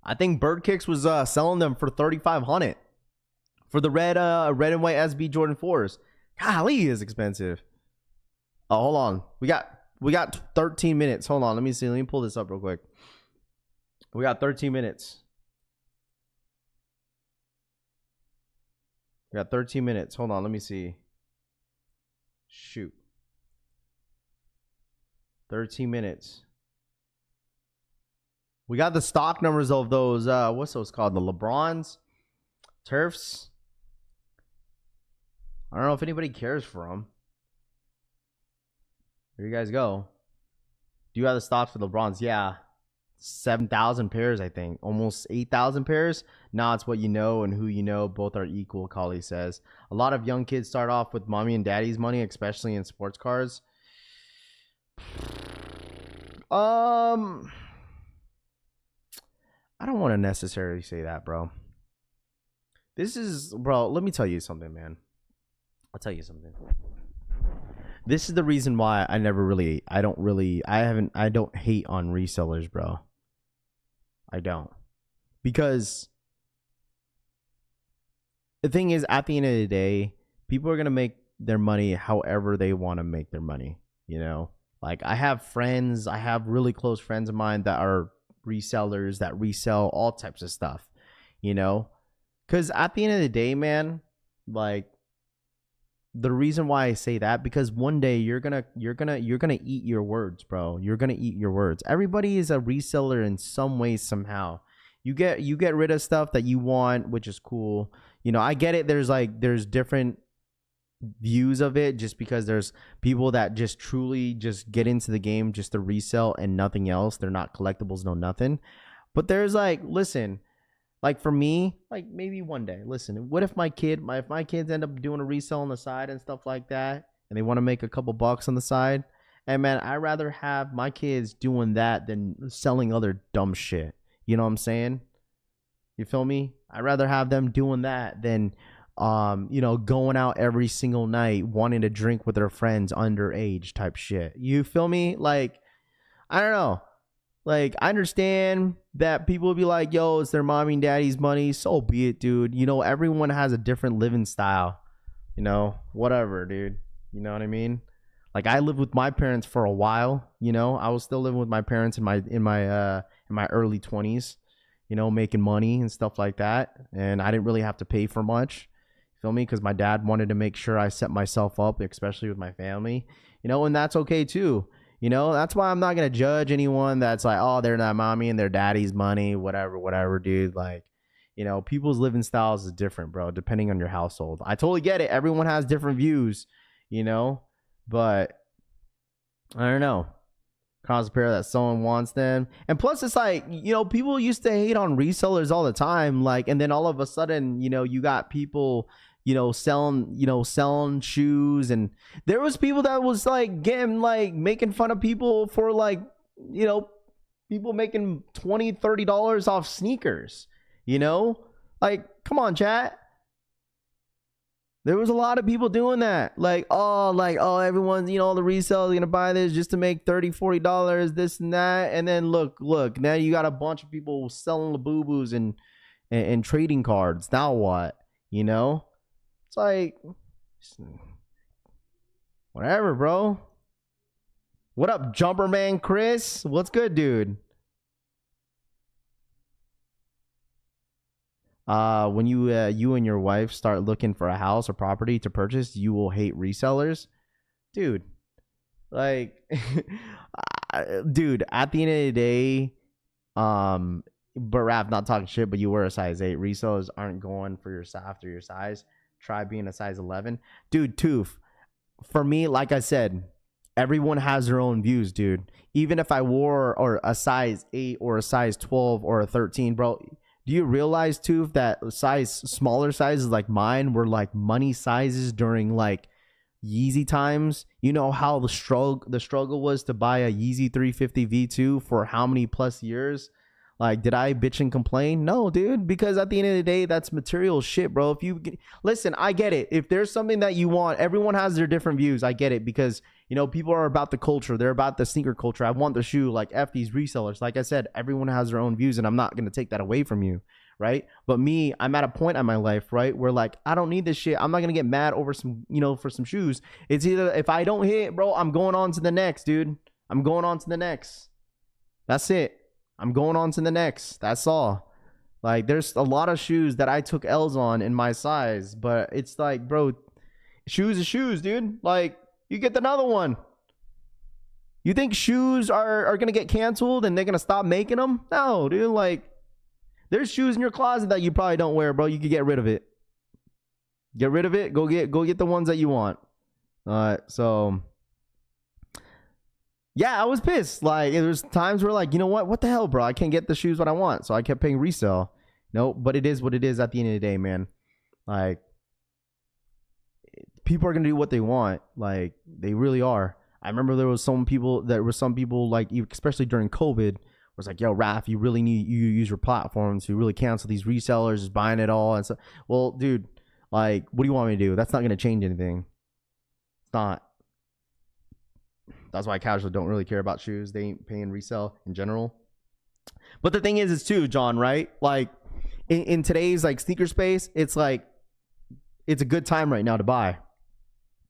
I think Bird Kicks was selling them for $3,500 for the red and white SB Jordan 4s. Golly, is expensive. Oh, hold on, we got 13 minutes. Hold on, let me see. Let me pull this up real quick. We got 13 minutes. We got 13 minutes. Hold on, let me see. Shoot. 13 minutes. We got the stock numbers of those, what's those called? The Lebrons? Turfs? I don't know if anybody cares for them. There you guys go. Do you have the stocks for the Lebrons? Yeah. 7,000 pairs, I think. Almost 8,000 pairs. Nah, it's what you know and who you know. Both are equal, Kali says. A lot of young kids start off with mommy and daddy's money, especially in sports cars. I don't want to necessarily say that, bro. Let me tell you something, man. I'll tell you something. This is the reason why I don't hate on resellers, bro. I don't. Because the thing is, at the end of the day, people are going to make their money however they want to make their money, you know? Like, I have really close friends of mine that are resellers that resell all types of stuff, you know? Because at the end of the day, man, like, the reason why I say that, because one day you're gonna eat your words, bro. You're gonna eat your words. Everybody is a reseller in some way, somehow. You get rid of stuff that you want, which is cool. You know, I get it. There's different views of it, just because there's people that just truly just get into the game just to resell and nothing else. They're not collectibles, no nothing. But there's listen. Like, for me, like, maybe one day, listen, what if my kids end up doing a resell on the side and stuff like that, and they want to make a couple bucks on the side? And man, I'd rather have my kids doing that than selling other dumb shit. You know what I'm saying? You feel me? I'd rather have them doing that than, going out every single night wanting to drink with their friends underage type shit. You feel me? Like, I don't know. Like, I understand that people will be like, yo, it's their mommy and daddy's money. So be it, dude. You know, everyone has a different living style. You know, whatever, dude. You know what I mean? Like, I lived with my parents for a while. You know, I was still living with my parents in my early 20s. You know, making money and stuff like that. And I didn't really have to pay for much. Feel me? Because my dad wanted to make sure I set myself up, especially with my family. You know, and that's okay too. You know, that's why I'm not going to judge anyone that's like, oh, they're not mommy and their daddy's money, whatever, dude. Like, you know, people's living styles is different, bro, depending on your household. I totally get it. Everyone has different views, you know, but I don't know. Cosplayer that someone wants them. And plus, it's like, you know, people used to hate on resellers all the time. Like, and then all of a sudden, you know, you got people, selling shoes, and there was people that was like making fun of people for people making $20-$30 off sneakers, like, come on, chat. There was a lot of people doing that. Everyone's, all the resellers are gonna buy this just to make $30-$40, this and that. And then look, now you got a bunch of people selling the boo-boos and trading cards. Now what? It's like, whatever, bro. What up, Jumper Man Chris? What's good, dude? When you and your wife start looking for a house or property to purchase, you will hate resellers, dude. Like, dude, at the end of the day, but Raph, not talking shit, but you were a size 8. Resellers aren't going for your after your size. Try being a size 11, dude. Tooth, for me, like I said, everyone has their own views, dude. Even if I wore or a size 8 or a size 12 or a 13, bro. Do you realize, Tooth, that smaller sizes like mine were like money sizes during like Yeezy times? You know how the struggle was to buy a Yeezy 350 V2 for how many plus years? Like, did I bitch and complain? No, dude, because at the end of the day, that's material shit, bro. If you listen, I get it. If there's something that you want, everyone has their different views. I get it, because people are about the culture. They're about the sneaker culture. I want the shoe. Like, F these resellers. Like I said, everyone has their own views, and I'm not gonna take that away from you, right? But me, I'm at a point in my life, right, where like I don't need this shit. I'm not gonna get mad over some, for some shoes. It's either if I don't hit, bro, I'm going on to the next, dude. I'm going on to the next. That's it. I'm going on to the next. That's all. Like, there's a lot of shoes that I took L's on in my size, but it's like, bro, shoes is shoes, dude. Like, you get another one. You think shoes are going to get canceled and they're going to stop making them? No, dude. Like, there's shoes in your closet that you probably don't wear, bro. You could get rid of it. Get rid of it. Go get the ones that you want. So Yeah, I was pissed. Like, there was times where, like, you know what the hell, bro? I can't get the shoes what I want, so I kept paying resale. No, but it is what it is at the end of the day, man. Like, people are gonna do what they want. Like, they really are. I remember there were some people like, especially during COVID, was like, yo, Raph, you really need you use your platform to really cancel these resellers, just buying it all and stuff. Well, dude, like, what do you want me to do? That's not gonna change anything. It's not. That's why I casually don't really care about shoes. They ain't paying resale in general. But the thing is too, John, right? Like, in today's like sneaker space, it's like, it's a good time right now to buy.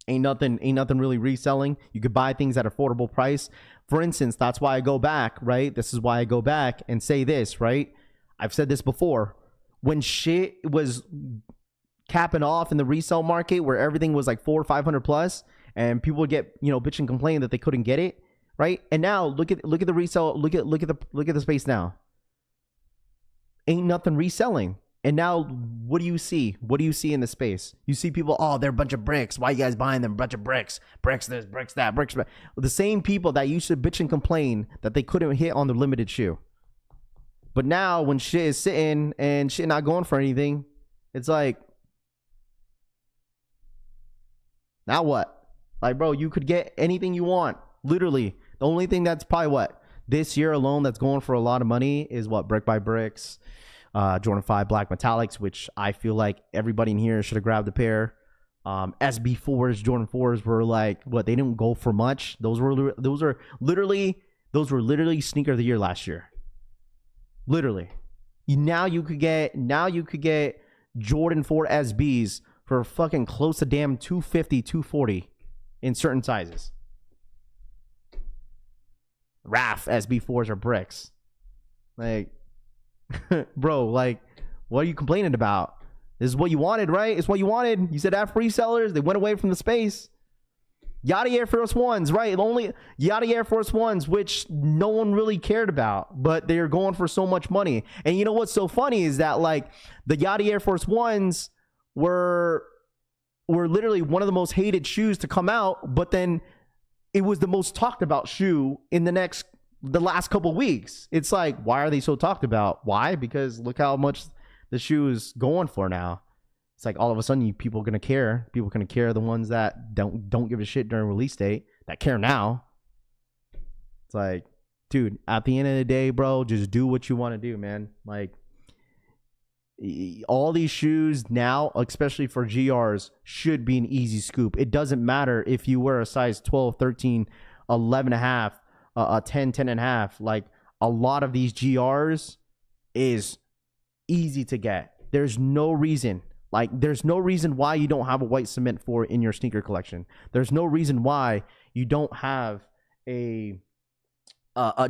Ain't nothing really reselling. You could buy things at affordable price. For instance, that's why I go back, right? This is why I go back and say this, right? I've said this before. When shit was capping off in the resale market, where everything was like 400 or 500 plus, and people would get, you know, bitch and complain that they couldn't get it, right? And now look at the resale. Look at the space now. Ain't nothing reselling. And now, what do you see? What do you see in the space? You see people, oh, they're a bunch of bricks. Why you guys buying them? Bunch of bricks. Bricks this, bricks that, bricks that. The same people that used to bitch and complain that they couldn't hit on the limited shoe. But now, when shit is sitting and shit not going for anything, it's like, now what? Like, bro, you could get anything you want. Literally. The only thing that's probably what? This year alone that's going for a lot of money is what? Brick by Bricks. Jordan 5 Black Metallics, which I feel like everybody in here should have grabbed a pair. SB4s, Jordan 4s were like, what? They didn't go for much. Those were literally sneaker of the year last year. Literally. Now you could get Jordan 4 SBs for fucking close to damn 250, 240 in certain sizes. Raph SB4s are bricks. Like, bro, like, what are you complaining about? This is what you wanted, right? It's what you wanted. You said that free sellers, they went away from the space. Yachty Air Force Ones, right? Only Yachty Air Force Ones, which no one really cared about, but they're going for so much money. And you know what's so funny is that, like, the Yachty Air Force Ones were literally one of the most hated shoes to come out, but then it was the most talked about shoe in the last couple weeks. It's like, why are they so talked about? Why? Because look how much the shoe is going for now. It's like, all of a sudden, people are gonna care. People are gonna care. The ones that don't give a shit during release date, that care now. It's like, dude, at the end of the day, bro, just do what you want to do, man. Like, all these shoes now, especially for GRs, should be an easy scoop. It doesn't matter if you wear a size 12, 13, 11 and a half, 10, 10 and a half. Like, a lot of these GRs is easy to get. There's no reason why you don't have a white cement 4 in your sneaker collection. There's no reason why you don't have a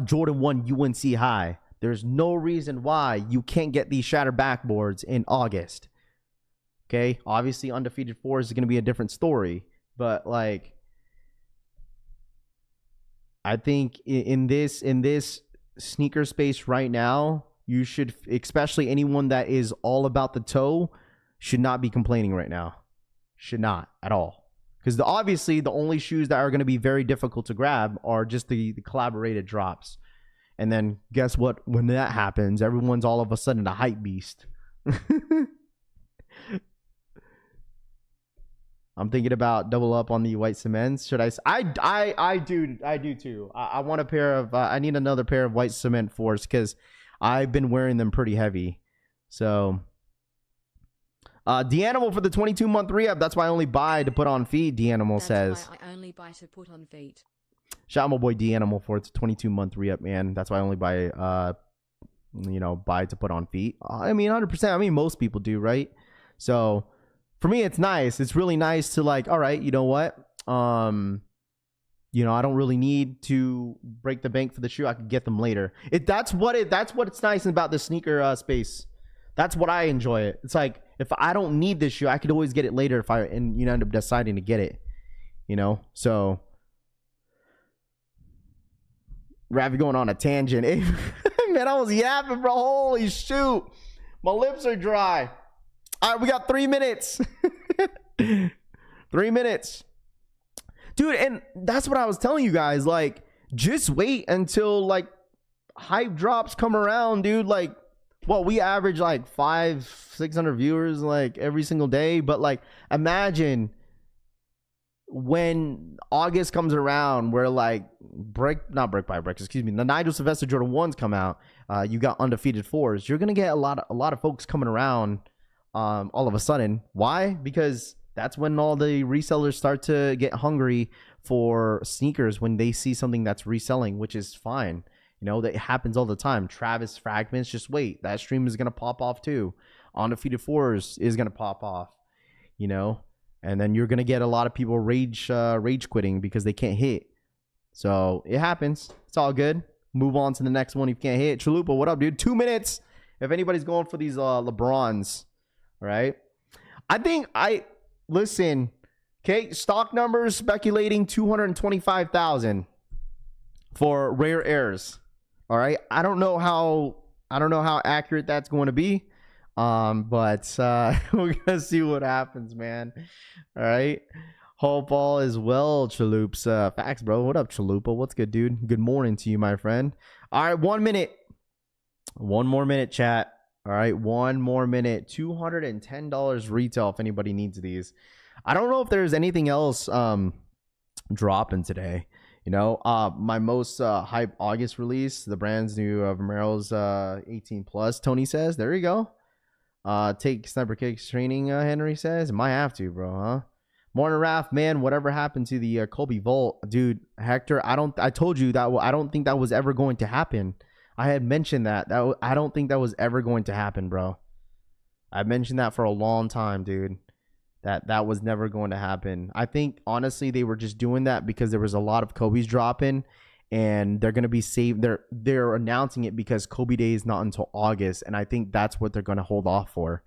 Jordan 1 UNC high. There's no reason why you can't get these shattered backboards in August. Okay? Obviously, undefeated 4 is going to be a different story. But, like, I think in this sneaker space right now, you should, especially anyone that is all about the toe, should not be complaining right now. Should not at all. Because obviously, the only shoes that are going to be very difficult to grab are just the collaborated drops. And then guess what? When that happens, everyone's all of a sudden a hype beast. I'm thinking about double up on the white cements. Should I? I do too. I want a pair of. I need another pair of white cement 4s because I've been wearing them pretty heavy. So, D-Animal for the 22-month re-up. That's why I only buy to put on feet. D-Animal says. That's why I only buy to put on feet. Shout out my boy D-Animal for its 22-month re-up, man. That's why I only buy, buy to put on feet. I mean, 100%. I mean, most people do, right? So, for me, it's nice. It's really nice to, like, all right, you know what? I don't really need to break the bank for the shoe. I could get them later. That's what's nice about the sneaker space. That's what I enjoy it. It's like, if I don't need this shoe, I could always get it later if I end up deciding to get it. So. Ravi going on a tangent. Hey, man, I was yapping, bro. Holy shoot. My lips are dry. All right, we got 3 minutes. 3 minutes. Dude, and that's what I was telling you guys. Like, just wait until like hype drops come around, dude. Like, well, we average like 500-600 viewers like every single day, but like imagine when August comes around, where like not brick by brick, excuse me, the Nigel Sylvester Jordan 1s come out, you got undefeated 4s, you're gonna get a lot of folks coming around all of a sudden. Why? Because that's when all the resellers start to get hungry for sneakers, when they see something that's reselling, which is fine. You know, that happens all the time. Travis Fragments, just wait, that stream is gonna pop off too. Undefeated 4s is gonna pop off, you know. And then you're going to get a lot of people rage quitting because they can't hit. So it happens. It's all good. Move on to the next one if you can't hit. Chalupa, what up, dude? 2 minutes. If anybody's going for these Lebrons, right? Listen, okay, stock numbers speculating 225,000 for rare airs. All right. I don't know how accurate that's going to be. But we're gonna see what happens, man. All right. Hope all is well, Chaloops. Facts, bro. What up, Chalupa? What's good, dude? Good morning to you, my friend. All right, 1 minute. One more minute, chat. All right, 1 more minute. $210 retail if anybody needs these. I don't know if there's anything else dropping today. You know, my most hype August release, the brand's new Vomero's 18 plus. Tony says, there you go. Take sniper kicks training, Henry says. Might have to, bro, huh? Morning, Raph, man, whatever happened to the Kobe Vault? Dude, Hector, I told you that I don't think that was ever going to happen. I had mentioned that I don't think that was ever going to happen, bro. I mentioned that for a long time, dude. That was never going to happen. I think, honestly, they were just doing that because there was a lot of Kobe's dropping. And they're going to be saved. They're announcing it because Kobe Day is not until August. And I think that's what they're going to hold off for.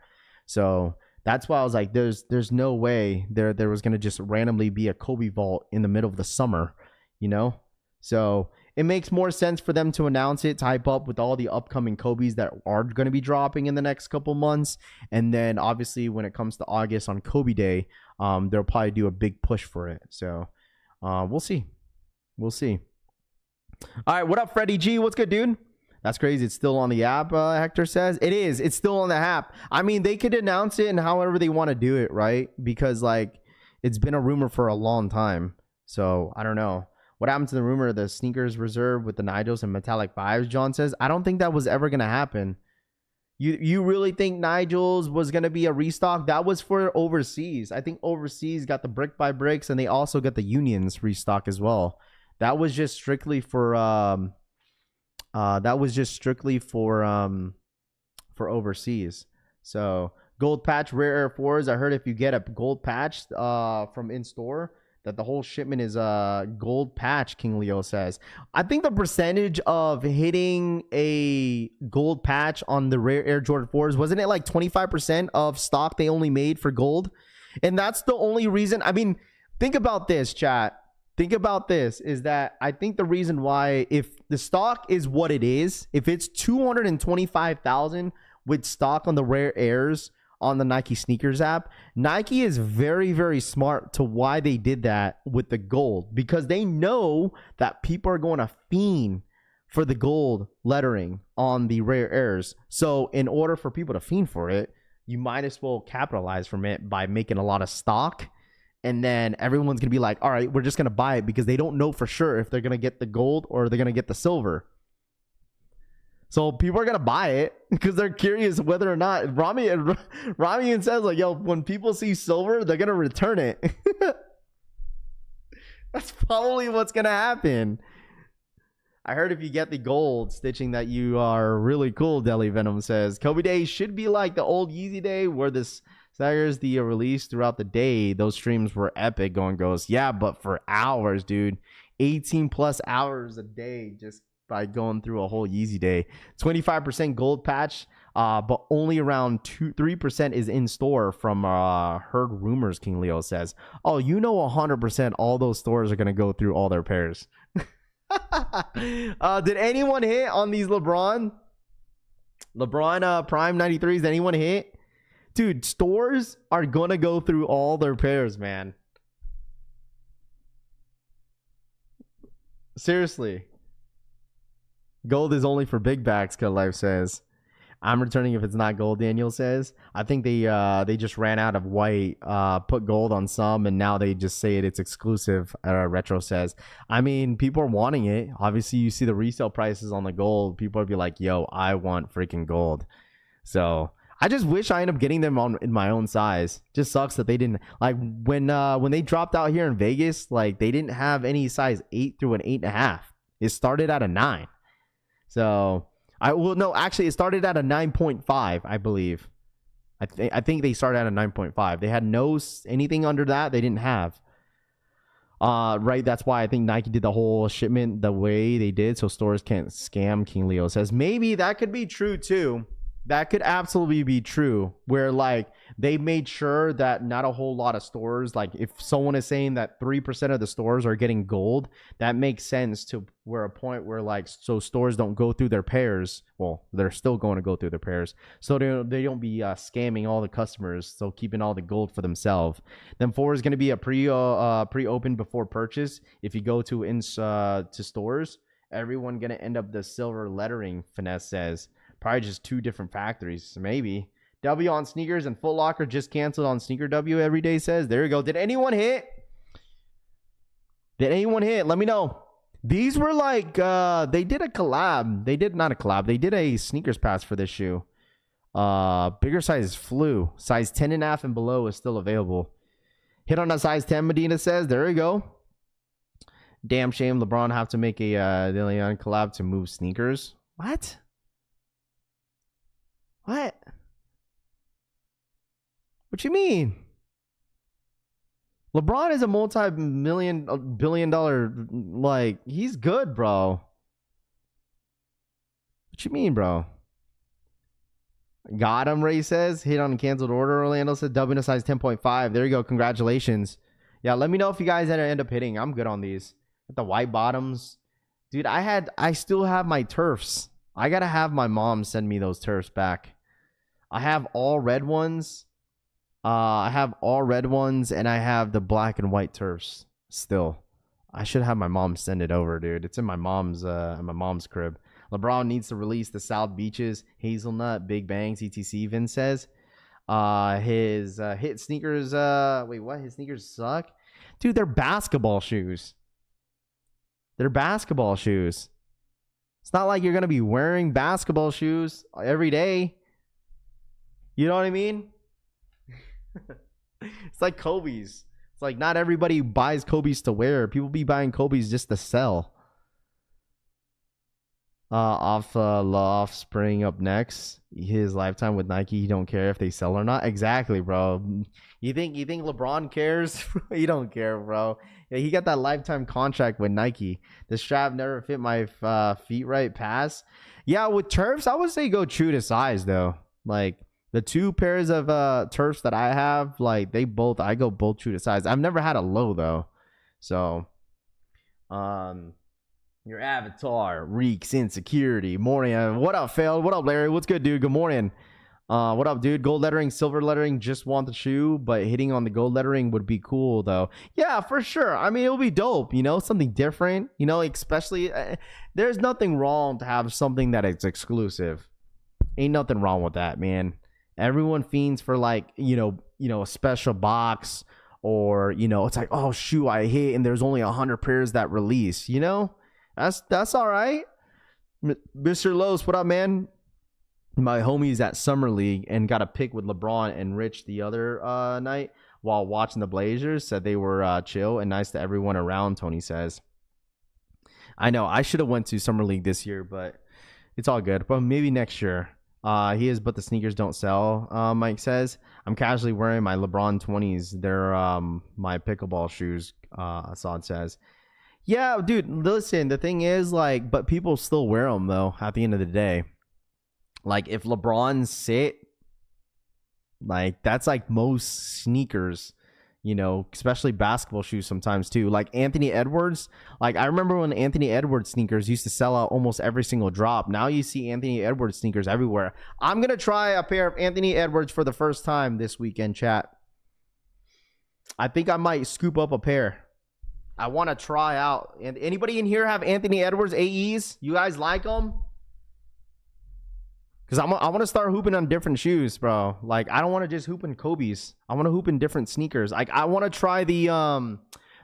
So that's why I was like, there's no way there was going to just randomly be a Kobe vault in the middle of the summer, you know? So it makes more sense for them to announce it, to hype up with all the upcoming Kobe's that are going to be dropping in the next couple months. And then obviously when it comes to August on Kobe Day, they'll probably do a big push for it. So we'll see. We'll see. All right, what up, Freddie G? What's good, dude? That's crazy. It's still on the app, Hector says. It is. It's still on the app. I mean, they could announce it and however they want to do it, right? Because, like, it's been a rumor for a long time. So, I don't know. What happened to the rumor of the sneakers reserve with the Nigels and metallic 5s, John says? I don't think that was ever going to happen. You really think Nigels was going to be a restock? That was for overseas. I think overseas got the brick by bricks, and they also got the Unions restock as well. That was just strictly for overseas. So gold patch rare Air 4s. I heard if you get a gold patch from in store, that the whole shipment is gold patch. King Leo says. I think the percentage of hitting a gold patch on the rare Air Jordan 4s, wasn't it like 25% of stock they only made for gold? And that's the only reason. I mean, think about this, chat. Think about this, is that I think the reason why, if the stock is what it is, if it's 225,000 with stock on the rare airs on the Nike sneakers app, Nike is very, very smart to why they did that with the gold, because they know that people are going to fiend for the gold lettering on the rare airs. So in order for people to fiend for it, you might as well capitalize from it by making a lot of stock. And then everyone's going to be like, all right, we're just going to buy it, because they don't know for sure if they're going to get the gold or they're going to get the silver. So people are going to buy it because they're curious whether or not. Ramian says, like, yo, when people see silver, they're going to return it. That's probably what's going to happen. I heard if you get the gold stitching that you are really cool, Deli Venom says. Kobe Day should be like the old Yeezy Day, where this staggers the release throughout the day. Those streams were epic, going Ghost. Yeah, but for hours, dude. 18 plus hours a day just by going through a whole Yeezy Day. 25% gold patch, but only around 3% is in store from heard rumors, King Leo says. Oh, you know 100% all those stores are going to go through all their pairs. Did anyone hit on these LeBron Prime 93s? Did anyone hit? Dude, stores are going to go through all their pairs, man. Seriously. Gold is only for big backs, Cut Life says. I'm returning if it's not gold, Daniel says. I think they just ran out of white, put gold on some, and now they just say it's exclusive, Retro says. I mean, people are wanting it. Obviously, you see the resale prices on the gold. People will be like, yo, I want freaking gold. So I just wish I end up getting them in my own size. Just sucks that they didn't. Like, when they dropped out here in Vegas, like, they didn't have any size 8 through an 8.5. It started at a 9. So... actually, it started at a 9.5, I believe. I think they started at a 9.5. They had anything under that they didn't have. Right, that's why I think Nike did the whole shipment the way they did, so stores can't scam. King Leo says maybe that could be true too. That could absolutely be true, where like they made sure that not a whole lot of stores, like if someone is saying that 3% of the stores are getting gold, that makes sense to where a point where like, so stores don't go through their pairs. Well, they're still going to go through their pairs. So they don't be scamming all the customers. So keeping all the gold for themselves. Then 4 is going to be a pre-open before purchase. If you go to stores, everyone going to end up the silver lettering, Finesse says. Probably just 2 different factories. Maybe. W on sneakers and Foot Locker just canceled on Sneaker W every day says. There you go. Did anyone hit? Let me know. These were like, they did a collab. They did not a collab. They did a sneakers pass for this shoe. Bigger size flew. Size 10.5 and below is still available. Hit on a size 10, Medina says. There you go. Damn shame LeBron have to make a Leon collab to move sneakers. What? What you mean? LeBron is a multi-billion-dollar, like, he's good, bro. What you mean, bro? Got him, Ray says. Hit on a canceled order. Orlando said W in a size 10.5. There you go. Congratulations. Yeah, let me know if you guys end up hitting. I'm good on these. With the white bottoms. Dude, I still have my turfs. I gotta have my mom send me those turfs back. I have all red ones. And I have the black and white turfs still. I should have my mom send it over, dude. It's in my mom's crib. LeBron needs to release the South Beaches, Hazelnut, Big Bangs, etc. Vince says. His hit sneakers. Wait, what? His sneakers suck, dude. They're basketball shoes. It's not like you're gonna be wearing basketball shoes every day. You know what I mean? It's like Kobe's. It's like not everybody buys Kobe's to wear. People be buying Kobe's just to sell. Offspring up next. His lifetime with Nike. He don't care if they sell or not. Exactly, bro. You think LeBron cares? He don't care, bro. Yeah, he got that lifetime contract with Nike. The strap never fit my feet right. Pass. Yeah, with turfs, I would say go true to size though. Like the 2 pairs of turfs that I have, like I go both true to size. I've never had a low though. So, your avatar reeks insecurity. Morning. What up, Failed? What up, Larry? What's good, dude? Good morning. What up, dude? Gold lettering, silver lettering, just want the shoe, but hitting on the gold lettering would be cool, though. Yeah, for sure. I mean, it'll be dope, something different, especially, there's nothing wrong to have something that is exclusive. Ain't nothing wrong with that, man. Everyone fiends for a special box or, it's like, oh, shoe I hit and there's only 100 pairs that release, That's all right. Mr. Lowe's, what up, man? My homies at Summer League and got a pic with LeBron and Rich the other night while watching the Blazers. Said they were chill and nice to everyone around, Tony says. I know. I should have went to Summer League this year, but it's all good. But maybe next year. But the sneakers don't sell, Mike says. I'm casually wearing my LeBron 20s. They're my pickleball shoes, Assad says. Yeah, dude, listen, the thing is, but people still wear them, though, at the end of the day. Like, if LeBron sit, that's like most sneakers, especially basketball shoes sometimes, too. Like, Anthony Edwards, I remember when Anthony Edwards sneakers used to sell out almost every single drop. Now you see Anthony Edwards sneakers everywhere. I'm going to try a pair of Anthony Edwards for the first time this weekend, chat. I think I might scoop up a pair. I want to try out. And anybody in here have Anthony Edwards AEs? You guys like them? Because I want to start hooping on different shoes, bro. Like, I don't want to just hoop in Kobe's. I want to hoop in different sneakers. Like, I want to try the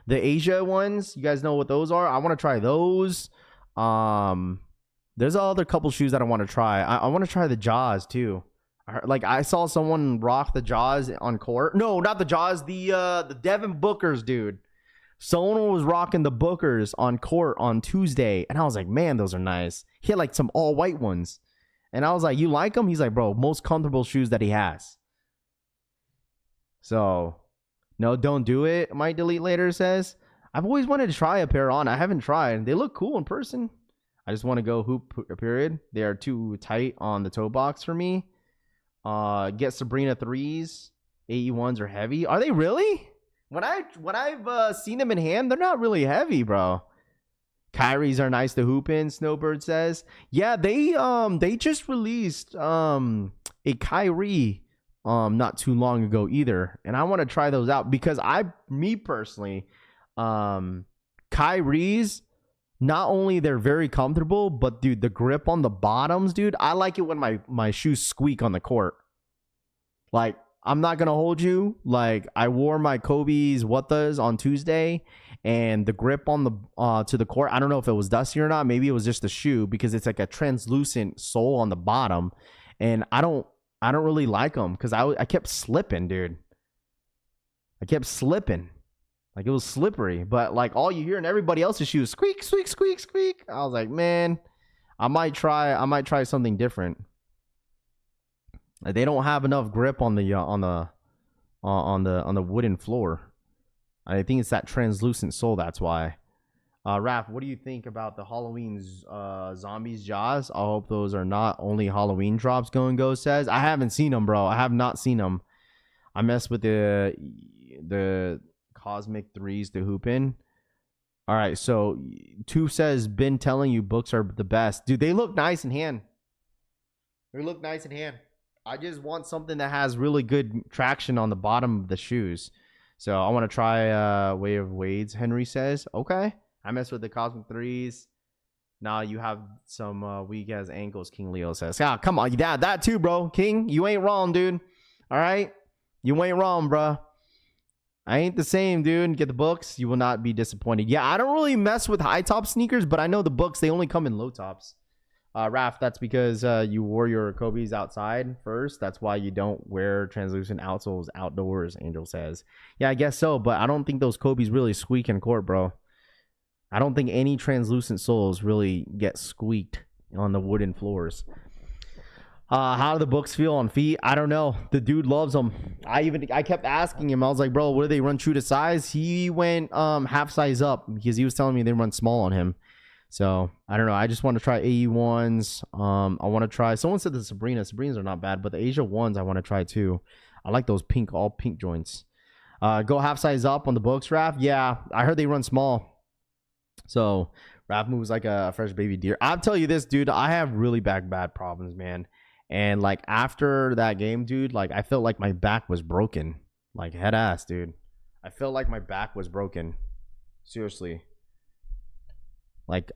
Asia ones. You guys know what those are? I want to try those. There's other couple shoes that I want to try. I want to try the Jaws too. Like, I saw someone rock the Jaws on court. No, not the Jaws. The Devin Bookers, dude. Someone was rocking the Bookers on court on Tuesday, and I was like, man, those are nice. He had like some all white ones. And I was like, you like them? He's like, bro, most comfortable shoes that he has. So, no, don't do it. Might delete later says. I've always wanted to try a pair on. I haven't tried. They look cool in person. I just want to go hoop, period. They are too tight on the toe box for me. Get Sabrina 3s. AE1s are heavy. Are they really? When I've seen them in hand, they're not really heavy, bro. Kyrie's are nice to hoop in, Snowbird says. Yeah, they just released a Kyrie not too long ago either. And I want to try those out because me personally, Kyrie's, not only they're very comfortable, but dude, the grip on the bottoms, dude, I like it when my shoes squeak on the court. Like, I'm not gonna hold you. Like, I wore my Kobe's Whattas on Tuesday, and the grip on the to the court, I don't know if it was dusty or not. Maybe it was just the shoe because it's like a translucent sole on the bottom, and I don't really like them because I kept slipping, dude. I kept slipping, like it was slippery. But like all you hear in everybody else's shoes, squeak, squeak, squeak, squeak. I was like, man, I might try something different. They don't have enough grip on the wooden floor. I think it's that translucent sole. That's why. Raph, what do you think about the Halloween zombies Jaws? I hope those are not only Halloween drops. Go says. I haven't seen them, bro. I have not seen them. I messed with the Cosmic 3s to hoop in. All right, so Two says, been telling you books are the best. Dude, they look nice in hand. They look nice in hand. I just want something that has really good traction on the bottom of the shoes. So I want to try Way of Wade's, Henry says. Okay. I messed with the Cosmic 3s. Now you have some weak ass ankles, King Leo says. Ah, come on. Yeah, that too, bro. King, you ain't wrong, dude. All right? You ain't wrong, bro. I ain't the same, dude. Get the books. You will not be disappointed. Yeah, I don't really mess with high top sneakers, but I know the books, they only come in low tops. Raph, that's because you wore your Kobe's outside first. That's why you don't wear translucent outsoles outdoors, Angel says. Yeah, I guess so, but I don't think those Kobe's really squeak in court, bro. I don't think any translucent soles really get squeaked on the wooden floors. How do the books feel on feet? I don't know. The dude loves them. I kept asking him. I was like, bro, what do they run true to size? He went half size up because he was telling me they run small on him. So I don't know. I just want to try AE ones. I want to try. Someone said the Sabrinas are not bad, but the Asia ones I want to try too. I like those all pink joints. Go half size up on the books, Raph. Yeah, I heard they run small. So Raph moves like a fresh baby deer. I'll tell you this, dude. I have really bad problems, man. And like after that game, dude, like I felt like my back was broken. Like head ass, dude. I felt like my back was broken. Seriously. Like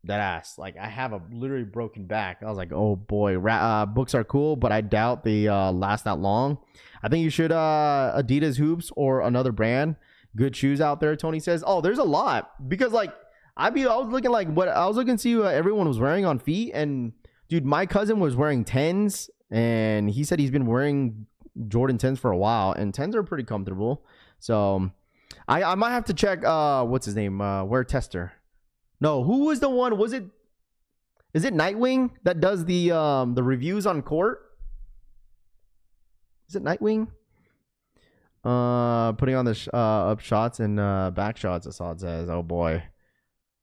that ass. Like I have a literally broken back. I was like, oh boy. Books are cool, but I doubt they last that long. I think you should Adidas hoops or another brand. Good shoes out there, Tony says. Oh, there's a lot. Because like I was looking like what I was looking to see what everyone was wearing on feet, and dude, my cousin was wearing 10s, and he said he's been wearing Jordan 10s for a while, and 10s are pretty comfortable. So I might have to check what's his name? Wear Tester. No, who was the one? Is it Nightwing that does the reviews on court? Is it Nightwing? Putting on the up shots and back shots, Assad says. Oh boy.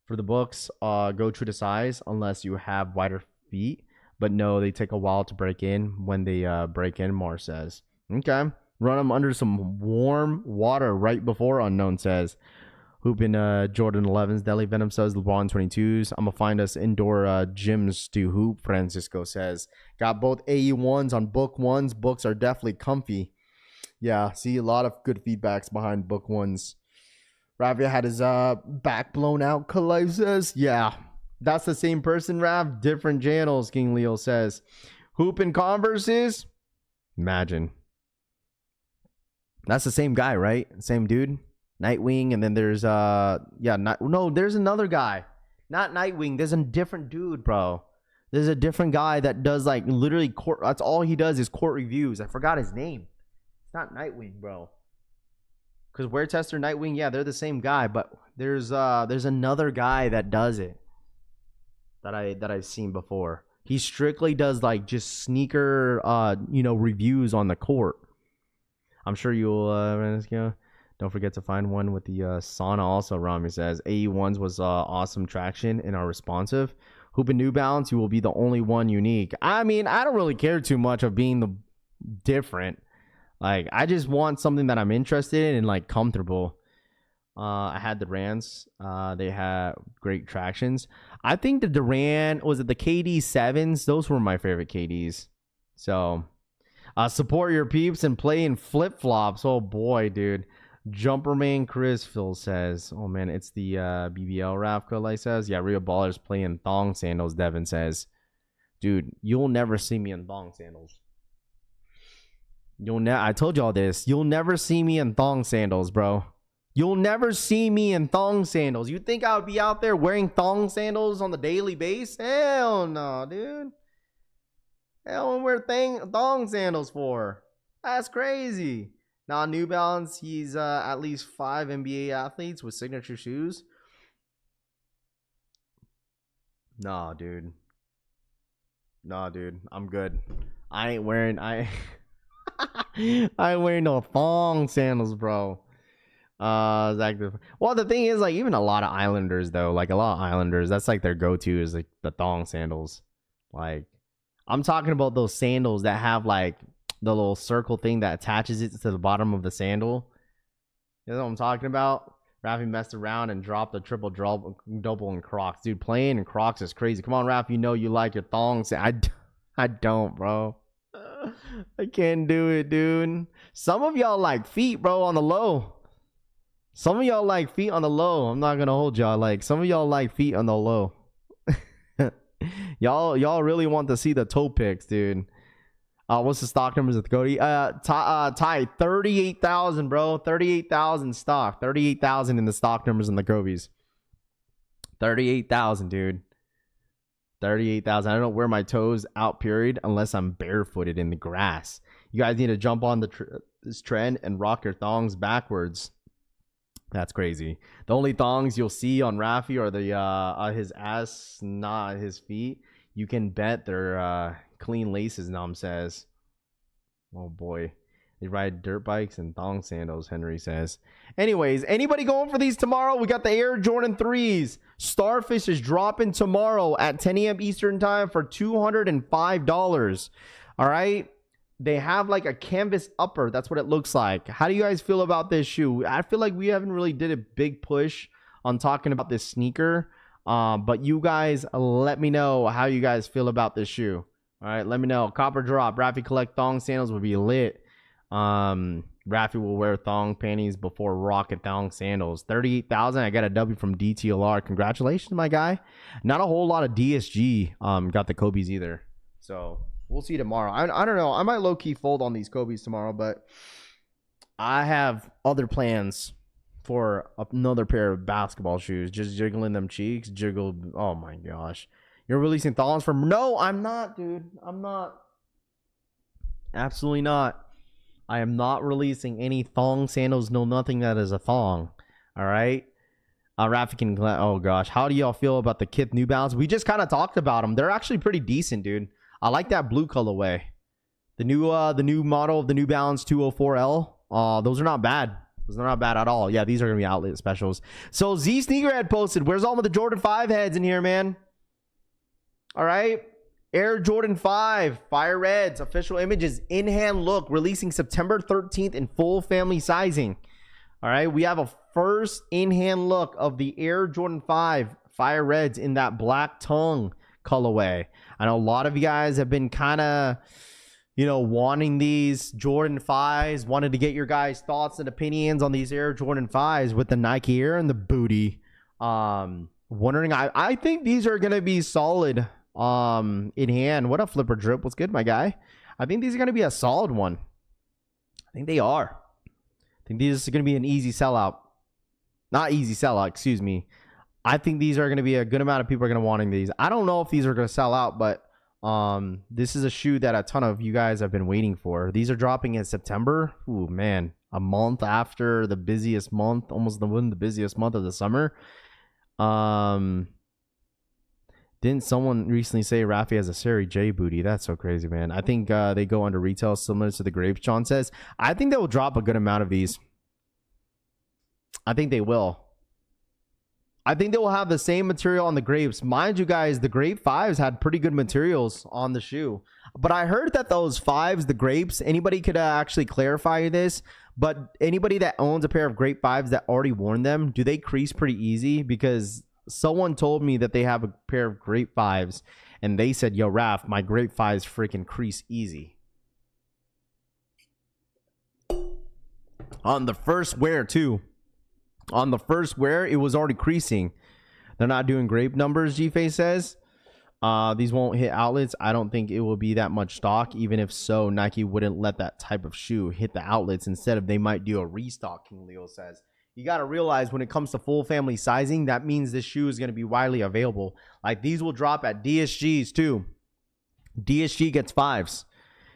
For the books, go true to size unless you have wider feet. But no, they take a while to break in. When they break in, Mar says. Okay. Run them under some warm water right before, Unknown says. Hooping Jordan 11s, Deli Venom says. LeBron 22s. I'm going to find us indoor gyms to hoop, Francisco says. Got both AE1s on book ones. Books are definitely comfy. Yeah, see a lot of good feedbacks behind book ones. Ravi had his back blown out, Kalai says. Yeah, that's the same person, Rav. Different channels, King Leo says. Hoop and Converses? Imagine. That's the same guy, right? Same dude? Nightwing, and then there's there's another guy. Not Nightwing. There's a different dude, bro. There's a different guy that does like literally court. That's all he does is court reviews. I forgot his name. It's not Nightwing, bro. Because Wear Tester, Nightwing, yeah, they're the same guy. But there's another guy that does it that I've seen before. He strictly does like just sneaker reviews on the court. I'm sure you'll don't forget to find one with the sauna also. Rami says AE1s was awesome traction and are responsive. Hoop and New Balance, you will be the only one unique. I mean, I don't really care too much of being the different. Like, I just want something that I'm interested in and like comfortable. I had the Durans. They had great tractions. I think the Durant, was it the KD 7s? Those were my favorite KDs. So, support your peeps and play in flip-flops. Oh boy, dude. Jumperman Chris Phil says, oh man, it's the BBL Rafka, like says. Yeah, real ballers play in thong sandals, Devin says. Dude, you'll never see me in thong sandals. I told y'all this. You'll never see me in thong sandals, bro. You'll never see me in thong sandals. You think I would be out there wearing thong sandals on the daily basis? Hell no, dude. Hell, wear thong sandals for? That's crazy. Now, New Balance, he's at least 5 NBA athletes with signature shoes. Nah, dude. I'm good. I ain't wearing no thong sandals, bro. Well, the thing is, like, even a lot of Islanders, though, that's like their go-to is like the thong sandals. Like, I'm talking about those sandals that have like the little circle thing that attaches it to the bottom of the sandal. You know what I'm talking about? Rafi messed around and dropped a triple double in Crocs. Dude, playing in Crocs is crazy. Come on, Rafi, you know you like your thongs. I don't, bro. I can't do it, dude. Some of y'all like feet, bro, on the low. Some of y'all like feet on the low. I'm not gonna hold y'all. Like, some of y'all like feet on the low. y'all really want to see the toe pics, dude. What's the stock numbers of the Cody? Ty, 38,000, bro. 38,000 stock. 38,000 in the stock numbers in the Kobe's. 38,000, dude. 38,000. I don't wear my toes out, period, unless I'm barefooted in the grass. You guys need to jump on this trend and rock your thongs backwards. That's crazy. The only thongs you'll see on Rafi are the his ass, not his feet. You can bet they're clean laces, Nam says. Oh boy. They ride dirt bikes and thong sandals, Henry says. Anyways, anybody going for these tomorrow? We got the Air Jordan 3s. Starfish is dropping tomorrow at 10 a.m. Eastern time for $205. All right. They have like a canvas upper. That's what it looks like. How do you guys feel about this shoe? I feel like we haven't really did a big push on talking about this sneaker. But you guys let me know how you guys feel about this shoe. All right, let me know. Copper drop. Rafi collect thong sandals would be lit. Rafi will wear thong panties before rocket thong sandals. 38,000. I got a W from DTLR. Congratulations, my guy. Not a whole lot of DSG got the Kobe's either. So we'll see tomorrow. I don't know. I might low key fold on these Kobe's tomorrow, but I have other plans for another pair of basketball shoes. Just jiggling them cheeks. Jiggle. Oh my gosh. You're releasing thongs from... No, I'm not, dude. I'm not. Absolutely not. I am not releasing any thong sandals. No, nothing that is a thong. All right? Rafi can... Oh, gosh. How do y'all feel about the Kith New Balance? We just kind of talked about them. They're actually pretty decent, dude. I like that blue colorway. The new model of the New Balance 204L. Those are not bad. Those are not bad at all. Yeah, these are going to be outlet specials. So, Z Sneakerhead posted. Where's all of the Jordan 5 heads in here, man? All right. Air Jordan 5 Fire Reds official images in hand look releasing September 13th in full family sizing. All right, we have a first in hand look of the Air Jordan 5 Fire Reds in that black tongue colorway. I know a lot of you guys have been kind of wanting these Jordan 5s, wanted to get your guys' thoughts and opinions on these Air Jordan 5s with the Nike Air and the booty. Wondering, I think these are going to be solid in hand. What up, Flipper Drip? What's good, my guy? I think these are going to be a solid one. I think they are. I think these are going to be an easy sellout. Not easy sellout, excuse me. I think these are going to be a good amount of people are going to wanting these. I don't know if these are going to sell out, but this is a shoe that a ton of you guys have been waiting for. These are dropping in September. Ooh, man. A month after the busiest month, almost the busiest month of the summer. Didn't someone recently say Rafi has a Seri J booty? That's so crazy, man. I think they go under retail similar to the grapes, John says. I think they will drop a good amount of these. I think they will. I think they will have the same material on the grapes. Mind you guys, the grape 5s had pretty good materials on the shoe. But I heard that those 5s, the grapes, anybody could actually clarify this, but anybody that owns a pair of grape 5s that already worn them, do they crease pretty easy? Because someone told me that they have a pair of grape 5s and they said, yo, Raph, my grape 5s freaking crease easy. On the first wear too. On the first wear, it was already creasing. They're not doing grape numbers, G-Face says. These won't hit outlets. I don't think it will be that much stock. Even if so, Nike wouldn't let that type of shoe hit the outlets. Instead of they might do a restock, King Leo says. You got to realize when it comes to full family sizing, that means this shoe is going to be widely available. Like these will drop at DSGs too. DSG gets 5s.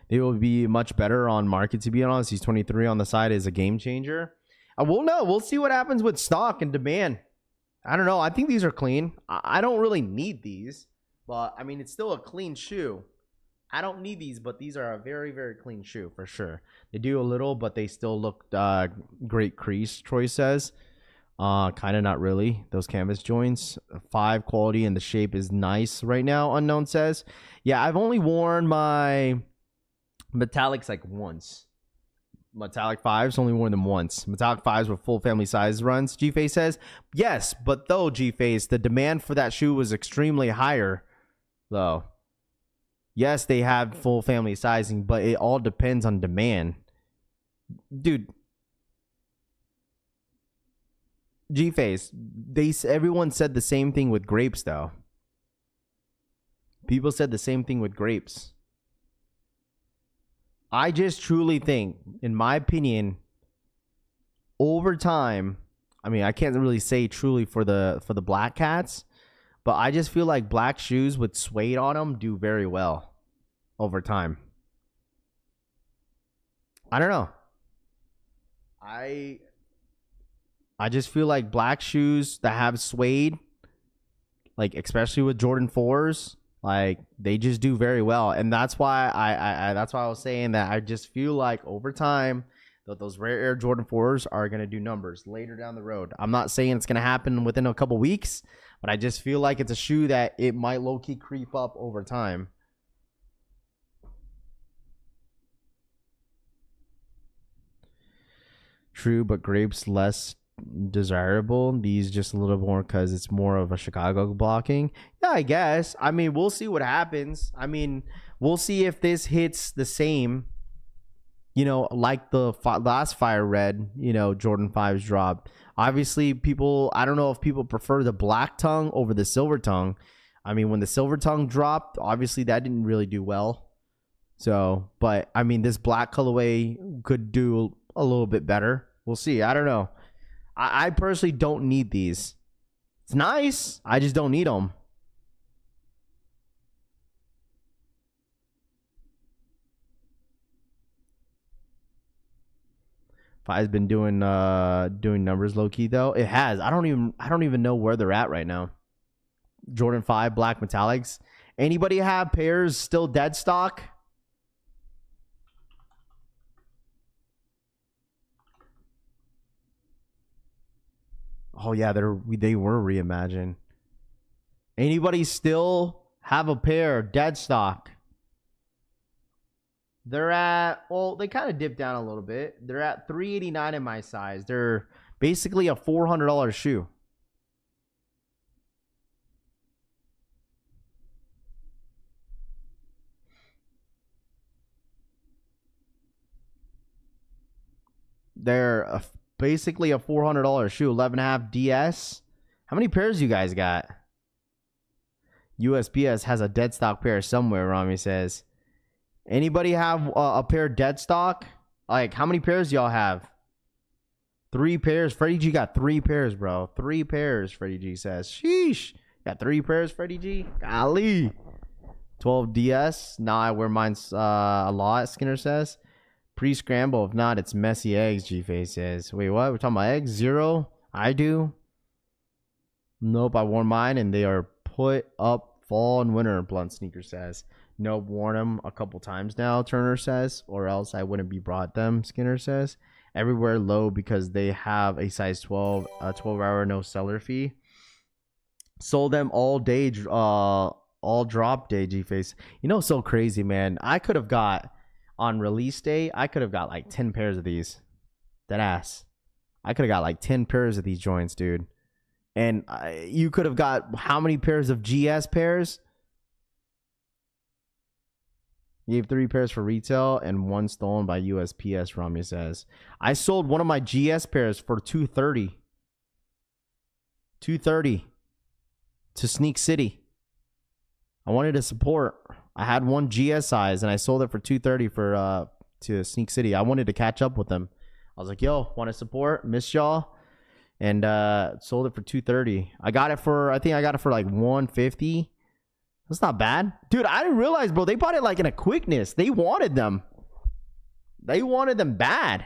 They will be much better on market, to be honest. He's 23 on the side is a game changer. We'll know. We'll see what happens with stock and demand. I don't know. I think these are clean. I don't really need these. But, I mean, it's still a clean shoe. I don't need these, but these are a very, very clean shoe for sure. They do a little, but they still look great crease, Troy says. Kind of not really. Those canvas joints. 5 quality and the shape is nice right now, Unknown says. Yeah, I've only worn my metallics like once. Metallic 5s, only worn them once. Metallic 5s with full family size runs, G-Face says. Yes, but though, G-Face, the demand for that shoe was extremely higher, though. Yes, they have full family sizing, but it all depends on demand. Dude. G-Face, everyone said the same thing with grapes, though. People said the same thing with grapes. I just truly think, in my opinion, over time, I mean, I can't really say truly for the black cats, but I just feel like black shoes with suede on them do very well over time. I don't know. I just feel like black shoes that have suede, like especially with Jordan 4s, like they just do very well, and that's why I was saying that I just feel like over time that those rare Air Jordan 4s are gonna do numbers later down the road. I'm not saying it's gonna happen within a couple weeks, but I just feel like it's a shoe that it might low key creep up over time. True, but grapes less desirable. These just a little more because it's more of a Chicago blocking. Yeah, I guess. I mean, we'll see what happens. I mean, we'll see if this hits the same, like the last Fire Red, Jordan 5s drop. Obviously, I don't know if people prefer the black tongue over the silver tongue. I mean, when the silver tongue dropped, obviously that didn't really do well. So, but I mean, this black colorway could do a little bit better. We'll see. I don't know. I personally don't need these. It's nice. I just don't need them. Five's been doing numbers low key though. It has. I don't even know where they're at right now. Jordan 5 black metallics. Anybody have pairs still dead stock? Oh yeah, they were reimagined. Anybody still have a pair dead stock? They're at, well, they kind of dipped down a little bit. They're at $389 in my size. They're basically a $400 shoe. They're basically a $400 shoe. 11.5 DS. How many pairs you guys got? USPS has a dead stock pair somewhere, Rami says. Anybody have a pair dead stock? Like, how many pairs y'all have? 3 pairs. Freddie G got 3 pairs, bro. 3 pairs, Freddie G says. Sheesh. Got 3 pairs, Freddie G? Golly. 12 DS. Now I wear mine's a lot, Skinner says. Pre-scramble. If not, it's messy eggs, G-Face says. Wait, what? We're talking about eggs? 0? I do? Nope, I wore mine and they are put up fall and winter, Blunt Sneaker says. Nope, worn them a couple times now, Turner says. Or else I wouldn't be brought them, Skinner says. Everywhere low because they have a size 12, 12-hour no seller fee. Sold them all day, all drop day, G-Face. You know, so crazy, man. I could have got, on release day, I could have got like 10 pairs of these. That ass. I could have got like 10 pairs of these joints, dude. And you could have got how many pairs of GS pairs? You gave 3 pairs for retail and 1 stolen by USPS, Rami says. I sold one of my GS pairs for $230. $230 to Sneak City. I wanted to support. I had one GS size and I sold it for $230 for to Sneak City. I wanted to catch up with them. I was like, yo, want to support? Miss y'all. And sold it for $230. I got it for, I think I got it for like $150. That's not bad. Dude, I didn't realize, bro, they bought it like in a quickness. They wanted them. They wanted them bad.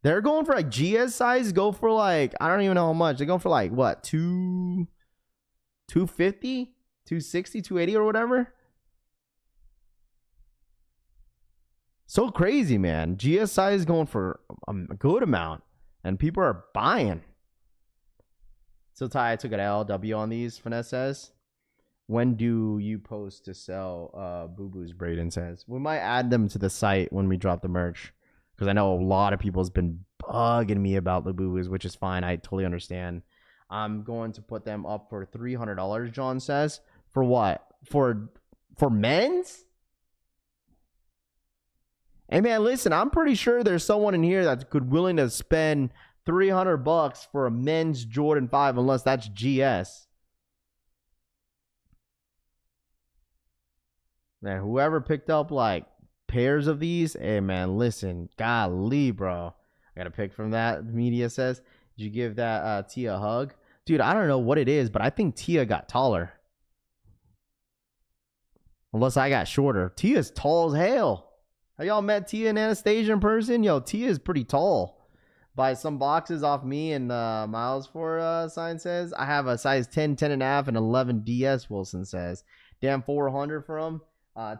They're going for like GS size, go for like, I don't even know how much. They're going for like, what, 250, 260, 280 or whatever. So crazy, man. GS size is going for a good amount. And people are buying. So Ty, I took an LW on these. Finesse says. When do you post to sell boo-boos, Braden says. We might add them to the site when we drop the merch. Because I know a lot of people has been bugging me about the boo-boos, which is fine. I totally understand. I'm going to put them up for $300, John says. For what? For men's? Hey man, listen, I'm pretty sure there's someone in here that's willing to spend $300 for a men's Jordan 5 unless that's GS. Man, whoever picked up like pairs of these, hey man, listen, golly, bro. I got a pic from that, media says. Did you give that Tia a hug? Dude, I don't know what it is, but I think Tia got taller. Unless I got shorter. Tia's tall as hell. Have y'all met Tia and Anastasia in person? Yo, Tia is pretty tall. Buy some boxes off me and Miles for sign says. I have a size 10, 10.5, and 11 DS, Wilson says. Damn, 400 for them.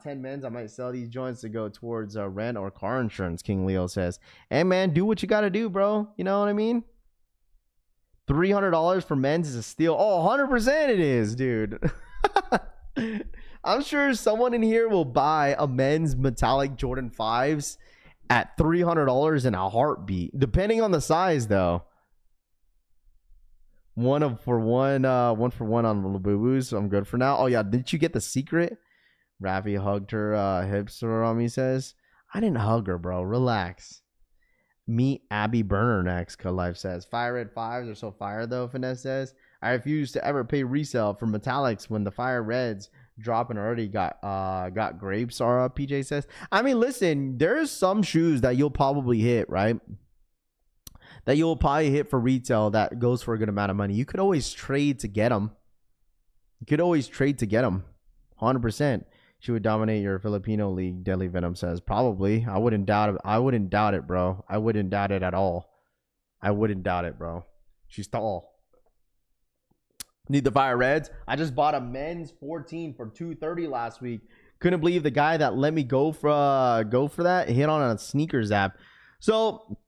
10 men's. I might sell these joints to go towards rent or car insurance, King Leo says. Hey, man, do what you got to do, bro. You know what I mean? $300 for men's is a steal. Oh, 100% it is, dude. I'm sure someone in here will buy a men's metallic Jordan 5s at $300 in a heartbeat, depending on the size, though. One for one on the boo-boos. So I'm good for now. Oh, yeah. Didn't you get the secret? Rafi hugged her hips on me, says. I didn't hug her, bro. Relax. Meet Abby Burner next, Life says. Fire Red 5s are so fire, though, Finesse says. I refuse to ever pay resale for metallics when the Fire Reds dropping already got grapes, or PJ says. I mean, listen, there's some shoes that you'll probably hit, right? That you'll probably hit for retail that goes for a good amount of money. You could always trade to get them. 100%. She would dominate your Filipino league, Deadly Venom says. Probably. I wouldn't doubt it, bro. I wouldn't doubt it at all. I wouldn't doubt it, bro. She's tall. Need the Fire Reds. I just bought a men's 14 for $230 last week. Couldn't believe the guy that let me go for that hit on a sneakers app. So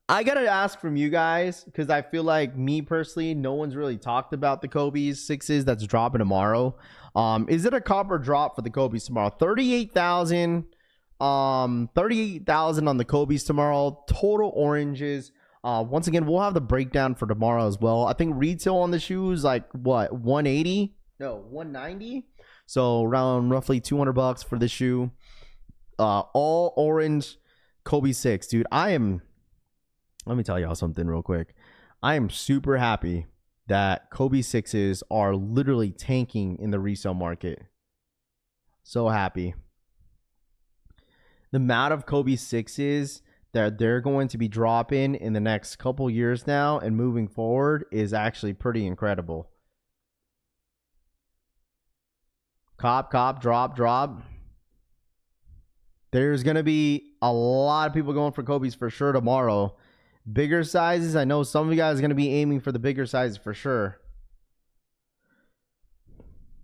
I gotta ask from you guys, because I feel like, me personally, no one's really talked about the Kobe's 6s that's dropping tomorrow. Is it a copper drop for the Kobe's tomorrow? 38,000 on the Kobe's tomorrow. Total oranges. Once again, we'll have the breakdown for tomorrow as well. I think retail on the shoes like what, 180? No, 190. So around roughly $200 for the shoe. All orange Kobe 6, dude. I am Let me tell y'all something real quick. I am super happy that Kobe 6s are literally tanking in the resale market. So happy. The amount of Kobe 6s that they're going to be dropping in the next couple years now and moving forward is actually pretty incredible. Cop, drop. There's going to be a lot of people going for Kobe's for sure tomorrow. Bigger sizes, I know some of you guys are going to be aiming for the bigger sizes for sure.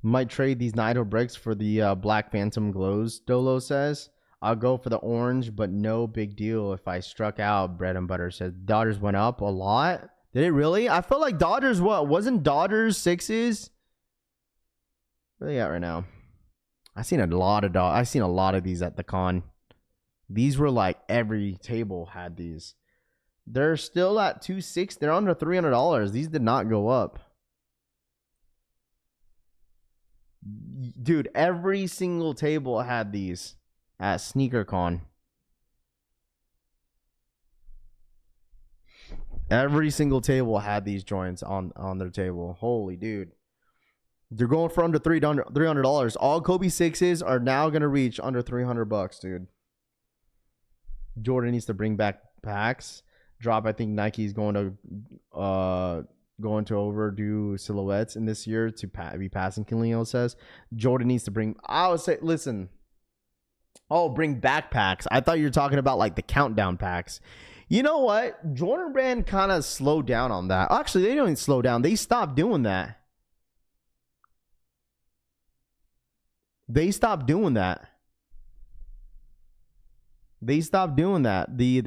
Might trade these Nido bricks for the Black Phantom glows, Dolo says. I'll go for the orange, but no big deal if I struck out. Bread and butter says Dodgers went up a lot. Did it really? I felt like Dodgers, wasn't Dodgers 6s? Where are they at right now? I seen a lot of these at the con. These were like every table had these. They're still at 260. They're under $300. These did not go up. Dude, every single table had these at SneakerCon. Every single table had these joints on their table. Holy dude. They're going for under $300. All Kobe 6s are now going to reach under $300, dude. Jordan needs to bring back packs. Drop. I think Nike's going to overdo silhouettes in this year to be passing. Kileo says Jordan needs to bring. I would say, listen. Oh, bring backpacks. I thought you were talking about like the countdown packs. You know what? Jordan Brand kind of slowed down on that. Actually, they don't even slow down. They stopped doing that. The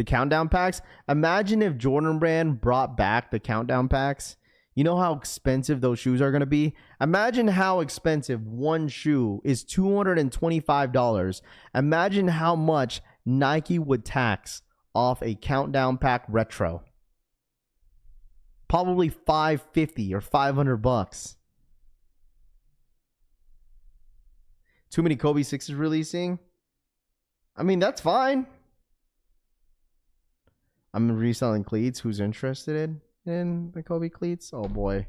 countdown packs. Imagine if Jordan Brand brought back the countdown packs. You know how expensive those shoes are going to be? Imagine how expensive one shoe is. $225. Imagine how much Nike would tax off a countdown pack retro. Probably $550 or $500. Too many Kobe 6s releasing? I mean, that's fine. I'm reselling cleats. Who's interested in the Kobe cleats? Oh boy.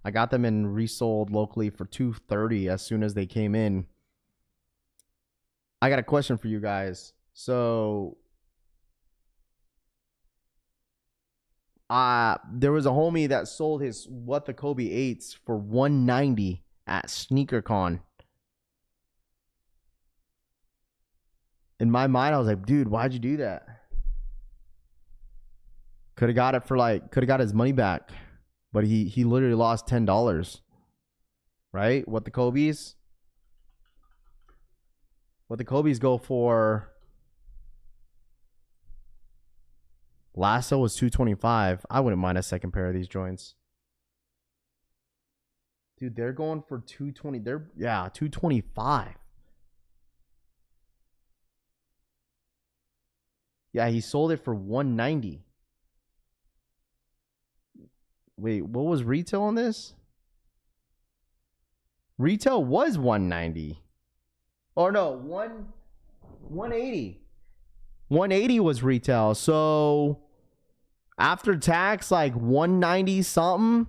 I got them in resold locally for $230 as soon as they came in. I got a question for you guys. So there was a homie that sold his What the Kobe 8s for $190 at SneakerCon. In my mind, I was like, dude, why'd you do that? Could have got his money back. But he literally lost $10. Right? What the Kobe's go for. Lasso was $225. I wouldn't mind a second pair of these joints. Dude, they're going for $220. $225. Yeah, he sold it for $190. Wait, what was retail on this? Retail was $190. Or no, 180. 180 was retail. So after tax, like $190 something.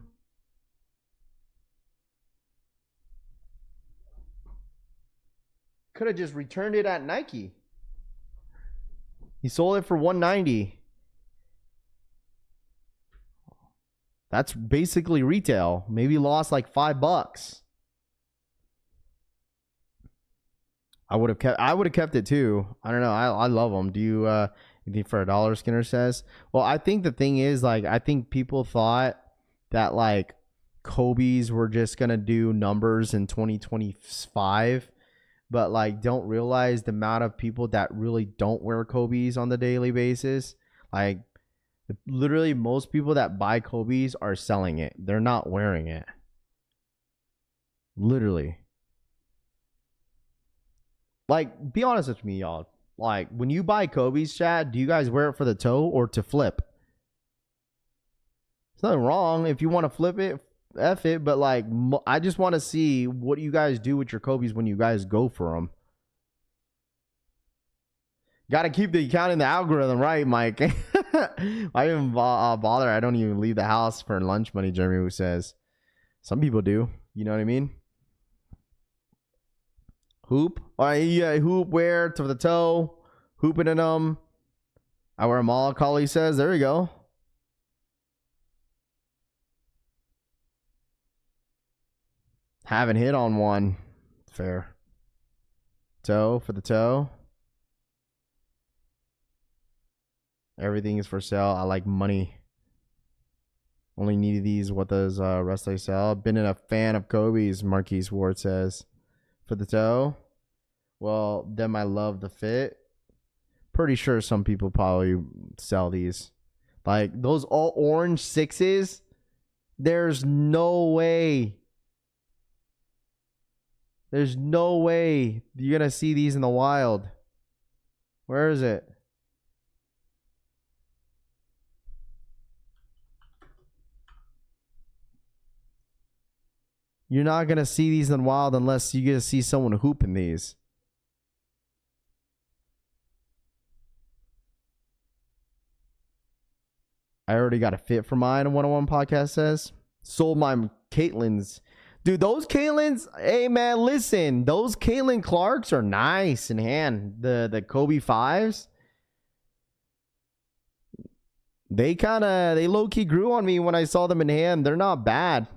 Could have just returned it at Nike. He sold it for $190. That's basically retail. Maybe lost like $5. I would have kept it too. I don't know. I love them. Do you think for $1? Skinner says. Well, I think the thing is, like, I think people thought that like Kobe's were just gonna do numbers in 2025. But like, don't realize the amount of people that really don't wear Kobe's on the daily basis. Like, literally, most people that buy Kobe's are selling it. They're not wearing it. Literally. Like, be honest with me, y'all. Like, when you buy Kobe's, chat, do you guys wear it for the toe or to flip? There's nothing wrong if you want to flip it. F it, but like, I just want to see what you guys do with your Kobe's when you guys go for them. Got to keep the account in the algorithm, right, Mike? I even bother. I don't even leave the house for lunch money, Jeremy, who says. Some people do. You know what I mean? Hoop. All right, yeah, hoop, wear to the toe. Hooping in them. I wear them all, Collie says. There you go. Haven't hit on one. Fair. Toe for the toe. Everything is for sale. I like money. Only needed these. What does rest I sell? Been a fan of Kobe's, Marquise Ward says. For the toe. Well, them I love the fit. Pretty sure some people probably sell these. Like those all orange 6s. There's no way. There's no way you're going to see these in the wild. Where is it? You're not going to see these in the wild unless you get to see someone hooping these. I already got a fit for mine, a 101 podcast says. Sold my Caitlin's. Dude, those Caitlins, hey man, listen, those Caitlin Clarks are nice in hand. The Kobe 5s. They low-key grew on me when I saw them in hand. They're not bad.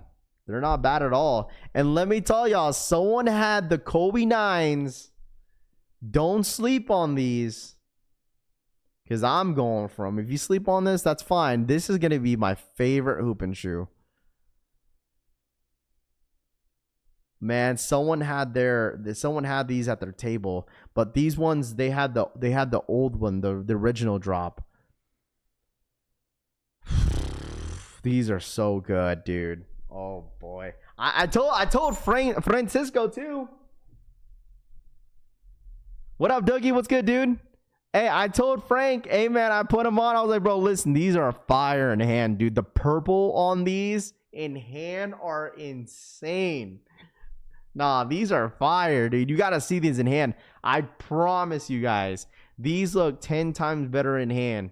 They're not bad at all. And let me tell y'all, someone had the Kobe 9s. Don't sleep on these. Because I'm going for them. If you sleep on this, that's fine. This is going to be my favorite hooping shoe. Man, someone had these at their table, but these ones they had the old one, the original drop. These are so good, dude. Oh boy. I told Francisco too. What up, Dougie? What's good, dude? Hey, I told Frank, hey man, I put them on. I was like, bro, listen, these are fire in hand, dude. The purple on these in hand are insane. Nah, these are fire, dude. You got to see these in hand. I promise you guys, these look 10 times better in hand.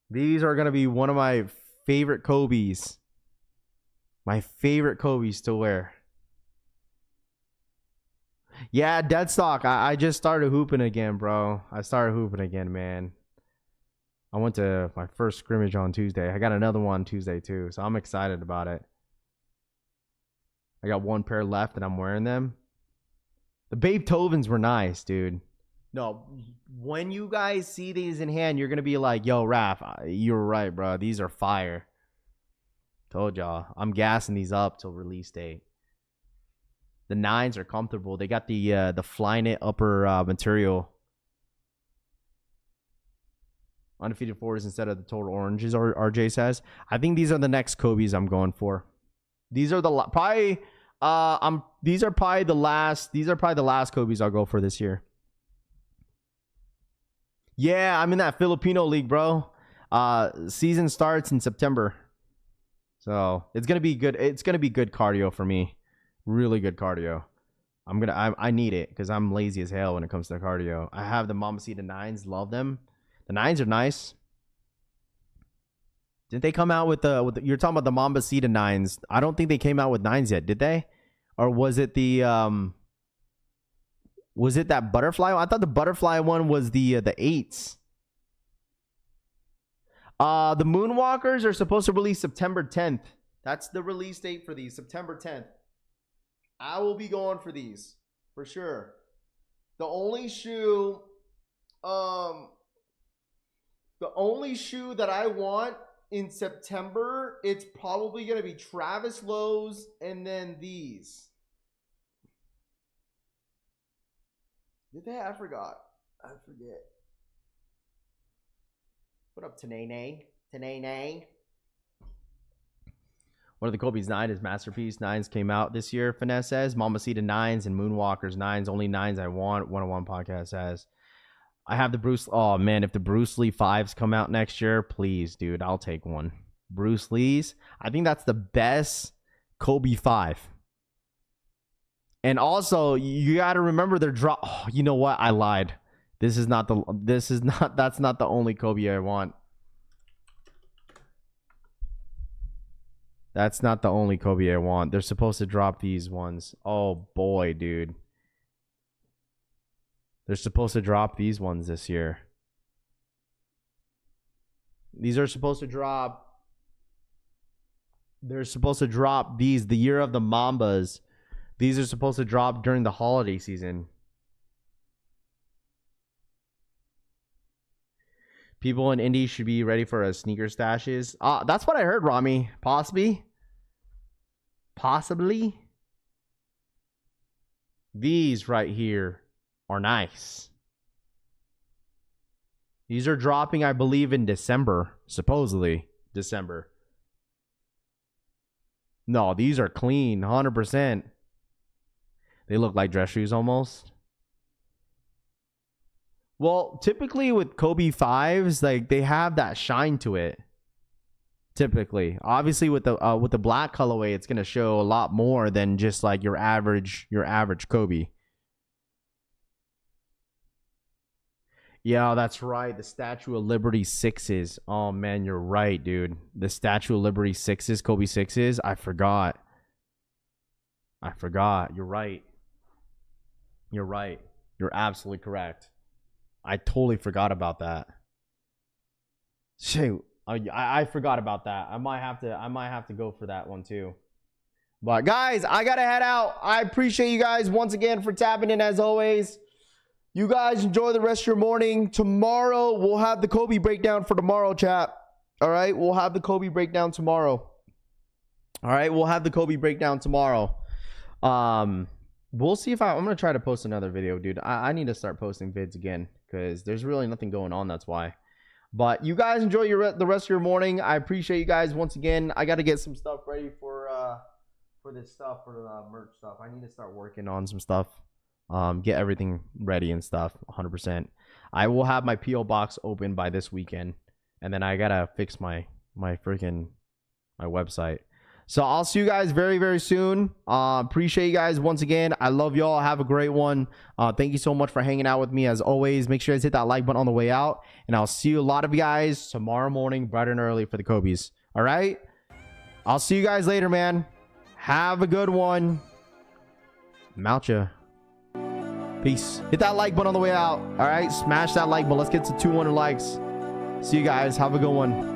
These are going to be one of my favorite Kobe's. My favorite Kobe's to wear. Yeah, dead stock. I just started hooping again, bro. I started hooping again, man. I went to my first scrimmage on Tuesday. I got another one Tuesday too, so I'm excited about it. I got one pair left and I'm wearing them. The Beethovens were nice, dude. No, when you guys see these in hand, you're going to be like, yo, Raph, you're right, bro. These are fire. Told y'all. I'm gassing these up till release date. The 9s are comfortable. They got the Flyknit upper material. Undefeated 4s instead of the total oranges, RJ says. I think these are the next Kobe's I'm going for. These are the these are probably the last Kobe's I'll go for this year. Yeah, I'm in that Filipino league, bro. Season starts in September. So, it's going to be good. It's going to be good cardio for me. Really good cardio. I need it cuz I'm lazy as hell when it comes to cardio. I have the Ma Maniére 9s, love them. The 9s are nice. Didn't they come out with the you're talking about the Ma Maniére 9s? I don't think they came out with 9s yet, did they? Or was it the was it that butterfly? I thought the butterfly one was the 8s. The Moonwalkers are supposed to release September 10th. That's the release date for these, September 10th. I will be going for these for sure. The only shoe that I want in September, it's probably going to be Travis Lowe's and then these. Did they? I forgot. I forget. What up, Tanene? Tanene? One of the Kobe's 9 is Masterpiece. 9s came out this year, Finesse says. Ma Maniére 9s and Moonwalkers 9s. Only 9s I want. 101 podcast says. I have the Bruce. Oh, man. If the Bruce Lee 5s come out next year, please, dude. I'll take one. Bruce Lee's. I think that's the best Kobe 5. And also, you got to remember their drop. Oh, you know what? I lied. That's not the only Kobe I want. That's not the only Kobe I want. They're supposed to drop these ones. Oh boy, dude. They're supposed to drop these ones this year. These are supposed to drop. They're supposed to drop these, the year of the Mambas. These are supposed to drop during the holiday season. People in Indy should be ready for a sneaker stashes. That's what I heard, Rami. Possibly. These right here are nice. These are dropping, I believe, in December. Supposedly. December. No, these are clean. 100%. They look like dress shoes almost. Well, typically with Kobe 5s, like they have that shine to it. Typically, obviously with the black colorway, it's gonna show a lot more than just like your average Kobe. Yeah, that's right. The Statue of Liberty 6s. Oh man, you're right, dude. The Statue of Liberty 6s, Kobe 6s. I forgot. You're right. You're absolutely correct. I totally forgot about that. Shoot, I forgot about that. I might have to go for that one too. But guys, I gotta head out. I appreciate you guys once again for tapping in as always. You guys enjoy the rest of your morning. Tomorrow we'll have the Kobe breakdown for tomorrow, chat. All right, we'll have the Kobe breakdown tomorrow. We'll see if I'm gonna try to post another video, dude. I need to start posting vids again because there's really nothing going on. That's why. But you guys enjoy the rest of your morning. I appreciate you guys once again. I got to get some stuff ready for this stuff, for the merch stuff. I need to start working on some stuff. Get everything ready and stuff. 100%. I will have my PO box open by this weekend, and then I gotta fix my website. So I'll see you guys very, very soon. Appreciate you guys once again. I love y'all. Have a great one. Thank you so much for hanging out with me as always. Make sure you guys hit that like button on the way out. And I'll see you a lot of you guys tomorrow morning, bright and early for the Kobe's. All right? I'll see you guys later, man. Have a good one. I'm out ya. Peace. Hit that like button on the way out. All right? Smash that like button. Let's get to 200 likes. See you guys. Have a good one.